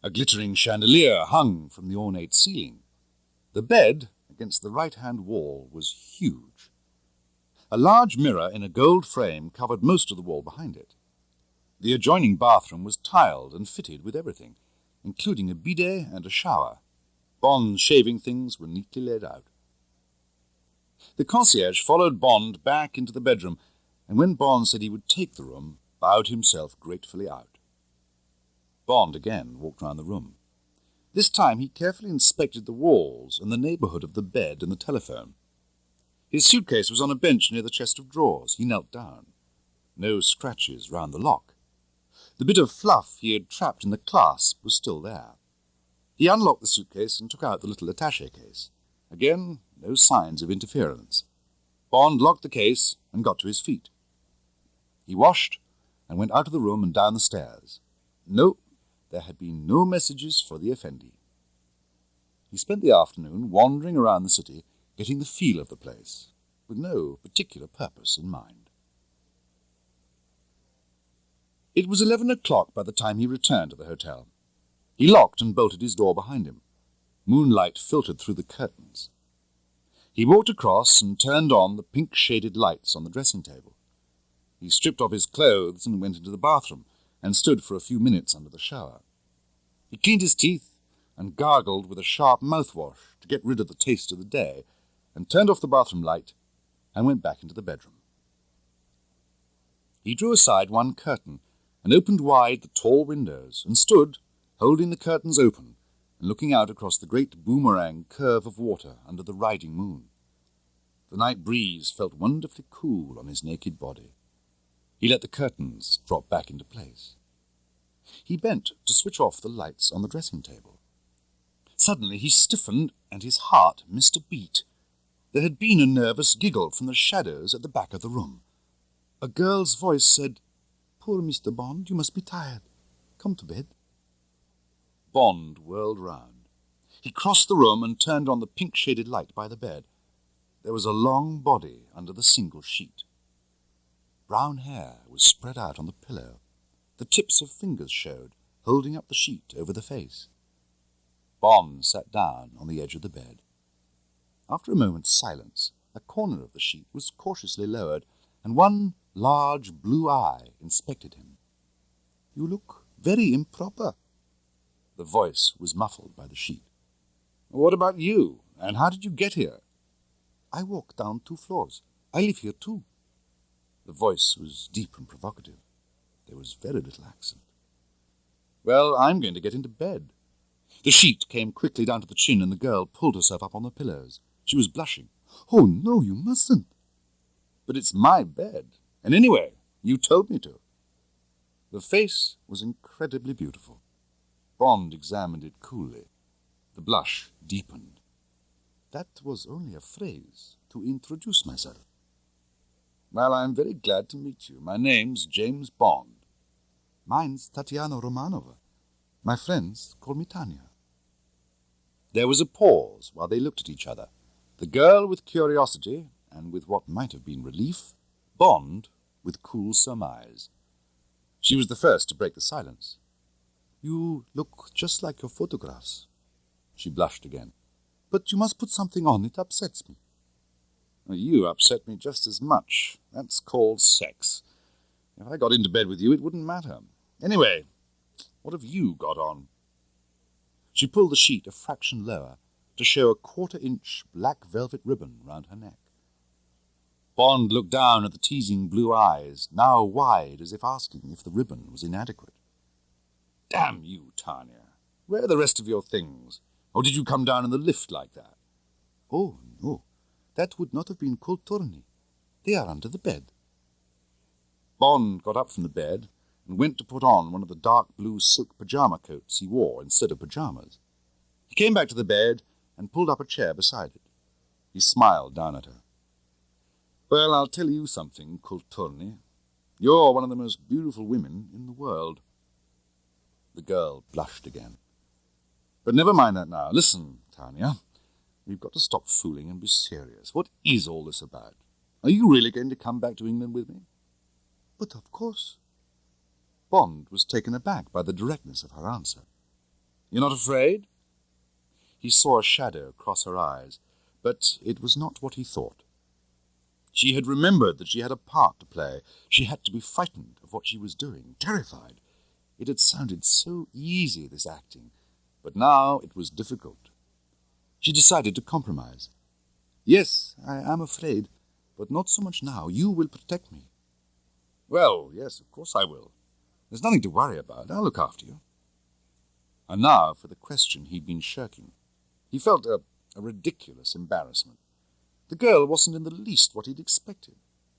A glittering chandelier hung from the ornate ceiling. The bed, against the right-hand wall, was huge. A large mirror in a gold frame covered most of the wall behind it. The adjoining bathroom was tiled and fitted with everything, including a bidet and a shower. Bond's shaving things were neatly laid out. The concierge followed Bond back into the bedroom, and when Bond said he would take the room, bowed himself gratefully out. Bond again walked round the room. This time he carefully inspected the walls and the neighbourhood of the bed and the telephone. His suitcase was on a bench near the chest of drawers. He knelt down. No scratches round the lock. The bit of fluff he had trapped in the clasp was still there. He unlocked the suitcase and took out the little attaché case. Again, no signs of interference. Bond locked the case and got to his feet. He washed and went out of the room and down the stairs. No, there had been no messages for the Effendi. He spent the afternoon wandering around the city, getting the feel of the place, with no particular purpose in mind. It was 11 o'clock by the time he returned to the hotel. He locked and bolted his door behind him. Moonlight filtered through the curtains. He walked across and turned on the pink-shaded lights on the dressing table. He stripped off his clothes and went into the bathroom, and stood for a few minutes under the shower. He cleaned his teeth and gargled with a sharp mouthwash to get rid of the taste of the day, and turned off the bathroom light and went back into the bedroom. He drew aside one curtain and opened wide the tall windows, and stood, holding the curtains open, and looking out across the great boomerang curve of water under the riding moon. The night breeze felt wonderfully cool on his naked body. He let the curtains drop back into place. He bent to switch off the lights on the dressing table. Suddenly he stiffened, and his heart missed a beat. There had been a nervous giggle from the shadows at the back of the room. A girl's voice said, "Poor Mr. Bond, you must be tired. Come to bed." Bond whirled round. He crossed the room and turned on the pink-shaded light by the bed. There was a long body under the single sheet. Brown hair was spread out on the pillow. The tips of fingers showed, holding up the sheet over the face. Bond sat down on the edge of the bed. After a moment's silence, a corner of the sheet was cautiously lowered, and one large blue eye inspected him. "You look very improper." The voice was muffled by the sheet. "What about you? And how did you get here?" "I walked down 2 floors. I live here too." The voice was deep and provocative. There was very little accent. "Well, I'm going to get into bed." The sheet came quickly down to the chin, and the girl pulled herself up on the pillows. She was blushing. "Oh, no, you mustn't." "But it's my bed. And anyway, you told me to." The face was incredibly beautiful. Bond examined it coolly. The blush deepened. "That was only a phrase to introduce myself." "Well, I'm very glad to meet you. My name's James Bond." "Mine's Tatiana Romanova. My friends call me Tanya." There was a pause while they looked at each other. The girl with curiosity, and with what might have been relief. Bond with cool surmise. She was the first to break the silence. "You look just like your photographs." She blushed again. "But you must put something on. It upsets me." "You upset me just as much. That's called sex. If I got into bed with you, it wouldn't matter. Anyway, what have you got on?" She pulled the sheet a fraction lower to show a 1/4-inch black velvet ribbon round her neck. Bond looked down at the teasing blue eyes, now wide as if asking if the ribbon was inadequate. "Damn you, Tanya. Where are the rest of your things? Or did you come down in the lift like that?" "Oh, no. That would not have been coulterni. They are under the bed." Bond got up from the bed and went to put on one of the dark blue silk pajama coats he wore instead of pajamas. He came back to the bed and pulled up a chair beside it. He smiled down at her. "Well, I'll tell you something, Coulterni. You're one of the most beautiful women in the world." The girl blushed again. "But never mind that now. Listen, Tanya, we've got to stop fooling and be serious. What is all this about? Are you really going to come back to England with me?" "But of course." Bond was taken aback by the directness of her answer. "You're not afraid?" He saw a shadow cross her eyes, but it was not what he thought. She had remembered that she had a part to play. She had to be frightened of what she was doing, terrified. It had sounded so easy, this acting, but now it was difficult. She decided to compromise. "Yes, I am afraid, but not so much now. You will protect me." "Well, yes, of course I will. There's nothing to worry about. I'll look after you." And now for the question he'd been shirking. He felt a ridiculous embarrassment. The girl wasn't in the least what he'd expected.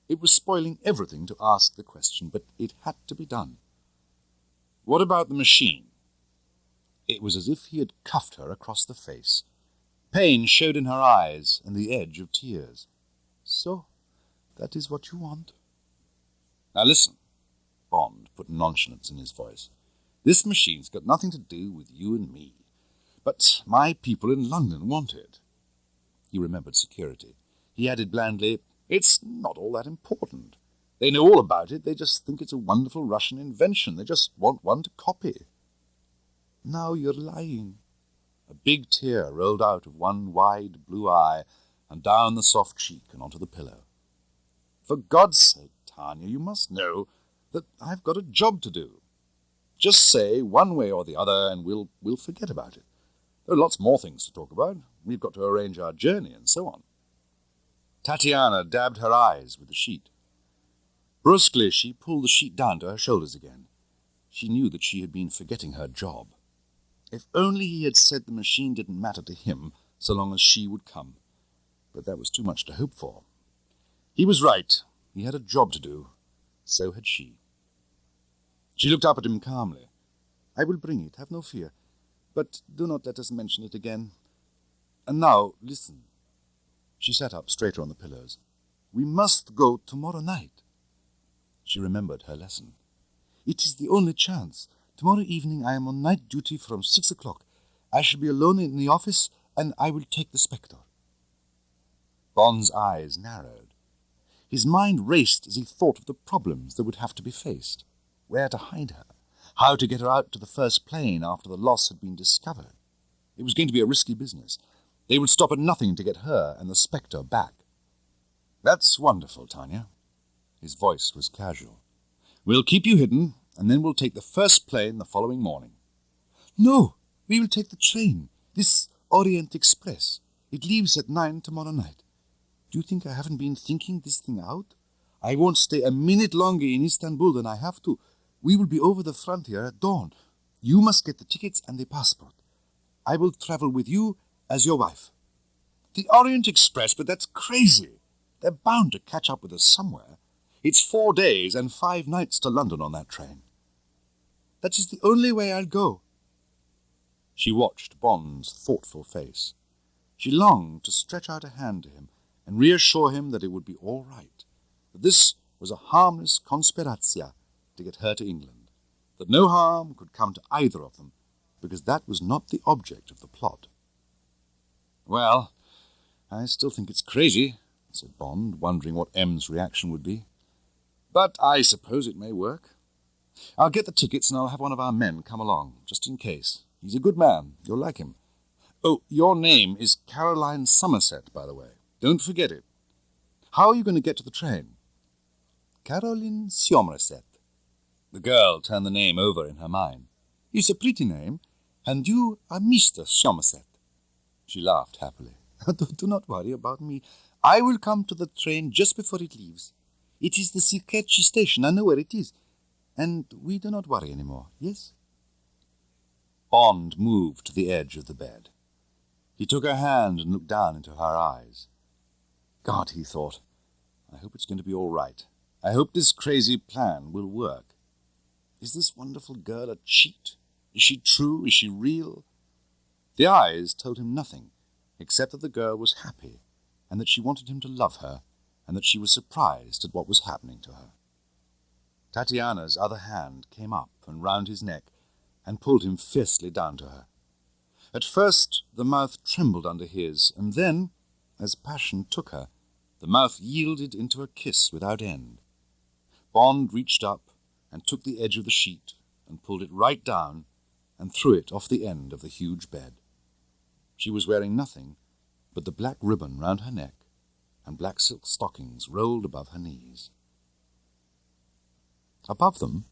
It was spoiling everything to ask the question, but it had to be done. "What about the machine?" It was as if he had cuffed her across the face. Pain showed in her eyes and the edge of tears. "So, that is what you want?" "Now listen," Bond put nonchalance in his voice. "This machine's got nothing to do with you and me. But my people in London want it." He remembered security. He added blandly, "It's not all that important. They know all about it. They just think it's a wonderful Russian invention. They just want one to copy." "Now you're lying." A big tear rolled out of one wide blue eye and down the soft cheek and onto the pillow. "For God's sake, Tanya, you must know that I've got a job to do. Just say one way or the other and we'll forget about it. There are lots more things to talk about. We've got to arrange our journey and so on." Tatiana dabbed her eyes with the sheet. Brusquely, she pulled the sheet down to her shoulders again. She knew that she had been forgetting her job. If only he had said the machine didn't matter to him so long as she would come. But that was too much to hope for. He was right. He had a job to do. So had she. She looked up at him calmly. "I will bring it, have no fear. But do not let us mention it again. And now, listen." She sat up straighter on the pillows. "We must go tomorrow night." She remembered her lesson. "It is the only chance. Tomorrow evening I am on night duty from 6 o'clock. I shall be alone in the office, and I will take the Spectre." Bond's eyes narrowed. His mind raced as he thought of the problems that would have to be faced. Where to hide her? How to get her out to the first plane after the loss had been discovered? It was going to be a risky business. They would stop at nothing to get her and the Spectre back. "That's wonderful, Tanya." His voice was casual. "We'll keep you hidden, and then we'll take the first plane the following morning." "No, we will take the train. This Orient Express. It leaves at 9 tomorrow night. Do you think I haven't been thinking this thing out? I won't stay a minute longer in Istanbul than I have to. We will be over the frontier at dawn. You must get the tickets and the passport. I will travel with you as your wife." "The Orient Express? But that's crazy. They're bound to catch up with us somewhere. It's 4 days and 5 nights to London on that train." "That is the only way I'll go." She watched Bond's thoughtful face. She longed to stretch out a hand to him and reassure him that it would be all right, that this was a harmless conspirazia to get her to England, that no harm could come to either of them, because that was not the object of the plot. "Well, I still think it's crazy," said Bond, wondering what M's reaction would be. "But I suppose it may work. I'll get the tickets and I'll have one of our men come along, just in case. He's a good man. You'll like him. Oh, your name is Caroline Somerset, by the way. Don't forget it. How are you going to get to the train?" "Caroline Somerset." The girl turned the name over in her mind. "It's a pretty name, and you are Mr. Somerset." She laughed happily. Do not worry about me. I will come to the train just before it leaves. It is the Sirkeci station. I know where it is. And we do not worry any more, yes?" Bond moved to the edge of the bed. He took her hand and looked down into her eyes. God, he thought, I hope it's going to be all right. I hope this crazy plan will work. Is this wonderful girl a cheat? Is she true? Is she real? The eyes told him nothing, except that the girl was happy, and that she wanted him to love her, and that she was surprised at what was happening to her. Tatiana's other hand came up and round his neck, and pulled him fiercely down to her. At first the mouth trembled under his, and then, as passion took her, the mouth yielded into a kiss without end. Bond reached up and took the edge of the sheet and pulled it right down and threw it off the end of the huge bed. She was wearing nothing but the black ribbon round her neck and black silk stockings rolled above her knees. Above them,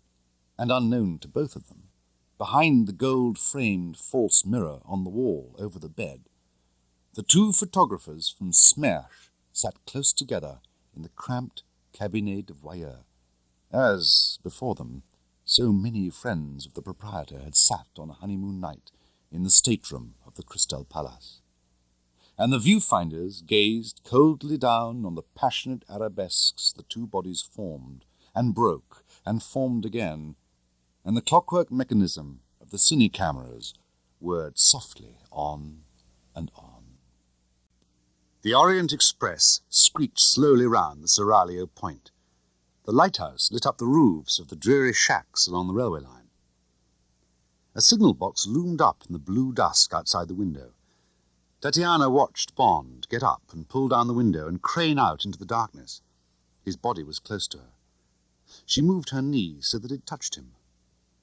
and unknown to both of them, behind the gold-framed false mirror on the wall over the bed, the two photographers from SMERSH sat close together in the cramped cabinet de voyeur, as, before them, so many friends of the proprietor had sat on a honeymoon night in the stateroom of the Crystal Palace. And the viewfinders gazed coldly down on the passionate arabesques the two bodies formed, and broke, and formed again, and the clockwork mechanism of the cine cameras whirred softly on and on. The Orient Express screeched slowly round the Seraglio Point. The lighthouse lit up the roofs of the dreary shacks along the railway line. A signal box loomed up in the blue dusk outside the window. Tatiana watched Bond get up and pull down the window and crane out into the darkness. His body was close to her. She moved her knee so that it touched him.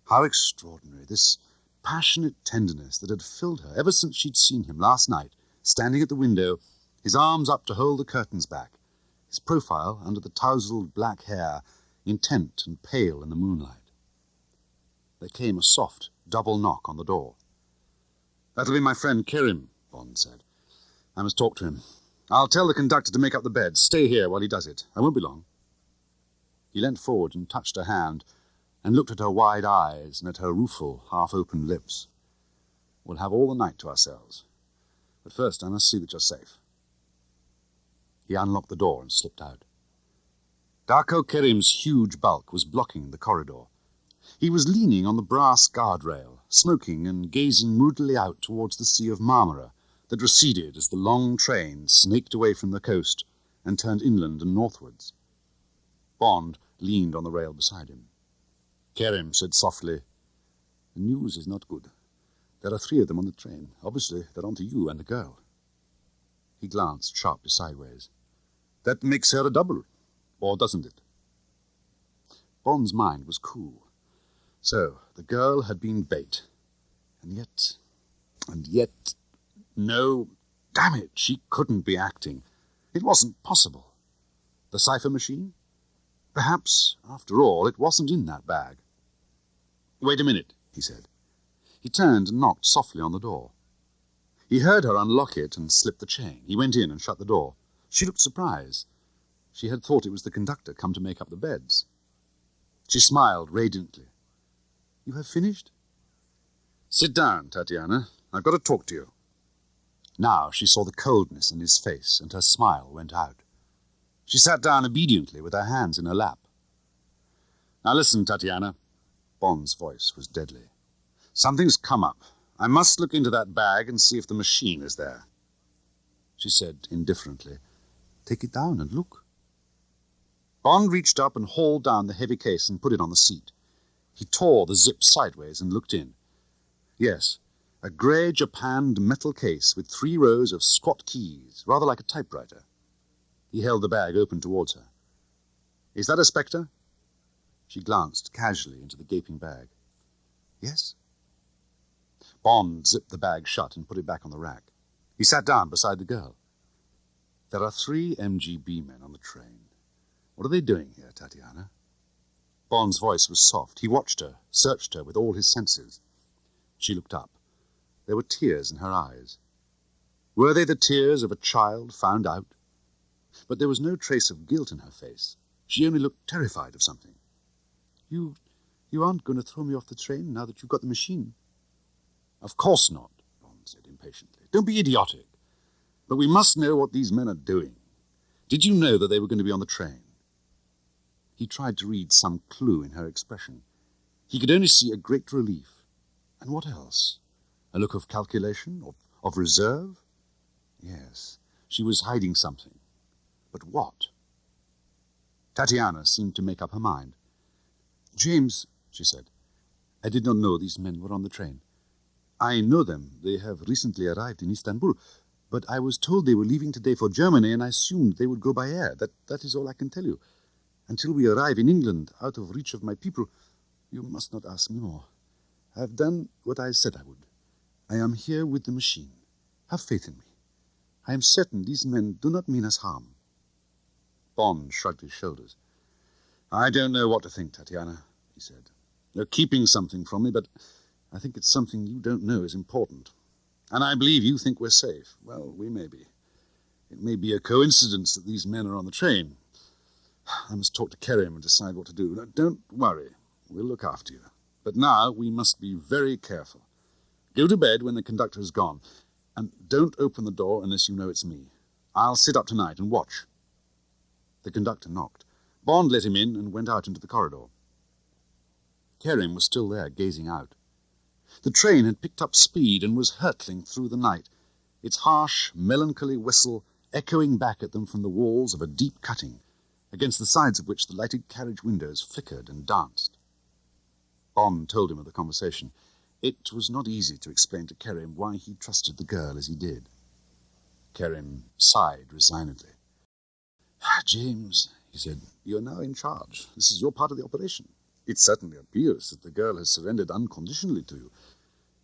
How extraordinary, this passionate tenderness that had filled her ever since she'd seen him last night, standing at the window, his arms up to hold the curtains back, his profile under the tousled black hair, intent and pale in the moonlight. There came a soft double knock on the door. "That'll be my friend Kerim," Bond said. "I must talk to him. I'll tell the conductor to make up the bed. Stay here while he does it. I won't be long." He leant forward and touched her hand, and looked at her wide eyes and at her rueful, half-opened lips. "We'll have all the night to ourselves. But first I must see that you're safe." He unlocked the door and slipped out. Darko Kerim's huge bulk was blocking the corridor. He was leaning on the brass guardrail, smoking and gazing moodily out towards the Sea of Marmara that receded as the long train snaked away from the coast and turned inland and northwards. Bond leaned on the rail beside him. Kerim said softly, "The news is not good. There are 3 of them on the train. Obviously, they're on to you and the girl." He glanced sharply sideways. That makes her a double, or doesn't it? Bond's mind was cool. So, the girl had been bait. And yet, no, damn it, she couldn't be acting. It wasn't possible. The cipher machine? Perhaps, after all, it wasn't in that bag. Wait a minute, he said. He turned and knocked softly on the door. He heard her unlock it and slip the chain. He went in and shut the door. She looked surprised. She had thought it was the conductor come to make up the beds. She smiled radiantly. You have finished? Sit down, Tatiana. I've got to talk to you. Now she saw the coldness in his face, and her smile went out. She sat down obediently with her hands in her lap. Now listen, Tatiana. Bond's voice was deadly. Something's come up. I must look into that bag and see if the machine is there. She said indifferently, Take it down and look. Bond reached up and hauled down the heavy case and put it on the seat. He tore the zip sideways and looked in. Yes, a grey japanned metal case with 3 rows of squat keys, rather like a typewriter. He held the bag open towards her. Is that a Spectre? She glanced casually into the gaping bag. Yes. Bond zipped the bag shut and put it back on the rack. He sat down beside the girl. There are 3 MGB men on the train. What are they doing here, Tatiana? Bond's voice was soft. He watched her, searched her with all his senses. She looked up. There were tears in her eyes. Were they the tears of a child found out? But there was no trace of guilt in her face. She only looked terrified of something. You aren't going to throw me off the train now that you've got the machine? Of course not, Bond said impatiently. Don't be idiotic. But we must know what these men are doing. Did you know that they were going to be on the train? He tried to read some clue in her expression. He could only see a great relief. And what else? A look of calculation, of reserve? Yes, she was hiding something. But what? Tatiana seemed to make up her mind. James, she said, I did not know these men were on the train. I know them. They have recently arrived in Istanbul. But I was told they were leaving today for Germany, and I assumed they would go by air. That is all I can tell you. Until we arrive in England, out of reach of my people, you must not ask me more. I have done what I said I would. I am here with the machine. Have faith in me. I am certain these men do not mean us harm. Bond shrugged his shoulders. I don't know what to think, Tatiana, he said. You're keeping something from me, but I think it's something you don't know is important. And I believe you think we're safe. Well, we may be. It may be a coincidence that these men are on the train. I must talk to Kerim and decide what to do. Now, don't worry. We'll look after you. But now we must be very careful. Go to bed when the conductor has gone. And don't open the door unless you know it's me. I'll sit up tonight and watch. The conductor knocked. Bond let him in and went out into the corridor. Kerim was still there, gazing out. The train had picked up speed and was hurtling through the night, its harsh, melancholy whistle echoing back at them from the walls of a deep cutting, against the sides of which the lighted carriage windows flickered and danced. Bond told him of the conversation. It was not easy to explain to Kerim why he trusted the girl as he did. Kerim sighed resignedly. James, he said, you are now in charge. This is your part of the operation. It certainly appears that the girl has surrendered unconditionally to you.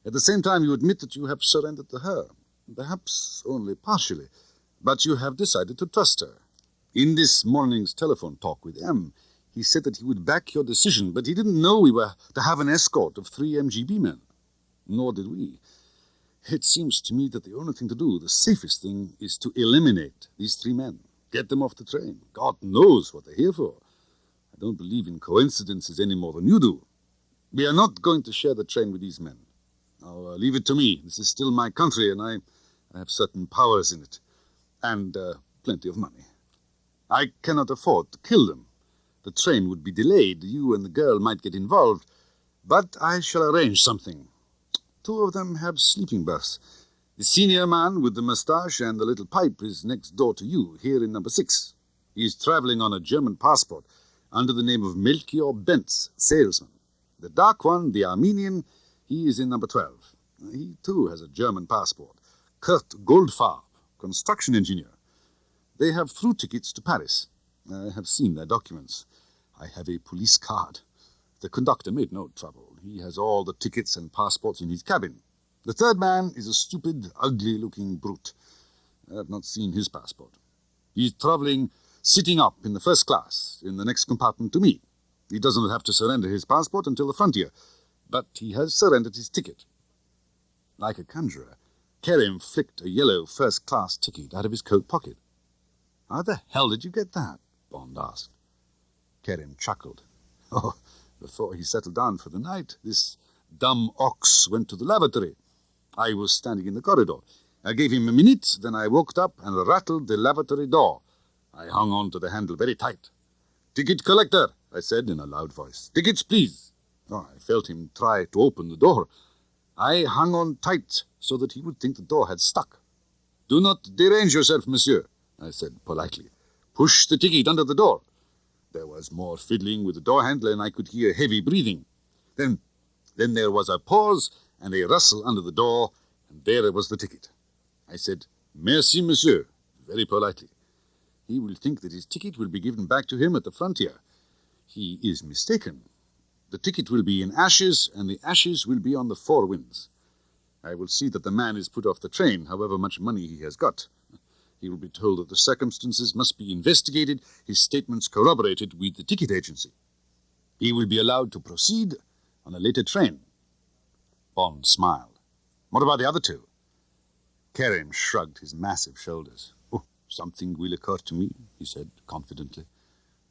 At the same time, you admit that you have surrendered to her, perhaps only partially, but you have decided to trust her. In this morning's telephone talk with M, he said that he would back your decision, but he didn't know we were to have an escort of 3 MGB men. Nor did we. It seems to me that the only thing to do, the safest thing, is to eliminate these 3 men. Get them off the train. God knows what they're here for. I don't believe in coincidences any more than you do. We are not going to share the train with these men. Now, leave it to me. This is still my country, and I have certain powers in it. And plenty of money. I cannot afford to kill them. The train would be delayed. You and the girl might get involved. But I shall arrange something. 2 of them have sleeping berths. The senior man with the moustache and the little pipe is next door to you, here in number 6. He is traveling on a German passport under the name of Melchior Bentz, salesman. The dark one, the Armenian, he is in number 12. He, too, has a German passport. Kurt Goldfarb, construction engineer. They have through tickets to Paris. I have seen their documents. I have a police card. The conductor made no trouble. He has all the tickets and passports in his cabin. The third man is a stupid, ugly-looking brute. I have not seen his passport. He is traveling sitting up in the first class in the next compartment to me. He doesn't have to surrender his passport until the frontier, but he has surrendered his ticket. Like a conjurer, Kerim flicked a yellow first-class ticket out of his coat pocket. "How the hell did you get that?" Bond asked. Kerim chuckled. "Oh, before he settled down for the night, this dumb ox went to the lavatory. I was standing in the corridor. I gave him a minute, then I walked up and rattled the lavatory door. I hung on to the handle very tight. 'Ticket collector,' I said in a loud voice. 'Tickets, please.' Oh, I felt him try to open the door. I hung on tight so that he would think the door had stuck. 'Do not derange yourself, monsieur,' I said politely. 'Push the ticket under the door.' There was more fiddling with the door handle, and I could hear heavy breathing. Then there was a pause and a rustle under the door, and there was the ticket. I said, 'Merci, monsieur,' very politely. He will think that his ticket will be given back to him at the frontier. He is mistaken. The ticket will be in ashes, and the ashes will be on the four winds. I will see that the man is put off the train, however much money he has got. He will be told that the circumstances must be investigated, his statements corroborated with the ticket agency. He will be allowed to proceed on a later train." Bond smiled. "What about the other two?" Kerim shrugged his massive shoulders. "Oh, something will occur to me," he said confidently.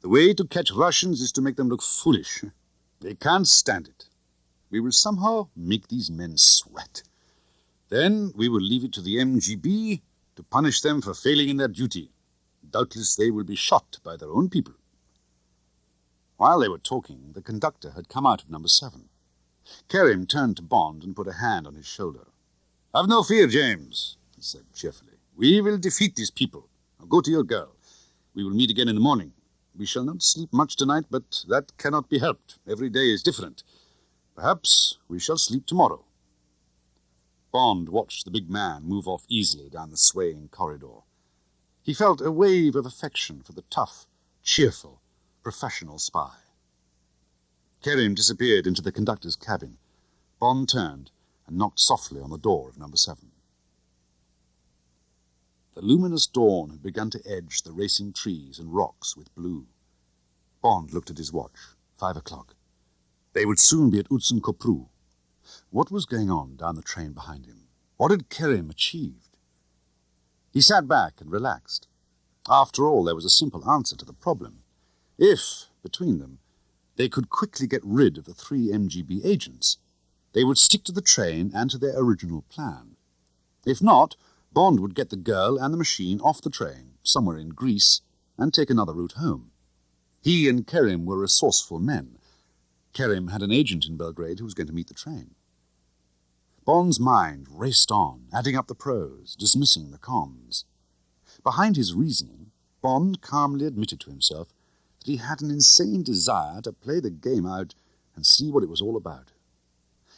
"The way to catch Russians is to make them look foolish. They can't stand it. We will somehow make these men sweat. Then we will leave it to the MGB to punish them for failing in their duty. Doubtless they will be shot by their own people." While they were talking, the conductor had come out of number 7. Kerim turned to Bond and put a hand on his shoulder. "Have no fear, James," he said cheerfully. "We will defeat these people. Now go to your girl. We will meet again in the morning. We shall not sleep much tonight, but that cannot be helped. Every day is different. Perhaps we shall sleep tomorrow." Bond watched the big man move off easily down the swaying corridor. He felt a wave of affection for the tough, cheerful, professional spy. Kerim disappeared into the conductor's cabin. Bond turned and knocked softly on the door of number 7. The luminous dawn had begun to edge the racing trees and rocks with blue. Bond looked at his watch. 5 o'clock. They would soon be at Utsun-Kopru. What was going on down the train behind him? What had Kerim achieved? He sat back and relaxed. After all, there was a simple answer to the problem. If, between them, they could quickly get rid of the 3 MGB agents, they would stick to the train and to their original plan. If not, Bond would get the girl and the machine off the train, somewhere in Greece, and take another route home. He and Kerim were resourceful men. Kerim had an agent in Belgrade who was going to meet the train. Bond's mind raced on, adding up the pros, dismissing the cons. Behind his reasoning, Bond calmly admitted to himself that he had an insane desire to play the game out and see what it was all about.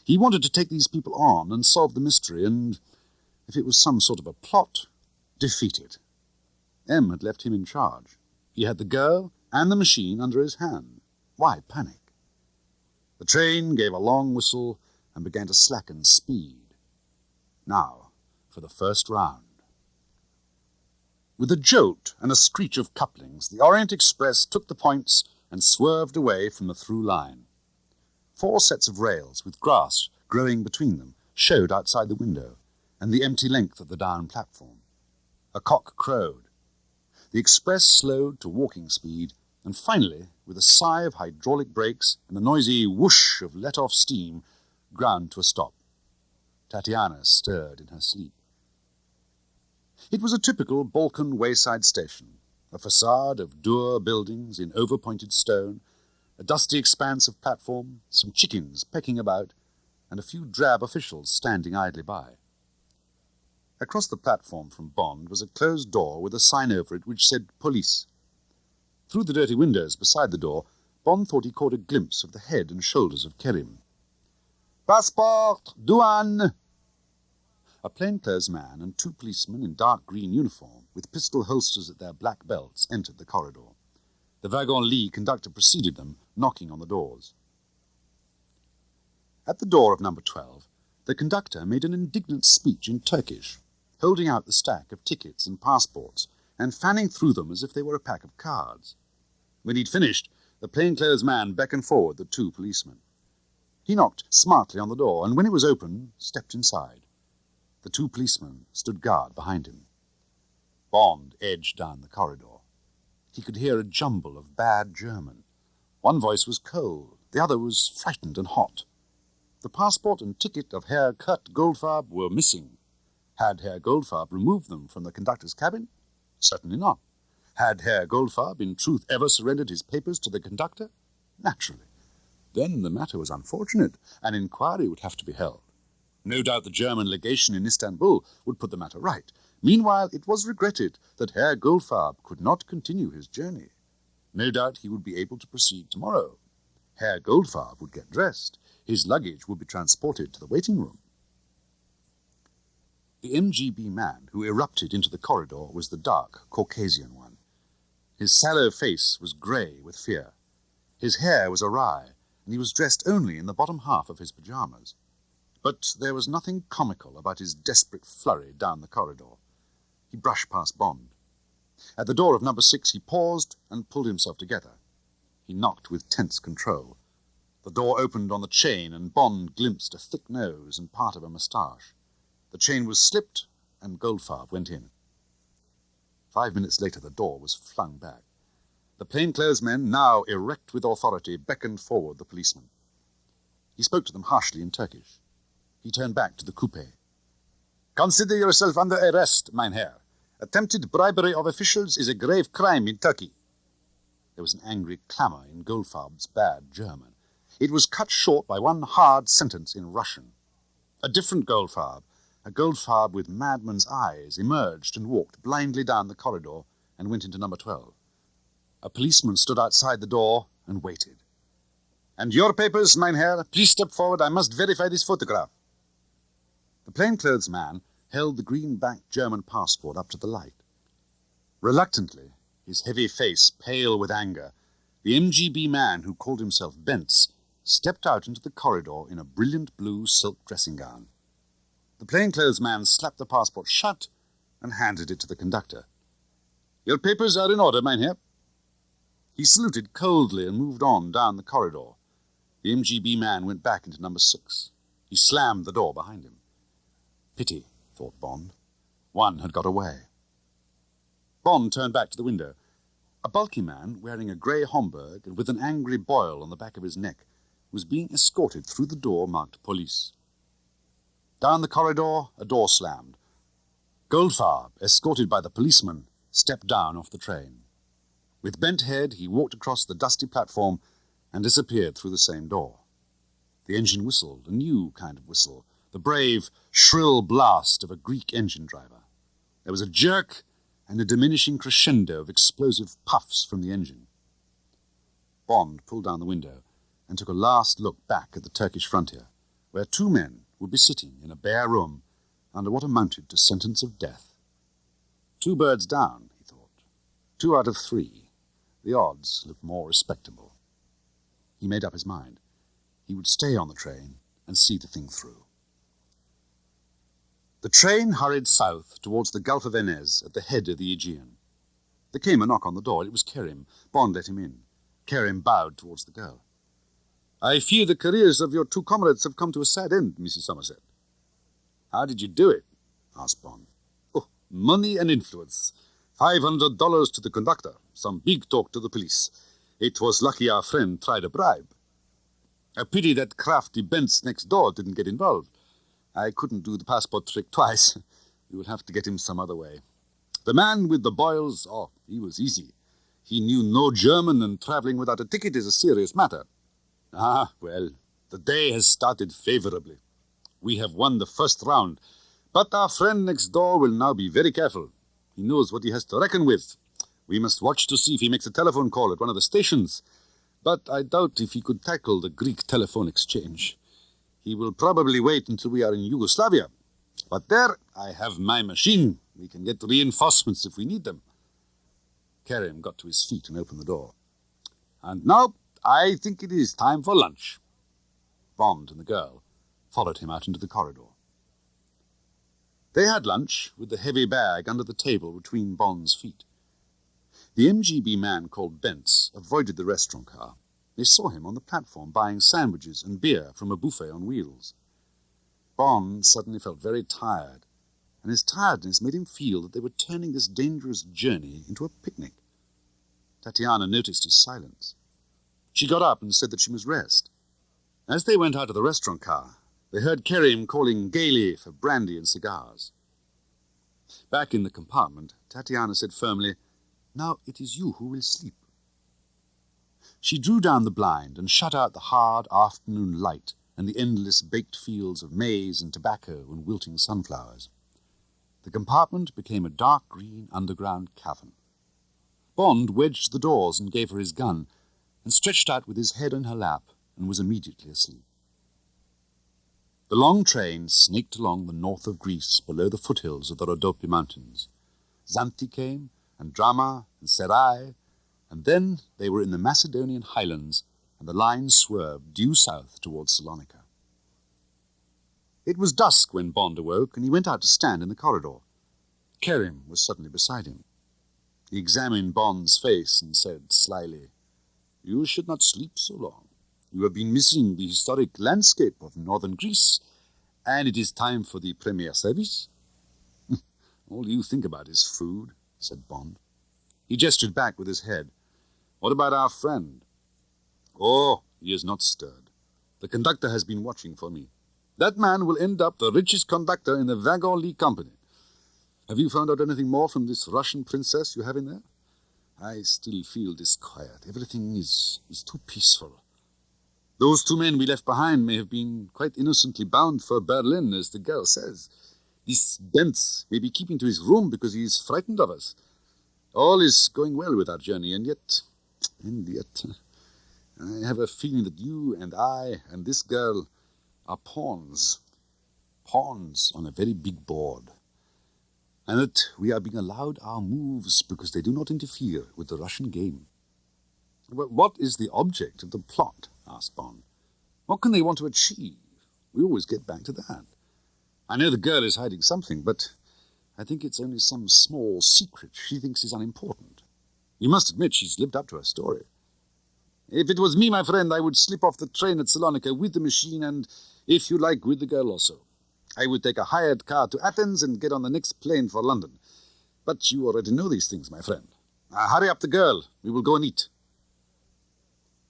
He wanted to take these people on and solve the mystery and, if it was some sort of a plot, defeat it. M had left him in charge. He had the girl and the machine under his hand. Why panic? The train gave a long whistle and began to slacken speed. Now, for the first round. With a jolt and a screech of couplings, the Orient Express took the points and swerved away from the through line. 4 sets of rails, with grass growing between them, showed outside the window, and the empty length of the down platform. A cock crowed. The express slowed to walking speed, and finally, with a sigh of hydraulic brakes and a noisy whoosh of let-off steam, ground to a stop. Tatiana stirred in her sleep. It was a typical Balkan wayside station, a facade of dour buildings in over-pointed stone, a dusty expanse of platform, some chickens pecking about, and a few drab officials standing idly by. Across the platform from Bond was a closed door with a sign over it which said police. Through the dirty windows beside the door, Bond thought he caught a glimpse of the head and shoulders of Kerim. "Passport! Douane!" a plainclothes man and 2 policemen in dark green uniform, with pistol holsters at their black belts, entered the corridor. The wagon-lit conductor preceded them, knocking on the doors. At the door of number 12, the conductor made an indignant speech in Turkish, holding out the stack of tickets and passports, and fanning through them as if they were a pack of cards. When he'd finished, the plainclothes man beckoned forward the 2 policemen. He knocked smartly on the door, and when it was open, stepped inside. The 2 policemen stood guard behind him. Bond edged down the corridor. He could hear a jumble of bad German. One voice was cold, the other was frightened and hot. The passport and ticket of Herr Kurt Goldfarb were missing. Had Herr Goldfarb removed them from the conductor's cabin? Certainly not. Had Herr Goldfarb in truth ever surrendered his papers to the conductor? Naturally. Then the matter was unfortunate. An inquiry would have to be held. No doubt the German legation in Istanbul would put the matter right. Meanwhile, it was regretted that Herr Goldfarb could not continue his journey. No doubt he would be able to proceed tomorrow. Herr Goldfarb would get dressed. His luggage would be transported to the waiting room. The MGB man who erupted into the corridor was the dark, Caucasian one. His sallow face was grey with fear. His hair was awry, and he was dressed only in the bottom half of his pyjamas. But there was nothing comical about his desperate flurry down the corridor. He brushed past Bond. At the door of number 6 he paused and pulled himself together. He knocked with tense control. The door opened on the chain, and Bond glimpsed a thick nose and part of a moustache. The chain was slipped, and Goldfarb went in. 5 minutes later the door was flung back. The plainclothes men, now erect with authority, beckoned forward the policeman. He spoke to them harshly in Turkish. He turned back to the coupe. "Consider yourself under arrest, mein Herr. Attempted bribery of officials is a grave crime in Turkey." There was an angry clamour in Goldfarb's bad German. It was cut short by one hard sentence in Russian. A different Goldfarb, a Goldfarb with madman's eyes, emerged and walked blindly down the corridor and went into number 12. A policeman stood outside the door and waited. "And your papers, mein Herr? Please step forward. I must verify this photograph." The plainclothes man held the green-backed German passport up to the light. Reluctantly, his heavy face pale with anger, the MGB man who called himself Bentz stepped out into the corridor in a brilliant blue silk dressing gown. The plainclothes man slapped the passport shut and handed it to the conductor. "Your papers are in order, mein Herr." He saluted coldly and moved on down the corridor. The MGB man went back into number 6. He slammed the door behind him. Pity, thought Bond. One had got away. Bond turned back to the window. A bulky man, wearing a grey Homburg and with an angry boil on the back of his neck, was being escorted through the door marked Police. Down the corridor, a door slammed. Goldfarb, escorted by the policeman, stepped down off the train. With bent head, he walked across the dusty platform and disappeared through the same door. The engine whistled, a new kind of whistle, the brave, shrill blast of a Greek engine driver. There was a jerk and a diminishing crescendo of explosive puffs from the engine. Bond pulled down the window and took a last look back at the Turkish frontier, where 2 men would be sitting in a bare room under what amounted to sentence of death. 2 birds down, he thought. 2 out of 3. The odds looked more respectable. He made up his mind. He would stay on the train and see the thing through. The train hurried south towards the Gulf of Venice at the head of the Aegean. There came a knock on the door. It was Kerim. Bond let him in. Kerim bowed towards the girl. "I fear the careers of your 2 comrades have come to a sad end, Mrs. Somerset." "How did you do it?" asked Bond. "Oh, money and influence. $500 to the conductor. Some big talk to the police. It was lucky our friend tried a bribe. A pity that crafty Bentz next door didn't get involved. I couldn't do the passport trick twice. We will have to get him some other way. The man with the boils, he was easy. He knew no German, and travelling without a ticket is a serious matter. Ah, well, the day has started favourably. We have won the first round, but our friend next door will now be very careful. He knows what he has to reckon with. We must watch to see if he makes a telephone call at one of the stations, but I doubt if he could tackle the Greek telephone exchange. He will probably wait until we are in Yugoslavia. But there, I have my machine. We can get reinforcements if we need them. Kerim got to his feet and opened the door. And now, I think it is time for lunch. Bond and the girl followed him out into the corridor. They had lunch with the heavy bag under the table between Bond's feet. The MGB man called Bentz avoided the restaurant car. They saw him on the platform buying sandwiches and beer from a buffet on wheels. Bond suddenly felt very tired, and his tiredness made him feel that they were turning this dangerous journey into a picnic. Tatiana noticed his silence. She got up and said that she must rest. As they went out of the restaurant car, they heard Kerim calling gaily for brandy and cigars. Back in the compartment, Tatiana said firmly, "Now it is you who will sleep." She drew down the blind and shut out the hard afternoon light and the endless baked fields of maize and tobacco and wilting sunflowers. The compartment became a dark green underground cavern. Bond wedged the doors and gave her his gun, and stretched out with his head in her lap, and was immediately asleep. The long train snaked along the north of Greece below the foothills of the Rhodope Mountains. Xanthi came, and Drama, and Serai, and then they were in the Macedonian highlands, and the line swerved due south towards Salonika. It was dusk when Bond awoke, and he went out to stand in the corridor. Kerim was suddenly beside him. He examined Bond's face and said slyly, "You should not sleep so long. You have been missing the historic landscape of northern Greece, and it is time for the premier service." "All you think about is food," said Bond. He gestured back with his head. "What about our friend?" "Oh, he has not stirred. The conductor has been watching for me. That man will end up the richest conductor in the Wagon-Lee Company. Have you found out anything more from this Russian princess you have in there?" "I still feel disquiet. Everything is too peaceful. Those two men we left behind may have been quite innocently bound for Berlin, as the girl says. This Bentz may be keeping to his room because he is frightened of us. All is going well with our journey, and yet, I have a feeling that you and I and this girl are pawns on a very big board, and that we are being allowed our moves because they do not interfere with the Russian game." "Well, what is the object of the plot?" asked Bond. "What can they want to achieve? We always get back to that. I know the girl is hiding something, but I think it's only some small secret she thinks is unimportant. You must admit she's lived up to her story. If it was me, my friend, I would slip off the train at Salonika with the machine and, if you like, with the girl also. I would take a hired car to Athens and get on the next plane for London. But you already know these things, my friend. Hurry up the girl. We will go and eat."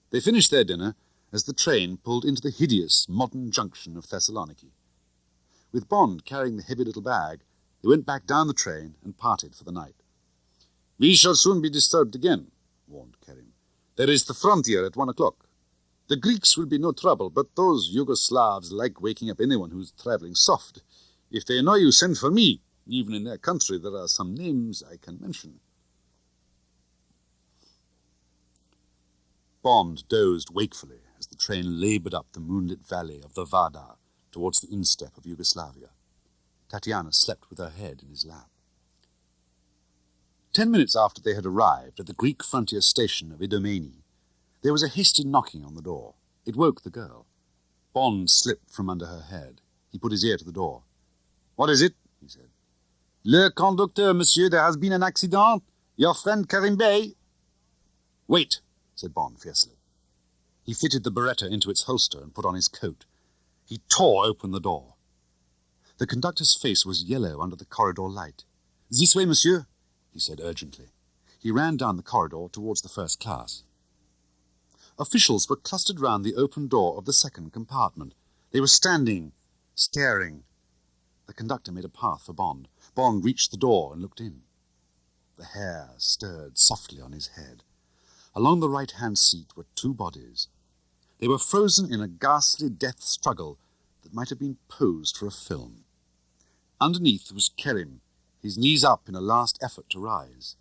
They finished their dinner as the train pulled into the hideous modern junction of Thessaloniki. With Bond carrying the heavy little bag, they went back down the train and parted for the night. "We shall soon be disturbed again," warned Kerim. "There is the frontier at 1 o'clock. The Greeks will be no trouble, but those Yugoslavs like waking up anyone who's travelling soft. If they annoy you, send for me. Even in their country there are some names I can mention." Bond dozed wakefully as the train laboured up the moonlit valley of the Vardar towards the instep of Yugoslavia. Tatiana slept with her head in his lap. 10 minutes after they had arrived at the Greek frontier station of Idomeni, there was a hasty knocking on the door. It woke the girl. Bond slipped from under her head. He put his ear to the door. "What is it?" he said. "Le conducteur, monsieur, there has been an accident. Your friend Kerim Bey—" "Wait," said Bond fiercely. He fitted the Beretta into its holster and put on his coat. He tore open the door. The conductor's face was yellow under the corridor light. "This way, monsieur," he said urgently. He ran down the corridor towards the first class. Officials were clustered round the open door of the second compartment. They were standing, staring. The conductor made a path for Bond. Bond reached the door and looked in. The hair stirred softly on his head. Along the right-hand seat were two bodies. They were frozen in a ghastly death struggle that might have been posed for a film. Underneath was Kerim, his knees up in a last effort to rise.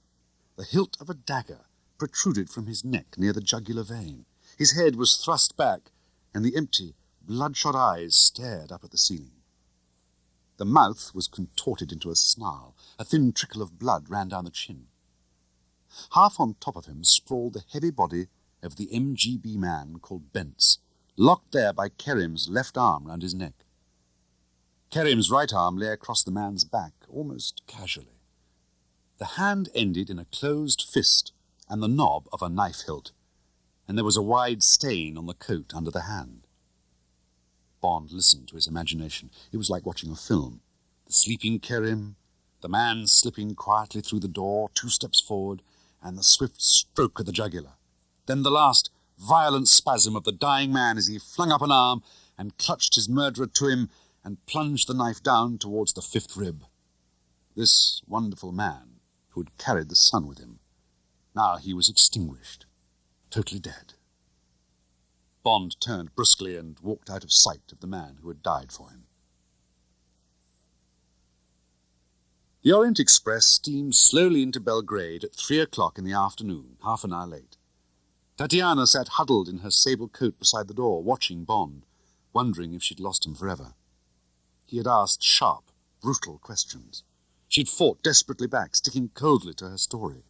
The hilt of a dagger protruded from his neck near the jugular vein. His head was thrust back, and the empty, bloodshot eyes stared up at the ceiling. The mouth was contorted into a snarl. A thin trickle of blood ran down the chin. Half on top of him sprawled the heavy body of the MGB man called Bentz, locked there by Kerim's left arm round his neck. Kerim's right arm lay across the man's back, almost casually. The hand ended in a closed fist and the knob of a knife hilt, and there was a wide stain on the coat under the hand. Bond listened to his imagination. It was like watching a film. The sleeping Kerim, the man slipping quietly through the door, 2 steps forward, and the swift stroke at the jugular. Then the last violent spasm of the dying man as he flung up an arm and clutched his murderer to him and plunged the knife down towards the 5th rib. This wonderful man who had carried the sun with him. Now he was extinguished, totally dead. Bond turned brusquely and walked out of sight of the man who had died for him. The Orient Express steamed slowly into Belgrade at 3 o'clock in the afternoon, half an hour late. Tatiana sat huddled in her sable coat beside the door, watching Bond, wondering if she'd lost him forever. He had asked sharp, brutal questions. She'd fought desperately back, sticking coldly to her story.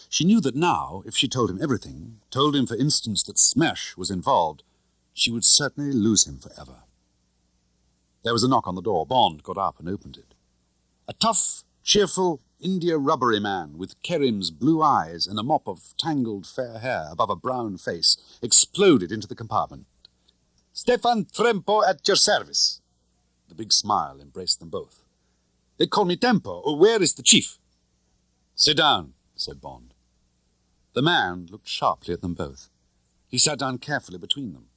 She knew that now, if she told him everything, told him, for instance, that SMERSH was involved, she would certainly lose him forever. There was a knock on the door. Bond got up and opened it. A tough, cheerful, India-rubbery man with Kerim's blue eyes and a mop of tangled fair hair above a brown face exploded into the compartment. "Stefan Trempo at your service." The big smile embraced them both. "They call me Tempo. Where is the chief?" "Sit down," said Bond. The man looked sharply at them both. He sat down carefully between them.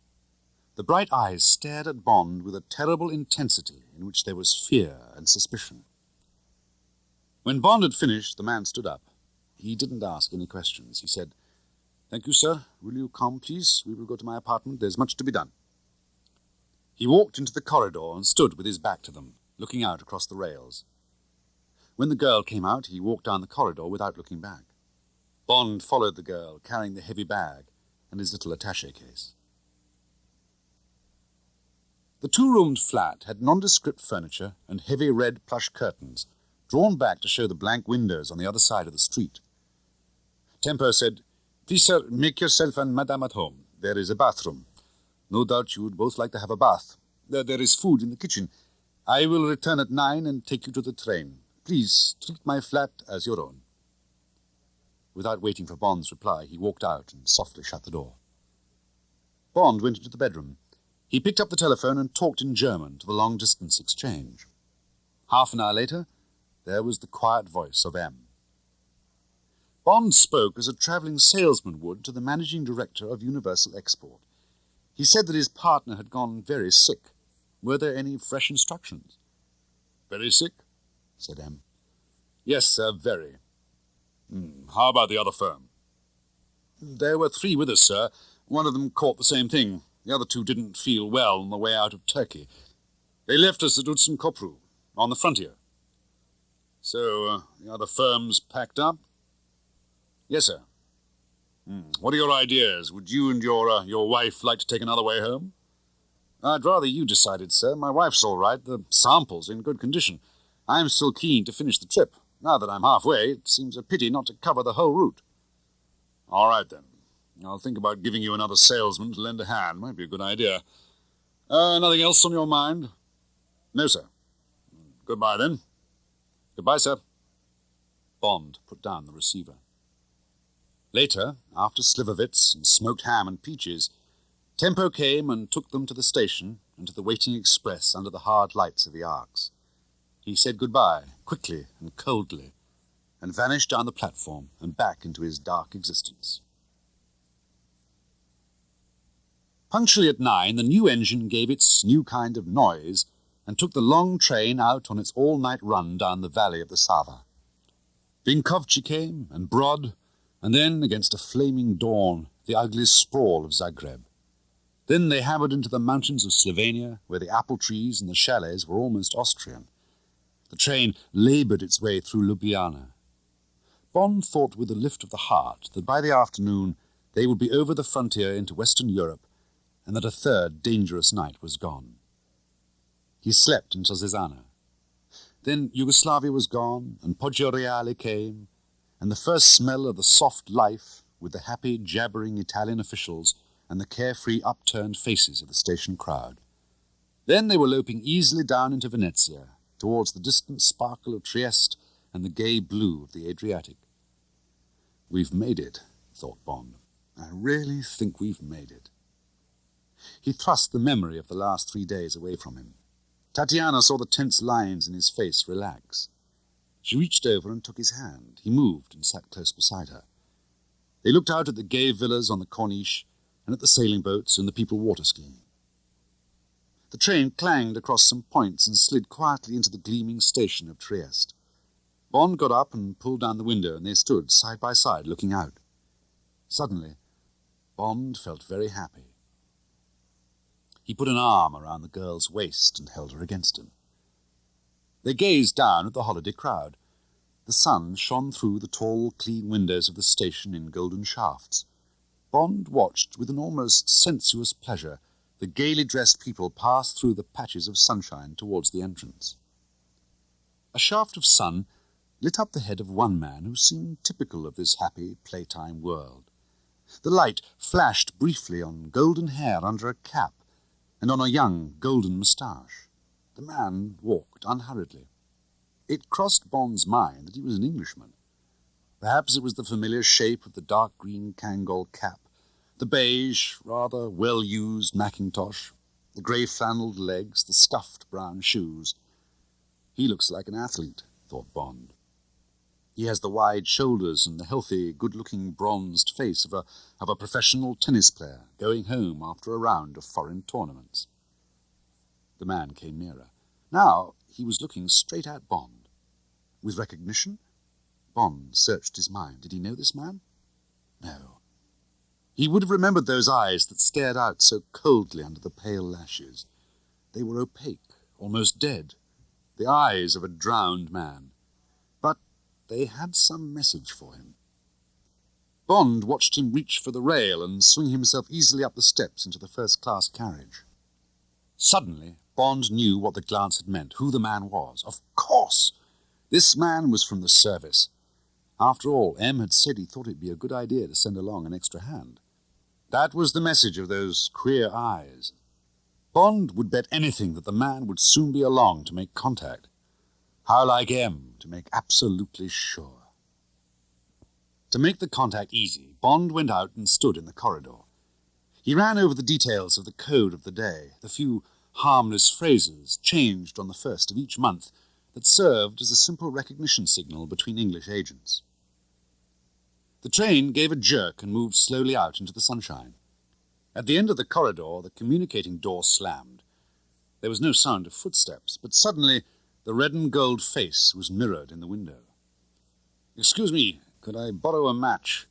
The bright eyes stared at Bond with a terrible intensity in which there was fear and suspicion. When Bond had finished, the man stood up. He didn't ask any questions. He said, "Thank you, sir. Will you come, please? We will go to my apartment. There's much to be done." He walked into the corridor and stood with his back to them, looking out across the rails. When the girl came out, he walked down the corridor without looking back. Bond followed the girl, carrying the heavy bag and his little attaché case. The 2-roomed flat had nondescript furniture and heavy red plush curtains, drawn back to show the blank windows on the other side of the street. Tempo said, "Please, sir, make yourself and Madame at home. There is a bathroom. No doubt you would both like to have a bath. There is food in the kitchen. I will return at 9 and take you to the train. Please treat my flat as your own." Without waiting for Bond's reply, he walked out and softly shut the door. Bond went into the bedroom. He picked up the telephone and talked in German to the long-distance exchange. Half an hour later, there was the quiet voice of M. Bond spoke as a travelling salesman would to the managing director of Universal Export. He said that his partner had gone very sick. Were there any fresh instructions? "Very sick?" said M. "Yes, sir, very." "How about the other firm?" "There were 3 with us, sir. One of them caught the same thing. The other 2 didn't feel well on the way out of Turkey. They left us at Utsun Kopru, on the frontier." "So, the other firm's packed up?" "Yes, sir." "What are your ideas? Would you and your wife like to take another way home?" "I'd rather you decided, sir. My wife's all right. The sample's in good condition. I'm still keen to finish the trip. Now that I'm halfway, it seems a pity not to cover the whole route." "All right, then. I'll think about giving you another salesman to lend a hand. Might be a good idea. Nothing else on your mind?" "No, sir." "Goodbye, then." "Goodbye, sir." Bond put down the receiver. Later, after slivovitz and smoked ham and peaches, Tempo came and took them to the station and to the waiting express under the hard lights of the arcs. He said goodbye, quickly and coldly, and vanished down the platform and back into his dark existence. Punctually at 9, the new engine gave its new kind of noise and took the long train out on its all-night run down the valley of the Sava. Vinkovci came, and Brod, and then, against a flaming dawn, the ugly sprawl of Zagreb. Then they hammered into the mountains of Slovenia, where the apple trees and the chalets were almost Austrian. The train laboured its way through Ljubljana. Bond thought with a lift of the heart that by the afternoon they would be over the frontier into Western Europe, and that a third dangerous night was gone. He slept until Zizana, Then Yugoslavia was gone, and Poggio Reale came, and the first smell of the soft life with the happy, jabbering Italian officials and the carefree, upturned faces of the station crowd. Then they were loping easily down into Venezia, towards the distant sparkle of Trieste and the gay blue of the Adriatic. "We've made it," thought Bond. "I really think we've made it." He thrust the memory of the last 3 days away from him. Tatiana saw the tense lines in his face relax. She reached over and took his hand. He moved and sat close beside her. They looked out at the gay villas on the Corniche and at the sailing boats and the people water-skiing. The train clanged across some points and slid quietly into the gleaming station of Trieste. Bond got up and pulled down the window, and they stood side by side looking out. Suddenly, Bond felt very happy. He put an arm around the girl's waist and held her against him. They gazed down at the holiday crowd. The sun shone through the tall, clean windows of the station in golden shafts. Bond watched with an almost sensuous pleasure the gaily dressed people pass through the patches of sunshine towards the entrance. A shaft of sun lit up the head of one man who seemed typical of this happy playtime world. The light flashed briefly on golden hair under a cap and on a young golden moustache. The man walked unhurriedly. It crossed Bond's mind that he was an Englishman. Perhaps it was the familiar shape of the dark green Kangol cap, the beige, rather well-used mackintosh, the grey flannelled legs, the stuffed brown shoes. "He looks like an athlete," thought Bond. "He has the wide shoulders and the healthy, good-looking bronzed face of a professional tennis player going home after a round of foreign tournaments." The man came nearer. Now he was looking straight at Bond. With recognition? Bond searched his mind. Did he know this man? No. He would have remembered those eyes that stared out so coldly under the pale lashes. They were opaque, almost dead, the eyes of a drowned man. But they had some message for him. Bond watched him reach for the rail and swing himself easily up the steps into the first-class carriage. Suddenly, Bond knew what the glance had meant, who the man was. Of course! This man was from the service. After all, M had said he thought it'd be a good idea to send along an extra hand. That was the message of those queer eyes. Bond would bet anything that the man would soon be along to make contact. How like M to make absolutely sure. To make the contact easy, Bond went out and stood in the corridor. He ran over the details of the code of the day, the few harmless phrases changed on the first of each month that served as a simple recognition signal between English agents. The train gave a jerk and moved slowly out into the sunshine. At the end of the corridor, the communicating door slammed. There was no sound of footsteps, but suddenly the red and gold face was mirrored in the window. "Excuse me, could I borrow a match?"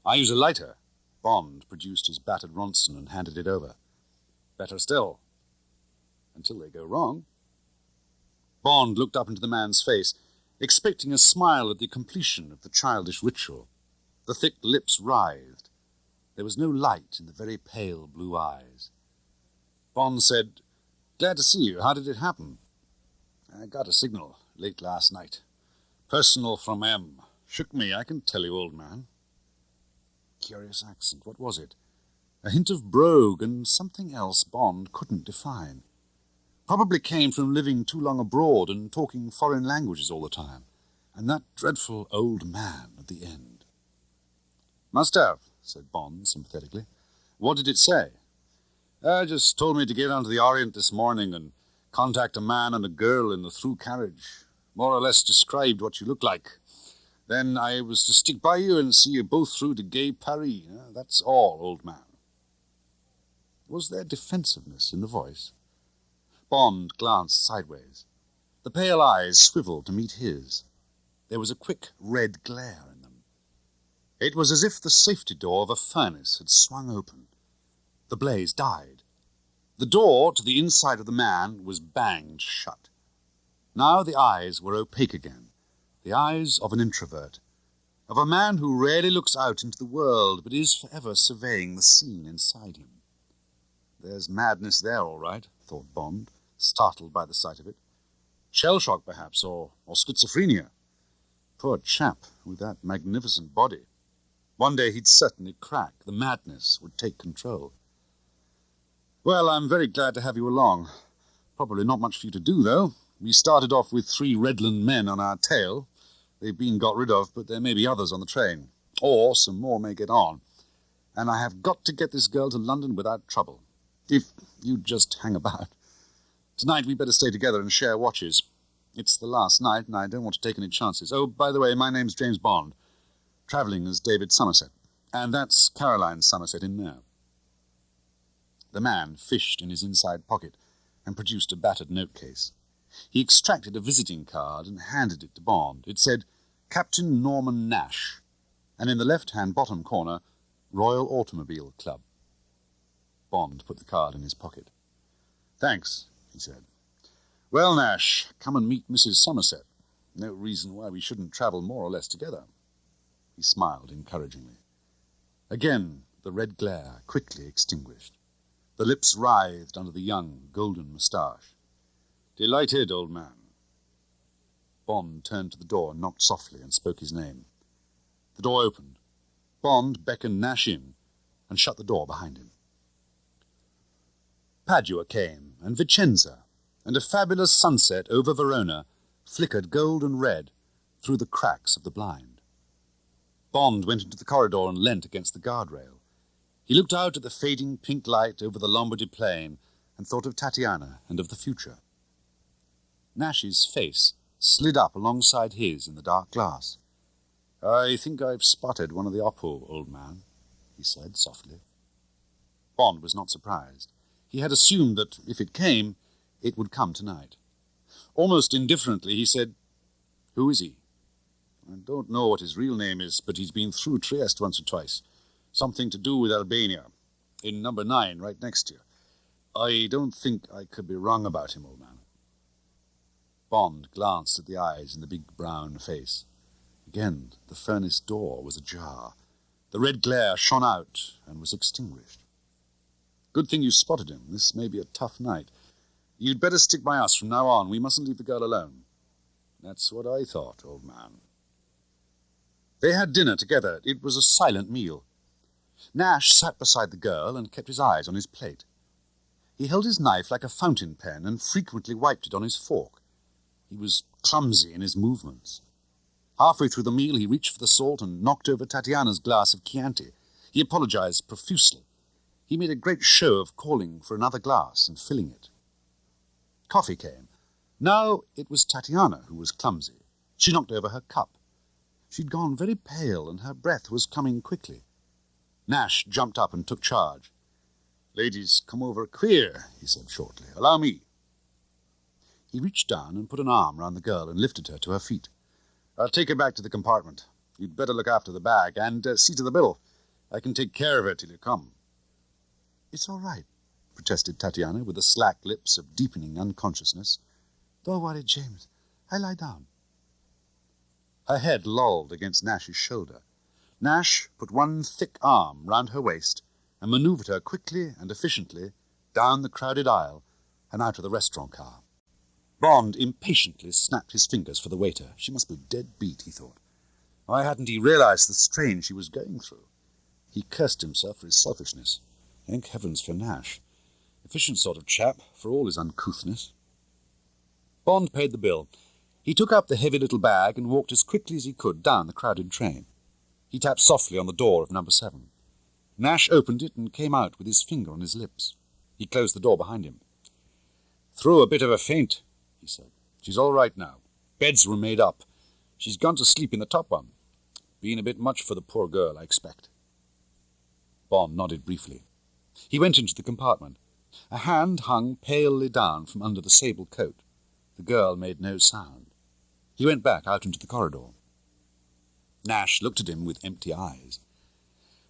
"I use a lighter." Bond produced his battered Ronson and handed it over. "Better still." "Until they go wrong." Bond looked up into the man's face, expecting a smile at the completion of the childish ritual. The thick lips writhed. There was no light in the very pale blue eyes. Bond said, "Glad to see you. How did it happen?" "I got a signal late last night. Personal from M. Shook me, I can tell you, old man." Curious accent. What was it? A hint of brogue and something else Bond couldn't define. Probably came from living too long abroad and talking foreign languages all the time. And that dreadful old man at the end. "Must have," said Bond sympathetically. "What did it say?" Just told me to get onto the Orient this morning and contact a man and a girl in the through carriage. More or less described what you look like. Then I was to stick by you and see you both through to gay Paris. That's all, old man." Was there defensiveness in the voice? Bond glanced sideways. The pale eyes swiveled to meet his. There was a quick red glare in them. It was as if the safety door of a furnace had swung open. The blaze died. The door to the inside of the man was banged shut. Now the eyes were opaque again, the eyes of an introvert, of a man who rarely looks out into the world but is forever surveying the scene inside him. There's madness there, all right, thought Bond, startled by the sight of it. Shell shock, perhaps, or schizophrenia. Poor chap, with that magnificent body. One day he'd certainly crack. The madness would take control. Well, I'm very glad to have you along. Probably not much for you to do, though. We started off with 3 Redland men on our tail. They've been got rid of, but there may be others on the train. Or some more may get on. And I have got to get this girl to London without trouble. If you just hang about. Tonight we'd better stay together and share watches. It's the last night, and I don't want to take any chances. Oh, by the way, my name's James Bond. Travelling as David Somerset. And that's Caroline Somerset in there. The man fished in his inside pocket and produced a battered note-case. He extracted a visiting card and handed it to Bond. It said, Captain Norman Nash, and in the left-hand bottom corner, Royal Automobile Club. Bond put the card in his pocket. Thanks, he said. Well, Nash, come and meet Mrs. Somerset. No reason why we shouldn't travel more or less together. He smiled encouragingly. Again, the red glare quickly extinguished. The lips writhed under the young, golden moustache. Delighted, old man. Bond turned to the door, knocked softly, and spoke his name. The door opened. Bond beckoned Nash in and shut the door behind him. Padua came, and Vicenza, and a fabulous sunset over Verona flickered gold and red through the cracks of the blind. Bond went into the corridor and leant against the guardrail. He looked out at the fading pink light over the Lombardy plain and thought of Tatiana and of the future. Nash's face slid up alongside his in the dark glass. I think I've spotted one of the Oppo, old man, he said softly. Bond was not surprised. He had assumed that if it came, it would come tonight. Almost indifferently, he said, Who is he? I don't know what his real name is, but he's been through Trieste once or twice. Something to do with Albania. In number 9, right next to you. I don't think I could be wrong about him, old man. Bond glanced at the eyes in the big brown face. Again, the furnace door was ajar. The red glare shone out and was extinguished. Good thing you spotted him. This may be a tough night. You'd better stick by us from now on. We mustn't leave the girl alone. That's what I thought, old man. They had dinner together. It was a silent meal. Nash sat beside the girl and kept his eyes on his plate. He held his knife like a fountain pen and frequently wiped it on his fork. He was clumsy in his movements. Halfway through the meal, he reached for the salt and knocked over Tatiana's glass of Chianti. He apologized profusely. He made a great show of calling for another glass and filling it. Coffee came. Now it was Tatiana who was clumsy. She knocked over her cup. She'd gone very pale, and her breath was coming quickly. Nash jumped up and took charge. Ladies come over queer, he said shortly. Allow me. He reached down and put an arm round the girl and lifted her to her feet. I'll take her back to the compartment. You'd better look after the bag and see to the bill. I can take care of her till you come. It's all right, protested Tatiana with the slack lips of deepening unconsciousness. Don't worry, James. I lie down. Her head lolled against Nash's shoulder. Nash put one thick arm round her waist and manoeuvred her quickly and efficiently down the crowded aisle and out of the restaurant car. Bond impatiently snapped his fingers for the waiter. She must be dead beat, he thought. Why hadn't he realized the strain she was going through? He cursed himself for his selfishness. Thank heavens for Nash. Efficient sort of chap, for all his uncouthness. Bond paid the bill. He took up the heavy little bag and walked as quickly as he could down the crowded train. He tapped softly on the door of number 7. Nash opened it and came out with his finger on his lips. He closed the door behind him. Through a bit of a faint, he said. She's all right now. Beds were made up. She's gone to sleep in the top one. Been a bit much for the poor girl, I expect. Bond nodded briefly. He went into the compartment. A hand hung palely down from under the sable coat. The girl made no sound. He went back out into the corridor. Nash looked at him with empty eyes.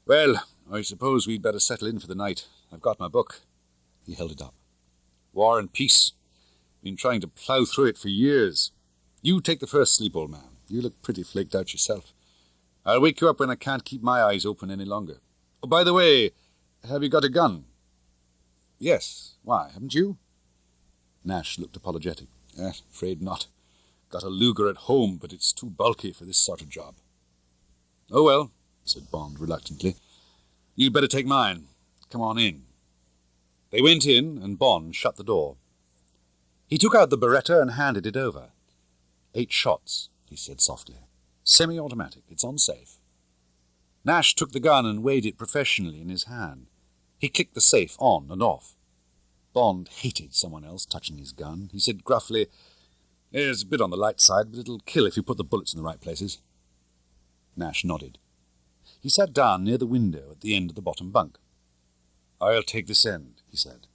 Well, I suppose we'd better settle in for the night. I've got my book. He held it up. War and Peace. Been trying to plough through it for years. You take the first sleep, old man. You look pretty flaked out yourself. I'll wake you up when I can't keep my eyes open any longer. Oh, by the way, have you got a gun? Yes. Why, haven't you? Nash looked apologetic. Afraid not. Got a Luger at home, but it's too bulky for this sort of job. Oh, well, said Bond reluctantly. You'd better take mine. Come on in. They went in, and Bond shut the door. He took out the Beretta and handed it over. 8 shots, he said softly. Semi-automatic. It's on safe. Nash took the gun and weighed it professionally in his hand. He clicked the safe on and off. Bond hated someone else touching his gun. He said gruffly, "It's a bit on the light side, but it'll kill if you put the bullets in the right places." Nash nodded. He sat down near the window at the end of the bottom bunk. "I'll take this end," he said.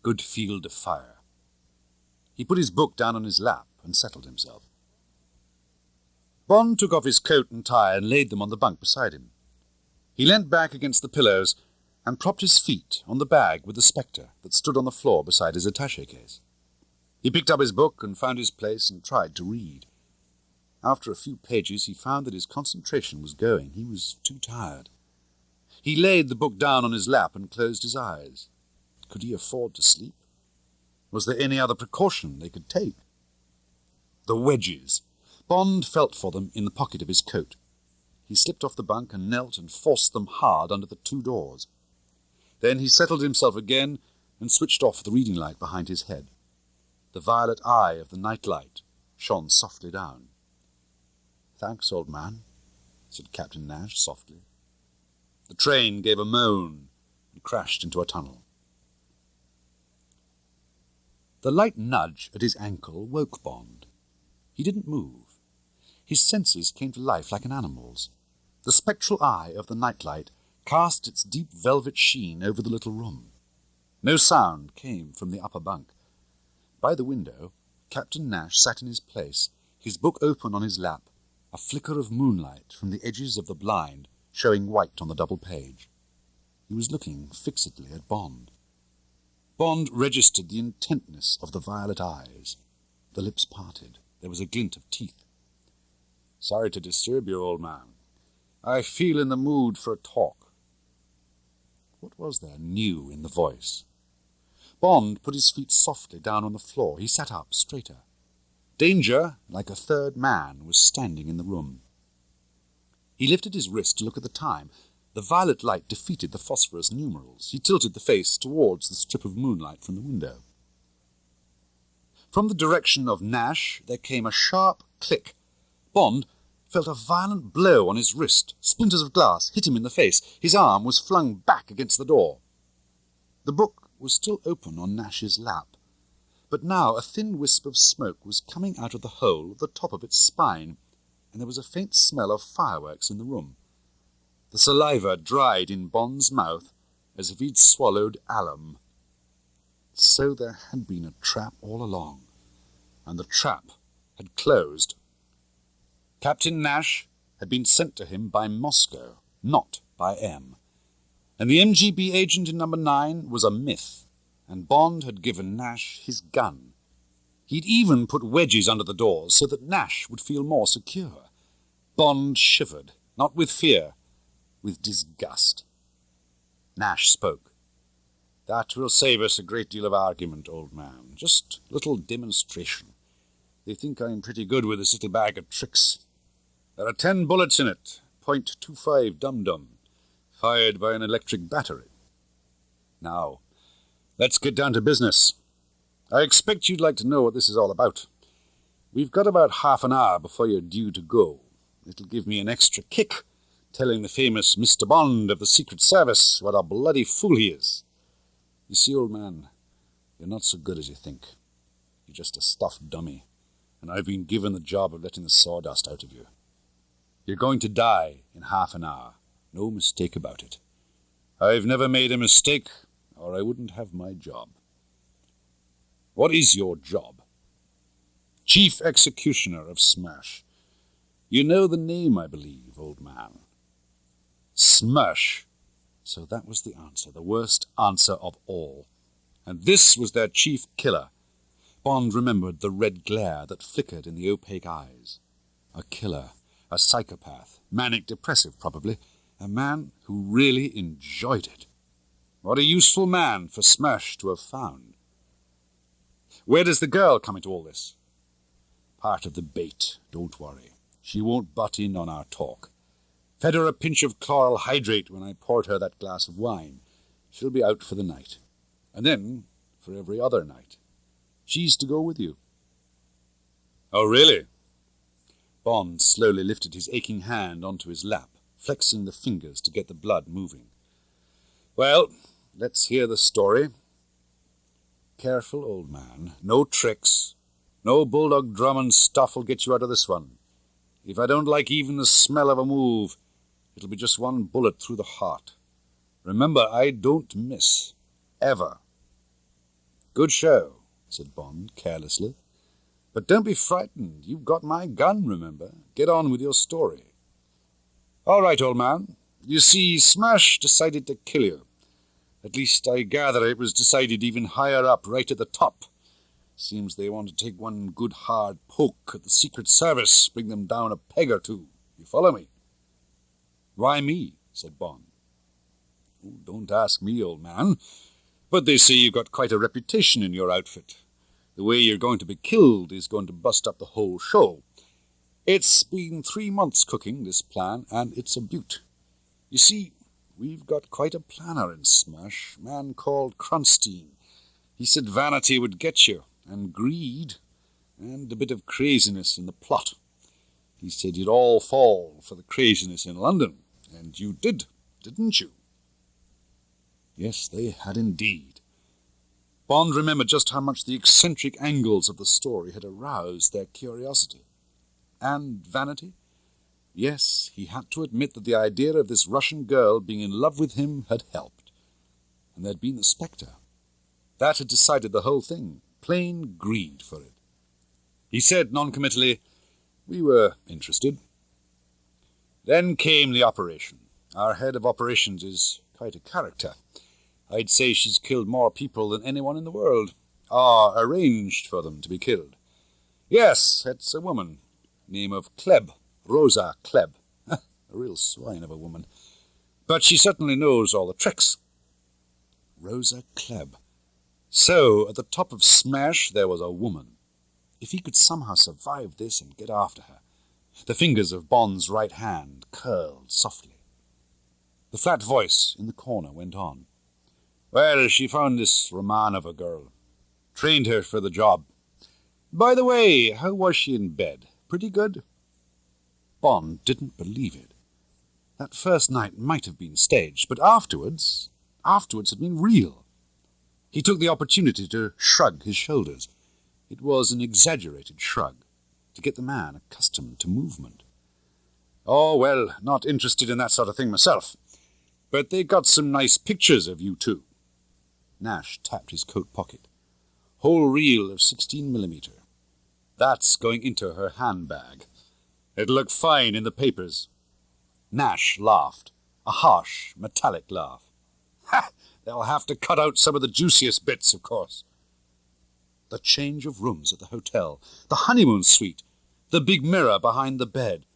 "Good field of fire." He put his book down on his lap and settled himself. Bond took off his coat and tie and laid them on the bunk beside him. He leant back against the pillows and propped his feet on the bag with the Spectre that stood on the floor beside his attaché case. He picked up his book and found his place and tried to read. After a few pages he found that his concentration was going. He was too tired. He laid the book down on his lap and closed his eyes. Could he afford to sleep? Was there any other precaution they could take? The wedges. Bond felt for them in the pocket of his coat. He slipped off the bunk and knelt and forced them hard under the 2 doors. Then he settled himself again and switched off the reading light behind his head. The violet eye of the night light shone softly down. "Thanks, old man," said Captain Nash softly. The train gave a moan and crashed into a tunnel. The light nudge at his ankle woke Bond. He didn't move. His senses came to life like an animal's. The spectral eye of the nightlight cast its deep velvet sheen over the little room. No sound came from the upper bunk. By the window, Captain Nash sat in his place, his book open on his lap, a flicker of moonlight from the edges of the blind showing white on the double page. He was looking fixedly at Bond. Bond registered the intentness of the violet eyes. The lips parted. There was a glint of teeth. "Sorry to disturb you, old man. I feel in the mood for a talk." What was there new in the voice? Bond put his feet softly down on the floor. He sat up straighter. Danger, like a third man, was standing in the room. He lifted his wrist to look at the time. The violet light defeated the phosphorus numerals. He tilted the face towards the strip of moonlight from the window. From the direction of Nash there came a sharp click. Bond felt a violent blow on his wrist. Splinters of glass hit him in the face. His arm was flung back against the door. The book was still open on Nash's lap, but now a thin wisp of smoke was coming out of the hole at the top of its spine, and there was a faint smell of fireworks in the room. The saliva dried in Bond's mouth as if he'd swallowed alum. So there had been a trap all along, and the trap had closed. Captain Nash had been sent to him by Moscow, not by M. And the MGB agent in number 9 was a myth, and Bond had given Nash his gun. He'd even put wedges under the doors so that Nash would feel more secure. Bond shivered, not with fear, with disgust. Nash spoke. "That will save us a great deal of argument, old man. Just a little demonstration. They think I'm pretty good with this little bag of tricks. There are 10 bullets in it, .25 dum-dum, fired by an electric battery. Now, let's get down to business. I expect you'd like to know what this is all about. We've got about half an hour before you're due to go. It'll give me an extra kick, telling the famous Mr. Bond of the Secret Service what a bloody fool he is. You see, old man, you're not so good as you think. You're just a stuffed dummy, and I've been given the job of letting the sawdust out of you. You're going to die in half an hour. No mistake about it. I've never made a mistake, or I wouldn't have my job. What is your job? Chief Executioner of SMERSH. You know the name, I believe, old man. SMERSH. So that was the answer, the worst answer of all. And this was their chief killer. Bond remembered the red glare that flickered in the opaque eyes. A killer, a psychopath, manic-depressive probably, a man who really enjoyed it. What a useful man for SMERSH to have found. Where does the girl come into all this? Part of the bait, don't worry. She won't butt in on our talk. Fed her a pinch of chloral hydrate when I poured her that glass of wine. She'll be out for the night. And then for every other night. She's to go with you. Oh, really? Bond slowly lifted his aching hand onto his lap, flexing the fingers to get the blood moving. Well, let's hear the story. Careful, old man. No tricks. No Bulldog Drummond stuff will get you out of this one. If I don't like even the smell of a move, it'll be just one bullet through the heart. Remember, I don't miss. Ever. Good show, said Bond carelessly. But don't be frightened. You've got my gun, remember. Get on with your story. All right, old man. You see, SMERSH decided to kill you. At least I gather it was decided even higher up, right at the top. Seems they want to take one good hard poke at the Secret Service, bring them down a peg or two. You follow me? Why me? Said Bond. Oh, don't ask me, old man. But they say you've got quite a reputation in your outfit. The way you're going to be killed is going to bust up the whole show. It's been 3 months cooking, this plan, and it's a beaut. You see, we've got quite a planner in SMERSH, a man called Kronstein. He said vanity would get you, and greed, and a bit of craziness in the plot. He said you'd all fall for the craziness in London, and you did, didn't you? Yes, they had indeed. Bond remembered just how much the eccentric angles of the story had aroused their curiosity. And vanity? Yes, he had to admit that the idea of this Russian girl being in love with him had helped. And there'd been the spectre. That had decided the whole thing. Plain greed for it. He said noncommittally, we were interested. Then came the operation. Our head of operations is quite a character. I'd say she's killed more people than anyone in the world, or arranged for them to be killed. Yes, it's a woman, name of Klebb, Rosa Klebb. A real swine of a woman. But she certainly knows all the tricks. Rosa Klebb. So, at the top of SMERSH there was a woman. If he could somehow survive this and get after her. The fingers of Bond's right hand curled softly. The flat voice in the corner went on. Well, she found this Romanova girl. Trained her for the job. By the way, how was she in bed? Pretty good? Bond didn't believe it. That first night might have been staged, but afterwards had been real. He took the opportunity to shrug his shoulders. It was an exaggerated shrug, to get the man accustomed to movement. Oh, well, not interested in that sort of thing myself. But they got some nice pictures of you two. Nash tapped his coat pocket. Whole reel of 16mm. That's going into her handbag. It'll look fine in the papers. Nash laughed, a harsh, metallic laugh. Ha! They'll have to cut out some of the juiciest bits, of course. The change of rooms at the hotel, the honeymoon suite, the big mirror behind the bed.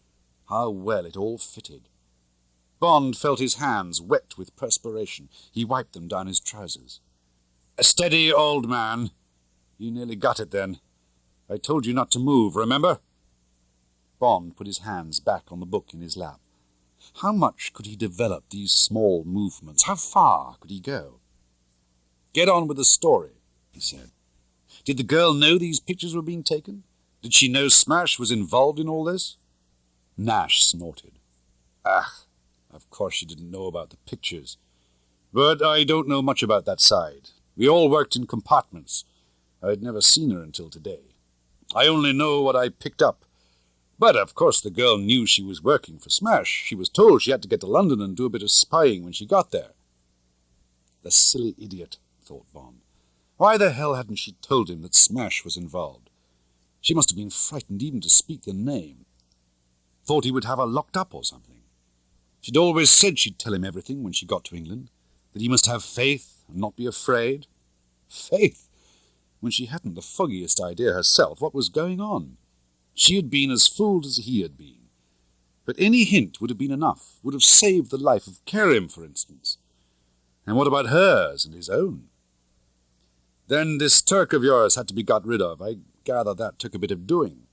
How well it all fitted. Bond felt his hands wet with perspiration. He wiped them down his trousers. A steady, old man. You nearly got it then. I told you not to move, remember? Bond put his hands back on the book in his lap. How much could he develop these small movements? How far could he go? Get on with the story, he said. Did the girl know these pictures were being taken? Did she know SMERSH was involved in all this? Nash snorted. Of course she didn't know about the pictures. But I don't know much about that side. We all worked in compartments. I'd never seen her until today. I only know what I picked up. But, of course, the girl knew she was working for SMERSH. She was told she had to get to London and do a bit of spying when she got there. The silly idiot, thought Bond. Why the hell hadn't she told him that SMERSH was involved? She must have been frightened even to speak the name. Thought he would have her locked up or something. She'd always said she'd tell him everything when she got to England, that he must have faith and not be afraid. Faith? When she hadn't the foggiest idea herself what was going on. She had been as fooled as he had been. But any hint would have been enough, would have saved the life of Kerim, for instance. And what about hers and his own? Then this Turk of yours had to be got rid of. I gather that took a bit of doing.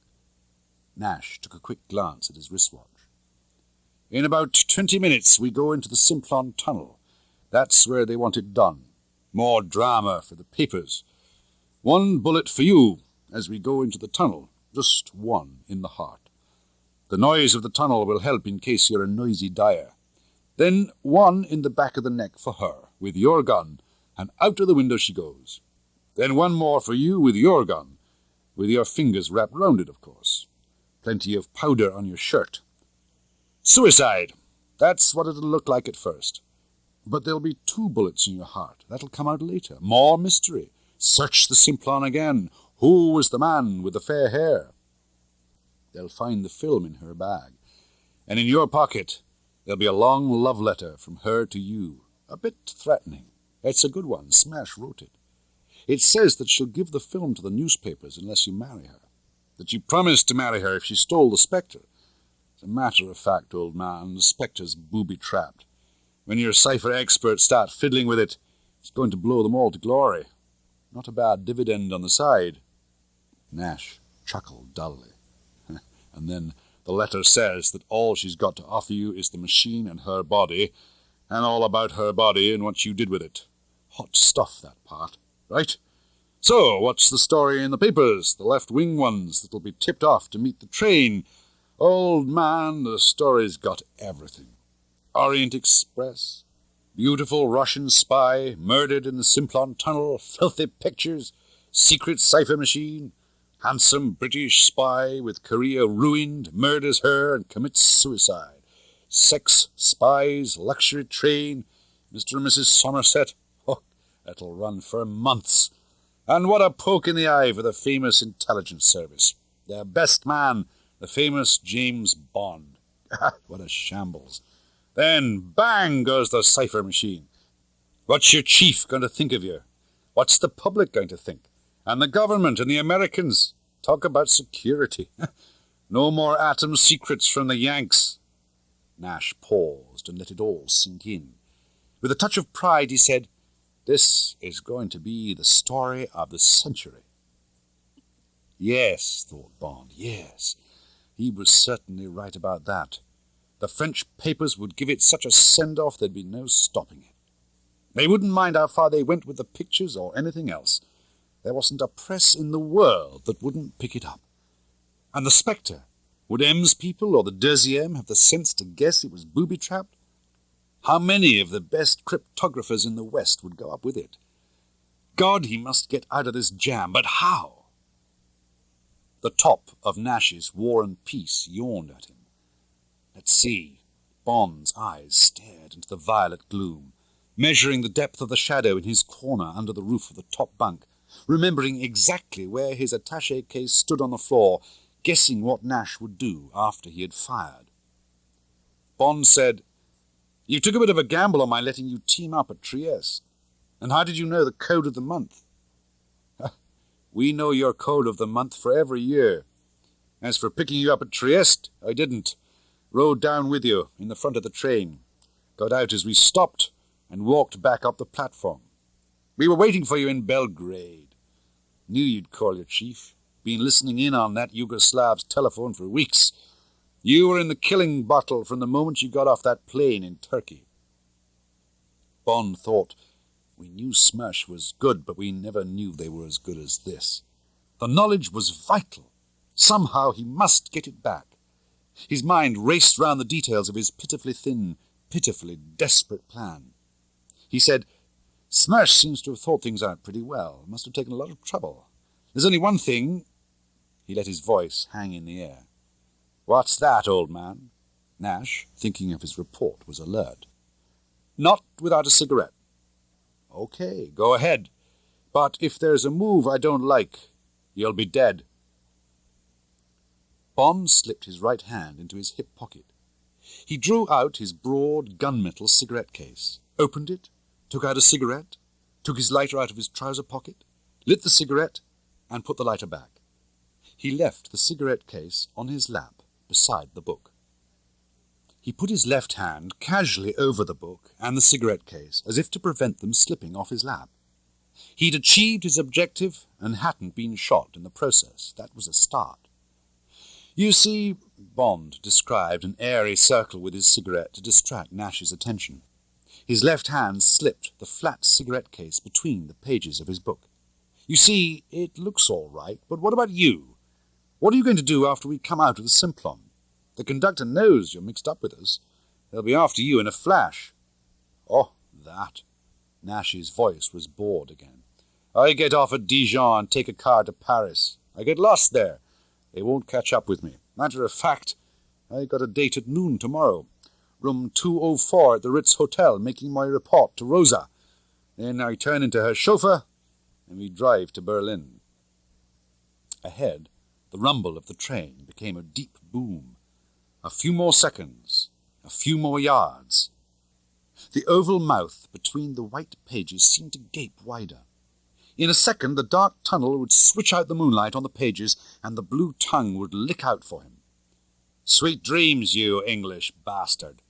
Nash took a quick glance at his wristwatch. In about 20 minutes we go into the Simplon tunnel. That's where they want it done. More drama for the papers. 1 bullet for you as we go into the tunnel. Just 1 in the heart. The noise of the tunnel will help in case you're a noisy dyer. Then 1 in the back of the neck for her, with your gun, and out of the window she goes. Then 1 more for you with your gun, with your fingers wrapped round it, of course. Plenty of powder on your shirt. Suicide. That's what it'll look like at first. But there'll be 2 bullets in your heart. That'll come out later. More mystery. Search the Simplon again. Who was the man with the fair hair? They'll find the film in her bag. And in your pocket, there'll be a long love letter from her to you. A bit threatening. It's a good one. SMERSH wrote it. It says that she'll give the film to the newspapers unless you marry her. That you promised to marry her if she stole the Spectre. As a matter of fact, old man, the Spectre's booby-trapped. When your cipher experts start fiddling with it, it's going to blow them all to glory. Not a bad dividend on the side. Nash chuckled dully. And then the letter says that all she's got to offer you is the machine and her body, and all about her body and what you did with it. Hot stuff, that part, right? So, what's the story in the papers? The left-wing ones that'll be tipped off to meet the train. Old man, the story's got everything. Orient Express, beautiful Russian spy, murdered in the Simplon tunnel, filthy pictures, secret cipher machine, handsome British spy with career ruined, murders her and commits suicide. Sex, spies, luxury train, Mr. and Mrs. Somerset. Oh, that'll run for months. And what a poke in the eye for the famous intelligence service. Their best man, the famous James Bond. What a shambles. Then, bang, goes the cipher machine. What's your chief going to think of you? What's the public going to think? And the government and the Americans? Talk about security. No more atom secrets from the Yanks. Nash paused and let it all sink in. With a touch of pride he said, "This is going to be the story of the century." Yes, thought Bond, yes. He was certainly right about that. The French papers would give it such a send-off there'd be no stopping it. They wouldn't mind how far they went with the pictures or anything else. There wasn't a press in the world that wouldn't pick it up. And the Spectre, would M's people or the deuxième have the sense to guess it was booby-trapped? How many of the best cryptographers in the West would go up with it? God, he must get out of this jam, but how? The top of Nash's War and Peace yawned at him. Let's see. Bond's eyes stared into the violet gloom, measuring the depth of the shadow in his corner under the roof of the top bunk, remembering exactly where his attaché case stood on the floor, guessing what Nash would do after he had fired. Bond said, "You took a bit of a gamble on my letting you team up at Trieste. And how did you know the code of the month?" "We know your code of the month for every year. As for picking you up at Trieste, I didn't. Rode down with you in the front of the train. Got out as we stopped and walked back up the platform. We were waiting for you in Belgrade. Knew you'd call your chief. Been listening in on that Yugoslav's telephone for weeks. You were in the killing bottle from the moment you got off that plane in Turkey." Bond thought, we knew SMERSH was good, but we never knew they were as good as this. The knowledge was vital. Somehow he must get it back. His mind raced round the details of his pitifully thin, pitifully desperate plan. He said, "SMERSH seems to have thought things out pretty well. Must have taken a lot of trouble. There's only one thing—" He let his voice hang in the air. "What's that, old man?" Nash, thinking of his report, was alert. "Not without a cigarette." "Okay, go ahead. But if there's a move I don't like, you'll be dead." Bond slipped his right hand into his hip pocket. He drew out his broad gunmetal cigarette case, opened it, took out a cigarette, took his lighter out of his trouser pocket, lit the cigarette, and put the lighter back. He left the cigarette case on his lap beside the book. He put his left hand casually over the book and the cigarette case, as if to prevent them slipping off his lap. He'd achieved his objective and hadn't been shot in the process. That was a start. You see, Bond described an airy circle with his cigarette to distract Nash's attention. His left hand slipped the flat cigarette case between the pages of his book. You see, it looks all right, but what about you? What are you going to do after we come out of the Simplon? The conductor knows you're mixed up with us. They'll be after you in a flash. Oh, that. Nash's voice was bored again. I get off at Dijon and take a car to Paris. I get lost there. They won't catch up with me. Matter of fact, I got a date at noon tomorrow. Room 204 at the Ritz Hotel, making my report to Rosa. Then I turn into her chauffeur, and we drive to Berlin. Ahead, the rumble of the train became a deep boom. A few more seconds, a few more yards. The oval mouth between the white pages seemed to gape wider. In a second, the dark tunnel would switch out the moonlight on the pages, and the blue tongue would lick out for him. Sweet dreams, you English bastard.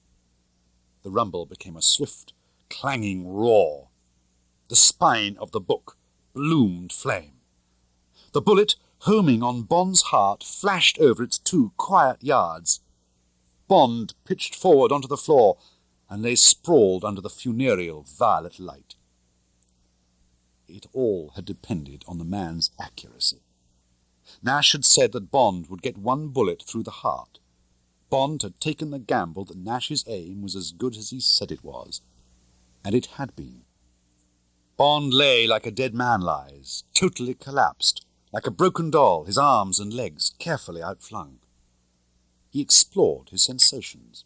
The rumble became a swift, clanging roar. The spine of the book bloomed flame. The bullet, homing on Bond's heart, flashed over its 2 quiet yards. Bond pitched forward onto the floor and lay sprawled under the funereal violet light. It all had depended on the man's accuracy. Nash had said that Bond would get 1 bullet through the heart. Bond had taken the gamble that Nash's aim was as good as he said it was, and it had been. Bond lay like a dead man lies, totally collapsed, like a broken doll, his arms and legs carefully outflung. He explored his sensations.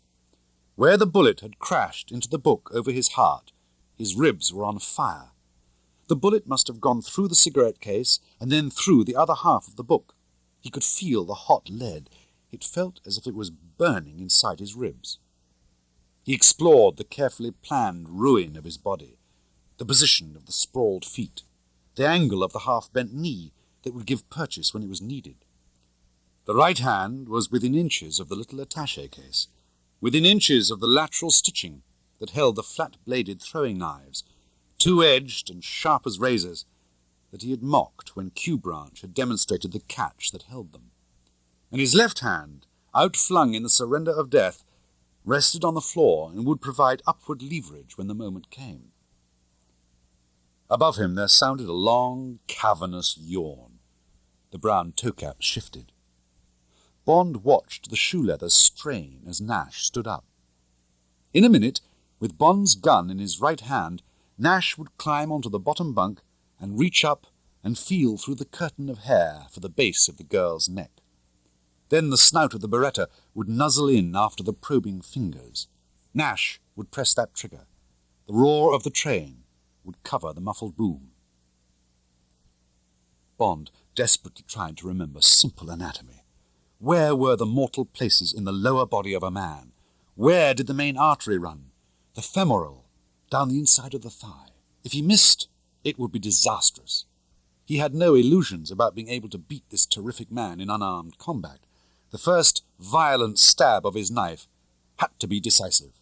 Where the bullet had crashed into the book over his heart, his ribs were on fire. The bullet must have gone through the cigarette case and then through the other half of the book. He could feel the hot lead. It felt as if it was burning inside his ribs. He explored the carefully planned ruin of his body, the position of the sprawled feet, the angle of the half-bent knee that would give purchase when it was needed. The right hand was within inches of the little attaché case, within inches of the lateral stitching that held the flat-bladed throwing knives, two-edged and sharp as razors, that he had mocked when Q Branch had demonstrated the catch that held them. And his left hand, outflung in the surrender of death, rested on the floor and would provide upward leverage when the moment came. Above him there sounded a long, cavernous yawn. The brown toe-cap shifted. Bond watched the shoe-leather strain as Nash stood up. In a minute, with Bond's gun in his right hand, Nash would climb onto the bottom bunk and reach up and feel through the curtain of hair for the base of the girl's neck. Then the snout of the Beretta would nuzzle in after the probing fingers. Nash would press that trigger. The roar of the train would cover the muffled boom. Bond desperately tried to remember simple anatomy. Where were the mortal places in the lower body of a man? Where did the main artery run? The femoral, down the inside of the thigh. If he missed, it would be disastrous. He had no illusions about being able to beat this terrific man in unarmed combat. The first violent stab of his knife had to be decisive.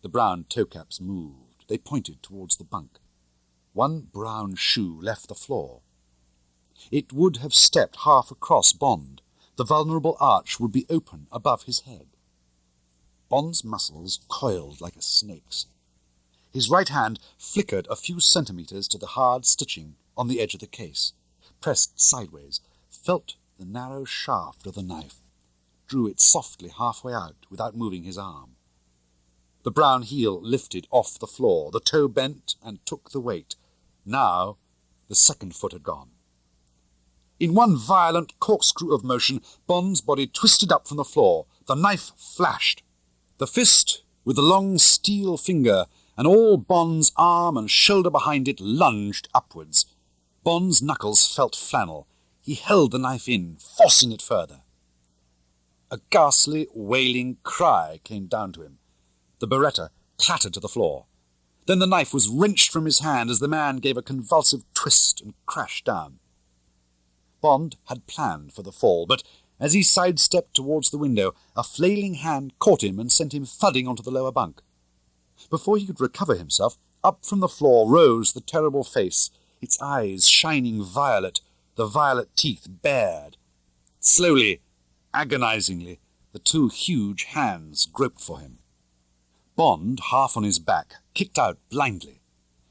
The brown toe-caps moved. They pointed towards the bunk. One brown shoe left the floor. It would have stepped half across Bond. The vulnerable arch would be open above his head. Bond's muscles coiled like a snake's. His right hand flickered a few centimetres to the hard stitching on the edge of the case, pressed sideways, felt the narrow shaft of the knife, drew it softly halfway out without moving his arm. The brown heel lifted off the floor, the toe bent and took the weight. Now the second foot had gone. In one violent corkscrew of motion, Bond's body twisted up from the floor. The knife flashed. The fist, with the long steel finger, and all Bond's arm and shoulder behind it, lunged upwards. Bond's knuckles felt flannel. He held the knife in, forcing it further. A ghastly, wailing cry came down to him. The Beretta clattered to the floor. Then the knife was wrenched from his hand as the man gave a convulsive twist and crashed down. Bond had planned for the fall, but as he sidestepped towards the window, a flailing hand caught him and sent him thudding onto the lower bunk. Before he could recover himself, Up from the floor rose the terrible face, its eyes shining violet, the violet teeth bared. Slowly, agonizingly, the two huge hands groped for him. Bond, half on his back, kicked out blindly.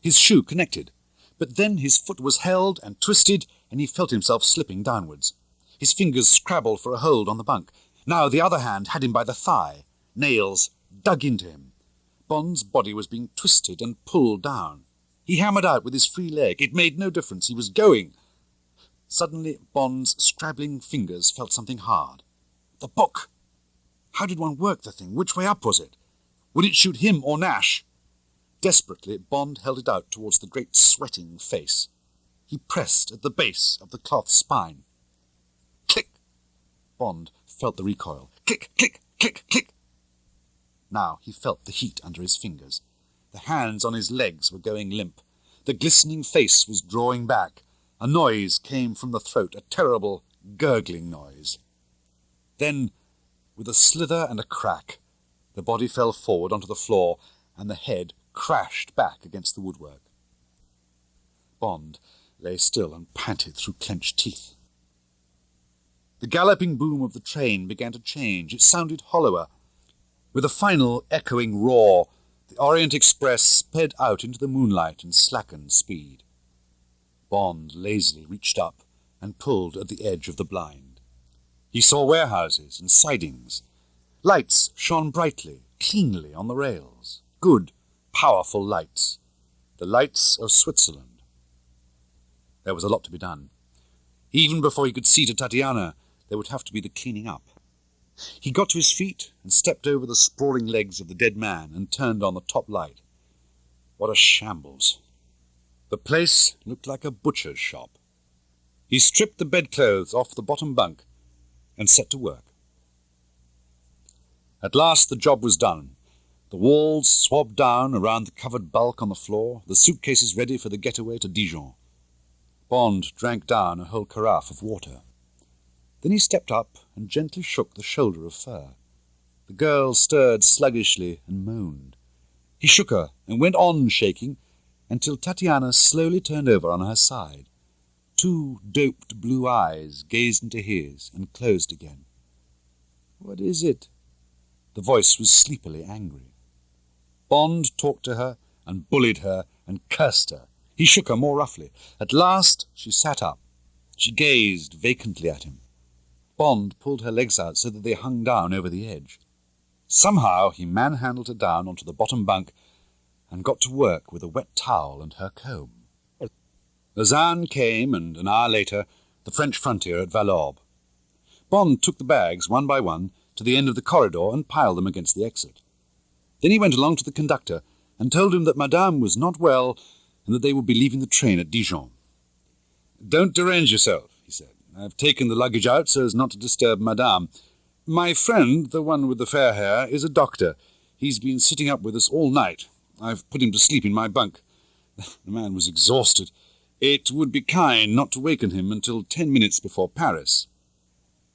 His shoe connected, but then his foot was held and twisted, and he felt himself slipping downwards. His fingers scrabbled for a hold on the bunk. Now the other hand had him by the thigh. Nails dug into him. Bond's body was being twisted and pulled down. He hammered out with his free leg. It made no difference. He was going. Suddenly, Bond's scrabbling fingers felt something hard. The book! How did one work the thing? Which way up was it? Would it shoot him or Nash? Desperately, Bond held it out towards the great sweating face. He pressed at the base of the cloth spine. Click! Bond felt the recoil. Click, click, click, click! Now he felt the heat under his fingers. The hands on his legs were going limp. The glistening face was drawing back. A noise came from the throat, a terrible, gurgling noise. Then, with a slither and a crack, the body fell forward onto the floor, and the head crashed back against the woodwork. Bond lay still and panted through clenched teeth. The galloping boom of the train began to change. It sounded hollower. With a final echoing roar, the Orient Express sped out into the moonlight and slackened speed. Bond lazily reached up and pulled at the edge of the blind. He saw warehouses and sidings. Lights shone brightly, cleanly on the rails. Good, powerful lights. The lights of Switzerland. There was a lot to be done. Even before he could see to Tatiana, there would have to be the cleaning up. He got to his feet and stepped over the sprawling legs of the dead man and turned on the top light. What a shambles! The place looked like a butcher's shop. He stripped the bedclothes off the bottom bunk and set to work. At last the job was done. The walls swabbed down around the covered bulk on the floor, the suitcases ready for the getaway to Dijon. Bond drank down a whole carafe of water. Then he stepped up and gently shook the shoulder of fur. The girl stirred sluggishly and moaned. He shook her and went on shaking until Tatiana slowly turned over on her side. Two doped blue eyes gazed into his and closed again. "What is it?" The voice was sleepily angry. Bond talked to her and bullied her and cursed her. He shook her more roughly. At last she sat up. She gazed vacantly at him. Bond pulled her legs out so that they hung down over the edge. Somehow he manhandled her down onto the bottom bunk and got to work with a wet towel and her comb. Lausanne came, and an hour later, the French frontier at Valorbe. Bond took the bags, one by one, to the end of the corridor and piled them against the exit. Then he went along to the conductor and told him that Madame was not well and that they would be leaving the train at Dijon. "Don't derange yourself," he said. "I've taken the luggage out so as not to disturb Madame. My friend, the one with the fair hair, is a doctor. He's been sitting up with us all night. I've put him to sleep in my bunk." The man was exhausted. It would be kind not to waken him until 10 minutes before Paris.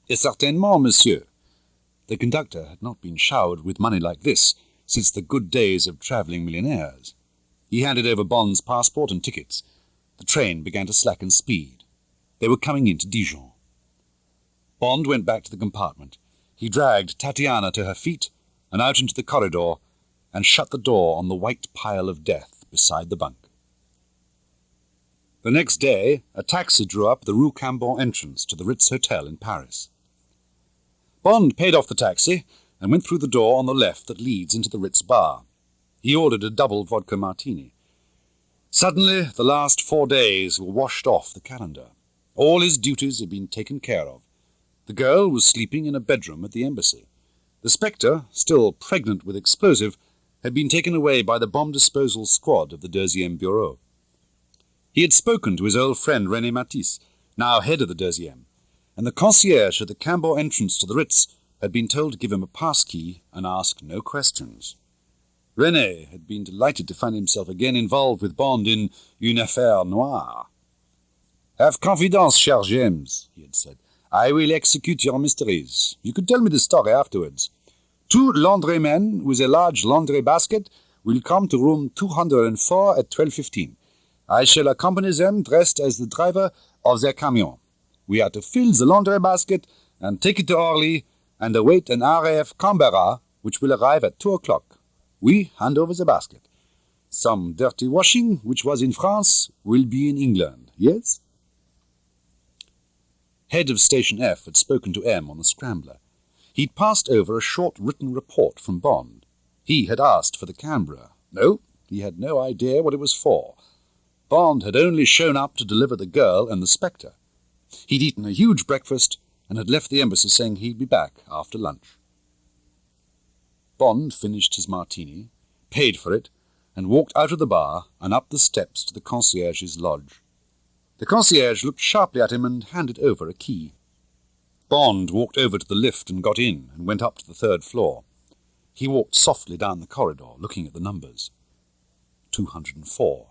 "Certainement, monsieur." The conductor had not been showered with money like this since the good days of travelling millionaires. He handed over Bond's passport and tickets. The train began to slacken speed. They were coming into Dijon. Bond went back to the compartment. He dragged Tatiana to her feet and out into the corridor and shut the door on the white pile of death beside the bunk. The next day, a taxi drew up the Rue Cambon entrance to the Ritz Hotel in Paris. Bond paid off the taxi and went through the door on the left that leads into the Ritz bar. He ordered a double vodka martini. Suddenly, the last 4 days were washed off the calendar. All his duties had been taken care of. The girl was sleeping in a bedroom at the embassy. The Spectre, still pregnant with explosive, had been taken away by the bomb disposal squad of the 2e Bureau. He had spoken to his old friend René Matisse, now head of the 2e, and the concierge at the Cambon entrance to the Ritz had been told to give him a passkey and ask no questions. René had been delighted to find himself again involved with Bond in une affaire noire. "Have confidence, cher James," he had said. "I will execute your mysteries. You could tell me the story afterwards. 2 laundry men with a large laundry basket will come to room 204 at 12:15. I shall accompany them dressed as the driver of their camion. We are to fill the laundry basket and take it to Orly and await an RAF Canberra, which will arrive at 2 o'clock. We hand over the basket. Some dirty washing, which was in France, will be in England, yes? Head of Station F had spoken to M on the scrambler. He'd passed over a short written report from Bond. He had asked for the Canberra. No, he had no idea what it was for. Bond had only shown up to deliver the girl and the Spectre. He'd eaten a huge breakfast and had left the embassy saying he'd be back after lunch. Bond finished his martini, paid for it, and walked out of the bar and up the steps to the concierge's lodge. The concierge looked sharply at him and handed over a key. Bond walked over to the lift and got in and went up to the 3rd floor. He walked softly down the corridor, looking at the numbers. 204.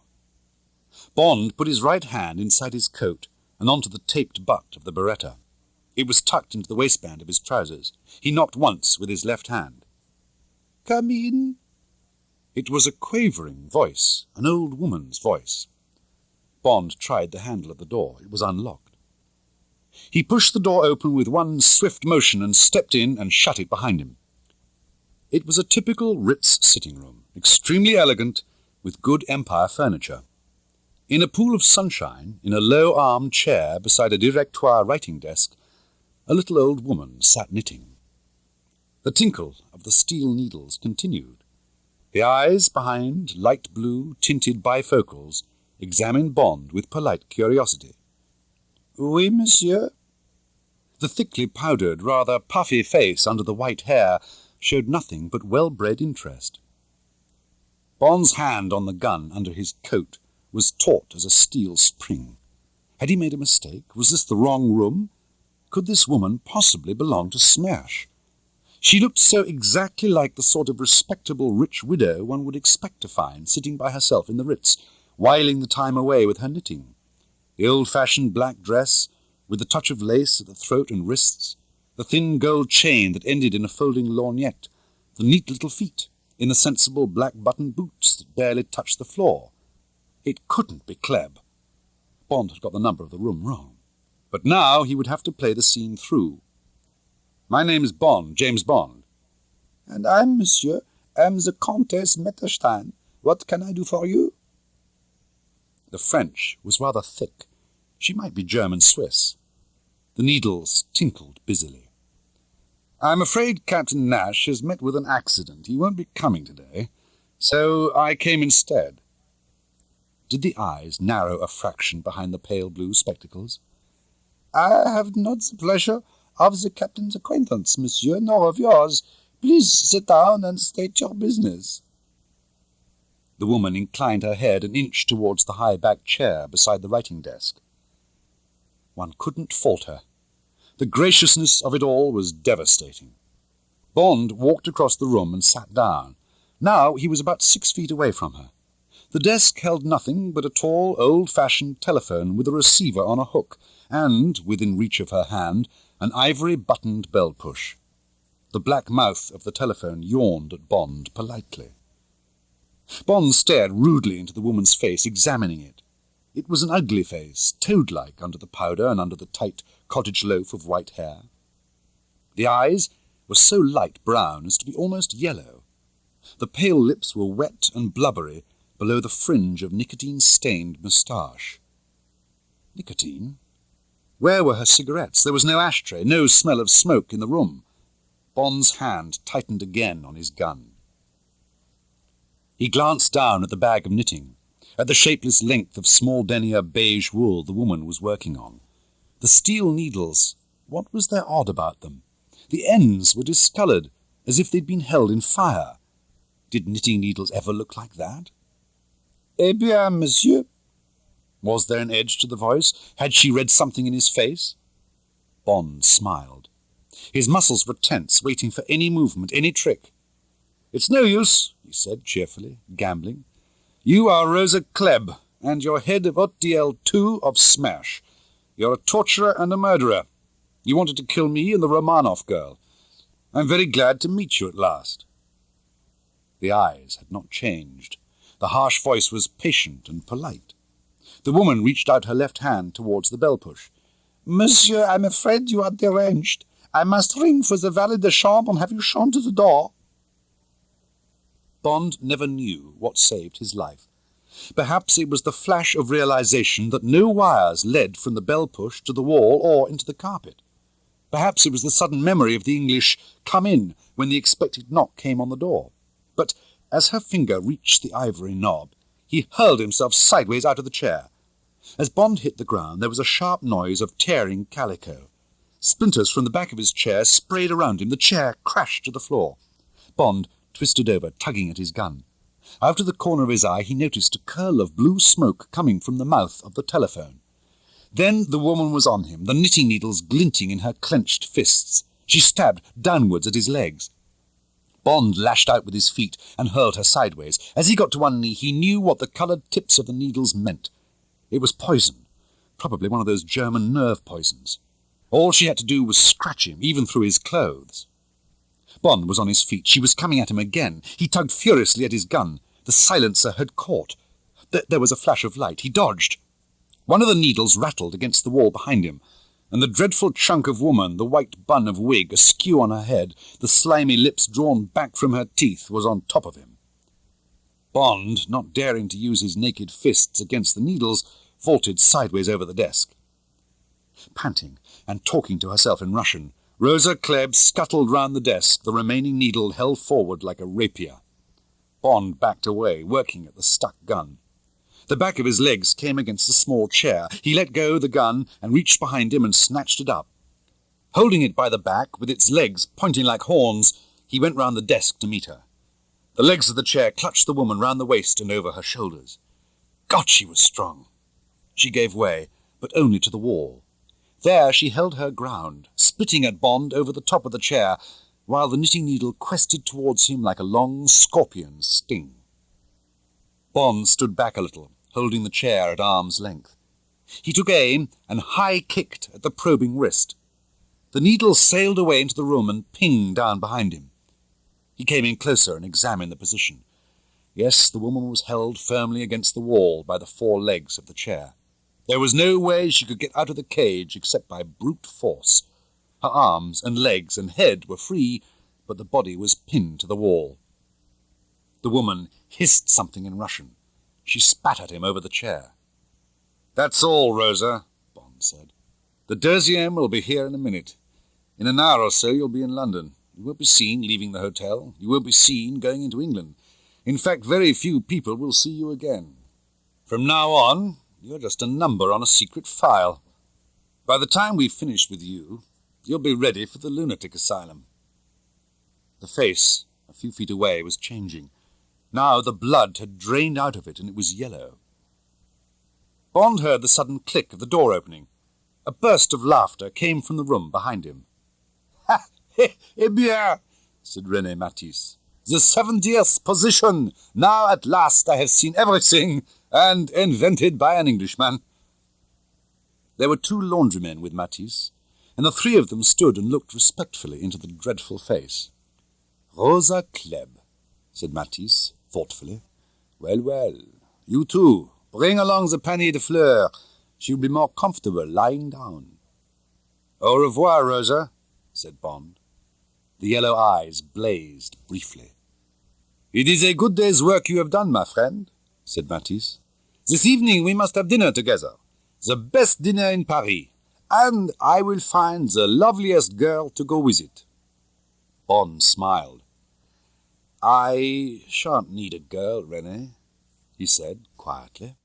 Bond put his right hand inside his coat and onto the taped butt of the Beretta. It was tucked into the waistband of his trousers. He knocked once with his left hand. "Come in." It was a quavering voice, an old woman's voice. Bond tried the handle of the door. It was unlocked. He pushed the door open with one swift motion and stepped in and shut it behind him. It was a typical Ritz sitting room, extremely elegant, with good Empire furniture. In a pool of sunshine, in a low-armed chair beside a directoire writing desk, a little old woman sat knitting. The tinkle of the steel needles continued. The eyes behind light blue tinted bifocals examined Bond with polite curiosity. "Oui, monsieur?" The thickly powdered, rather puffy face under the white hair showed nothing but well-bred interest. Bond's hand on the gun under his coat was taut as a steel spring. Had he made a mistake? Was this the wrong room? Could this woman possibly belong to SMERSH? She looked so exactly like the sort of respectable rich widow one would expect to find sitting by herself in the Ritz, whiling the time away with her knitting. The old-fashioned black dress, with the touch of lace at the throat and wrists, the thin gold chain that ended in a folding lorgnette, the neat little feet in the sensible black-buttoned boots that barely touched the floor. It couldn't be Klebb. Bond had got the number of the room wrong. But now he would have to play the scene through. "My name's Bond, James Bond." "And I, monsieur, am the Countess Metterstein. What can I do for you?" The French was rather thick. She might be German-Swiss. The needles tinkled busily. "I'm afraid Captain Nash has met with an accident. He won't be coming today, so I came instead." Did the eyes narrow a fraction behind the pale blue spectacles? "I have not the pleasure of the captain's acquaintance, monsieur, nor of yours. Please sit down and state your business." The woman inclined her head an inch towards the high-backed chair beside the writing desk. One couldn't fault her. The graciousness of it all was devastating. Bond walked across the room and sat down. Now he was about 6 feet away from her. The desk held nothing but a tall, old-fashioned telephone with a receiver on a hook, and, within reach of her hand, an ivory-buttoned bell-push. The black mouth of the telephone yawned at Bond politely. Bond stared rudely into the woman's face, examining it. It was an ugly face, toad-like under the powder and under the tight cottage loaf of white hair. The eyes were so light brown as to be almost yellow. The pale lips were wet and blubbery below the fringe of nicotine-stained moustache. Nicotine? Where were her cigarettes? There was no ashtray, no smell of smoke in the room. Bond's hand tightened again on his gun. He glanced down at the bag of knitting, at the shapeless length of small denier beige wool the woman was working on. The steel needles, what was there odd about them? The ends were discoloured, as if they'd been held in fire. Did knitting needles ever look like that? "Eh bien, monsieur." Was there an edge to the voice? Had she read something in his face? Bond smiled. His muscles were tense, waiting for any movement, any trick. "It's no use," he said cheerfully, gambling. "You are Rosa Klebb, and you're head of OTL 2 of SMERSH. You're a torturer and a murderer. You wanted to kill me and the Romanov girl. I'm very glad to meet you at last." The eyes had not changed. The harsh voice was patient and polite. The woman reached out her left hand towards the bell-push. "Monsieur, I'm afraid you are deranged. I must ring for the valet de chambre and have you shown to the door." Bond never knew what saved his life. Perhaps it was the flash of realization that no wires led from the bell-push to the wall or into the carpet. Perhaps it was the sudden memory of the English "come in" when the expected knock came on the door. But as her finger reached the ivory knob, he hurled himself sideways out of the chair. As Bond hit the ground, there was a sharp noise of tearing calico. Splinters from the back of his chair sprayed around him. The chair crashed to the floor. Bond twisted over, tugging at his gun. Out of the corner of his eye, he noticed a curl of blue smoke coming from the mouth of the telephone. Then the woman was on him, the knitting needles glinting in her clenched fists. She stabbed downwards at his legs. Bond lashed out with his feet and hurled her sideways. As he got to one knee, he knew what the coloured tips of the needles meant. It was poison, probably one of those German nerve poisons. All she had to do was scratch him, even through his clothes. Bond was on his feet. She was coming at him again. He tugged furiously at his gun. The silencer had caught. There was a flash of light. He dodged. One of the needles rattled against the wall behind him, and the dreadful chunk of woman, the white bun of wig askew on her head, the slimy lips drawn back from her teeth, was on top of him. Bond, not daring to use his naked fists against the needles, vaulted sideways over the desk. Panting and talking to herself in Russian, Rosa Klebb scuttled round the desk, the remaining needle held forward like a rapier. Bond backed away, working at the stuck gun. The back of his legs came against the small chair. He let go the gun and reached behind him and snatched it up. Holding it by the back, with its legs pointing like horns, he went round the desk to meet her. The legs of the chair clutched the woman round the waist and over her shoulders. God, she was strong. She gave way, but only to the wall. There she held her ground, spitting at Bond over the top of the chair, while the knitting needle quested towards him like a long scorpion's sting. Bond stood back a little, holding the chair at arm's length. He took aim and high-kicked at the probing wrist. The needle sailed away into the room and pinged down behind him. He came in closer and examined the position. Yes, the woman was held firmly against the wall by the four legs of the chair. There was no way she could get out of the cage except by brute force. Her arms and legs and head were free, but the body was pinned to the wall. The woman hissed something in Russian. She spat at him over the chair. "That's all, Rosa," Bond said. "The deuxième will be here in a minute. In an hour or so you'll be in London. You won't be seen leaving the hotel. You won't be seen going into England. In fact, very few people will see you again. From now on, you're just a number on a secret file. By the time we've finished with you, you'll be ready for the lunatic asylum." The face, a few feet away, was changing. Now the blood had drained out of it, and it was yellow. Bond heard the sudden click of the door opening. A burst of laughter came from the room behind him. "Ha! Eh bien," said René Matisse. "The 70th position! Now at last I have seen everything, and invented by an Englishman." There were two laundrymen with Matisse, and the three of them stood and looked respectfully into the dreadful face. "Rosa Klebb," said Matisse, thoughtfully. "Well, well, you too. Bring along the panier de fleurs. She'll be more comfortable lying down." "Au revoir, Rosa," said Bond. The yellow eyes blazed briefly. "It is a good day's work you have done, my friend," said Matisse. "This evening we must have dinner together. The best dinner in Paris. And I will find the loveliest girl to go with it." Bond smiled. "I shan't need a girl, René," he said quietly.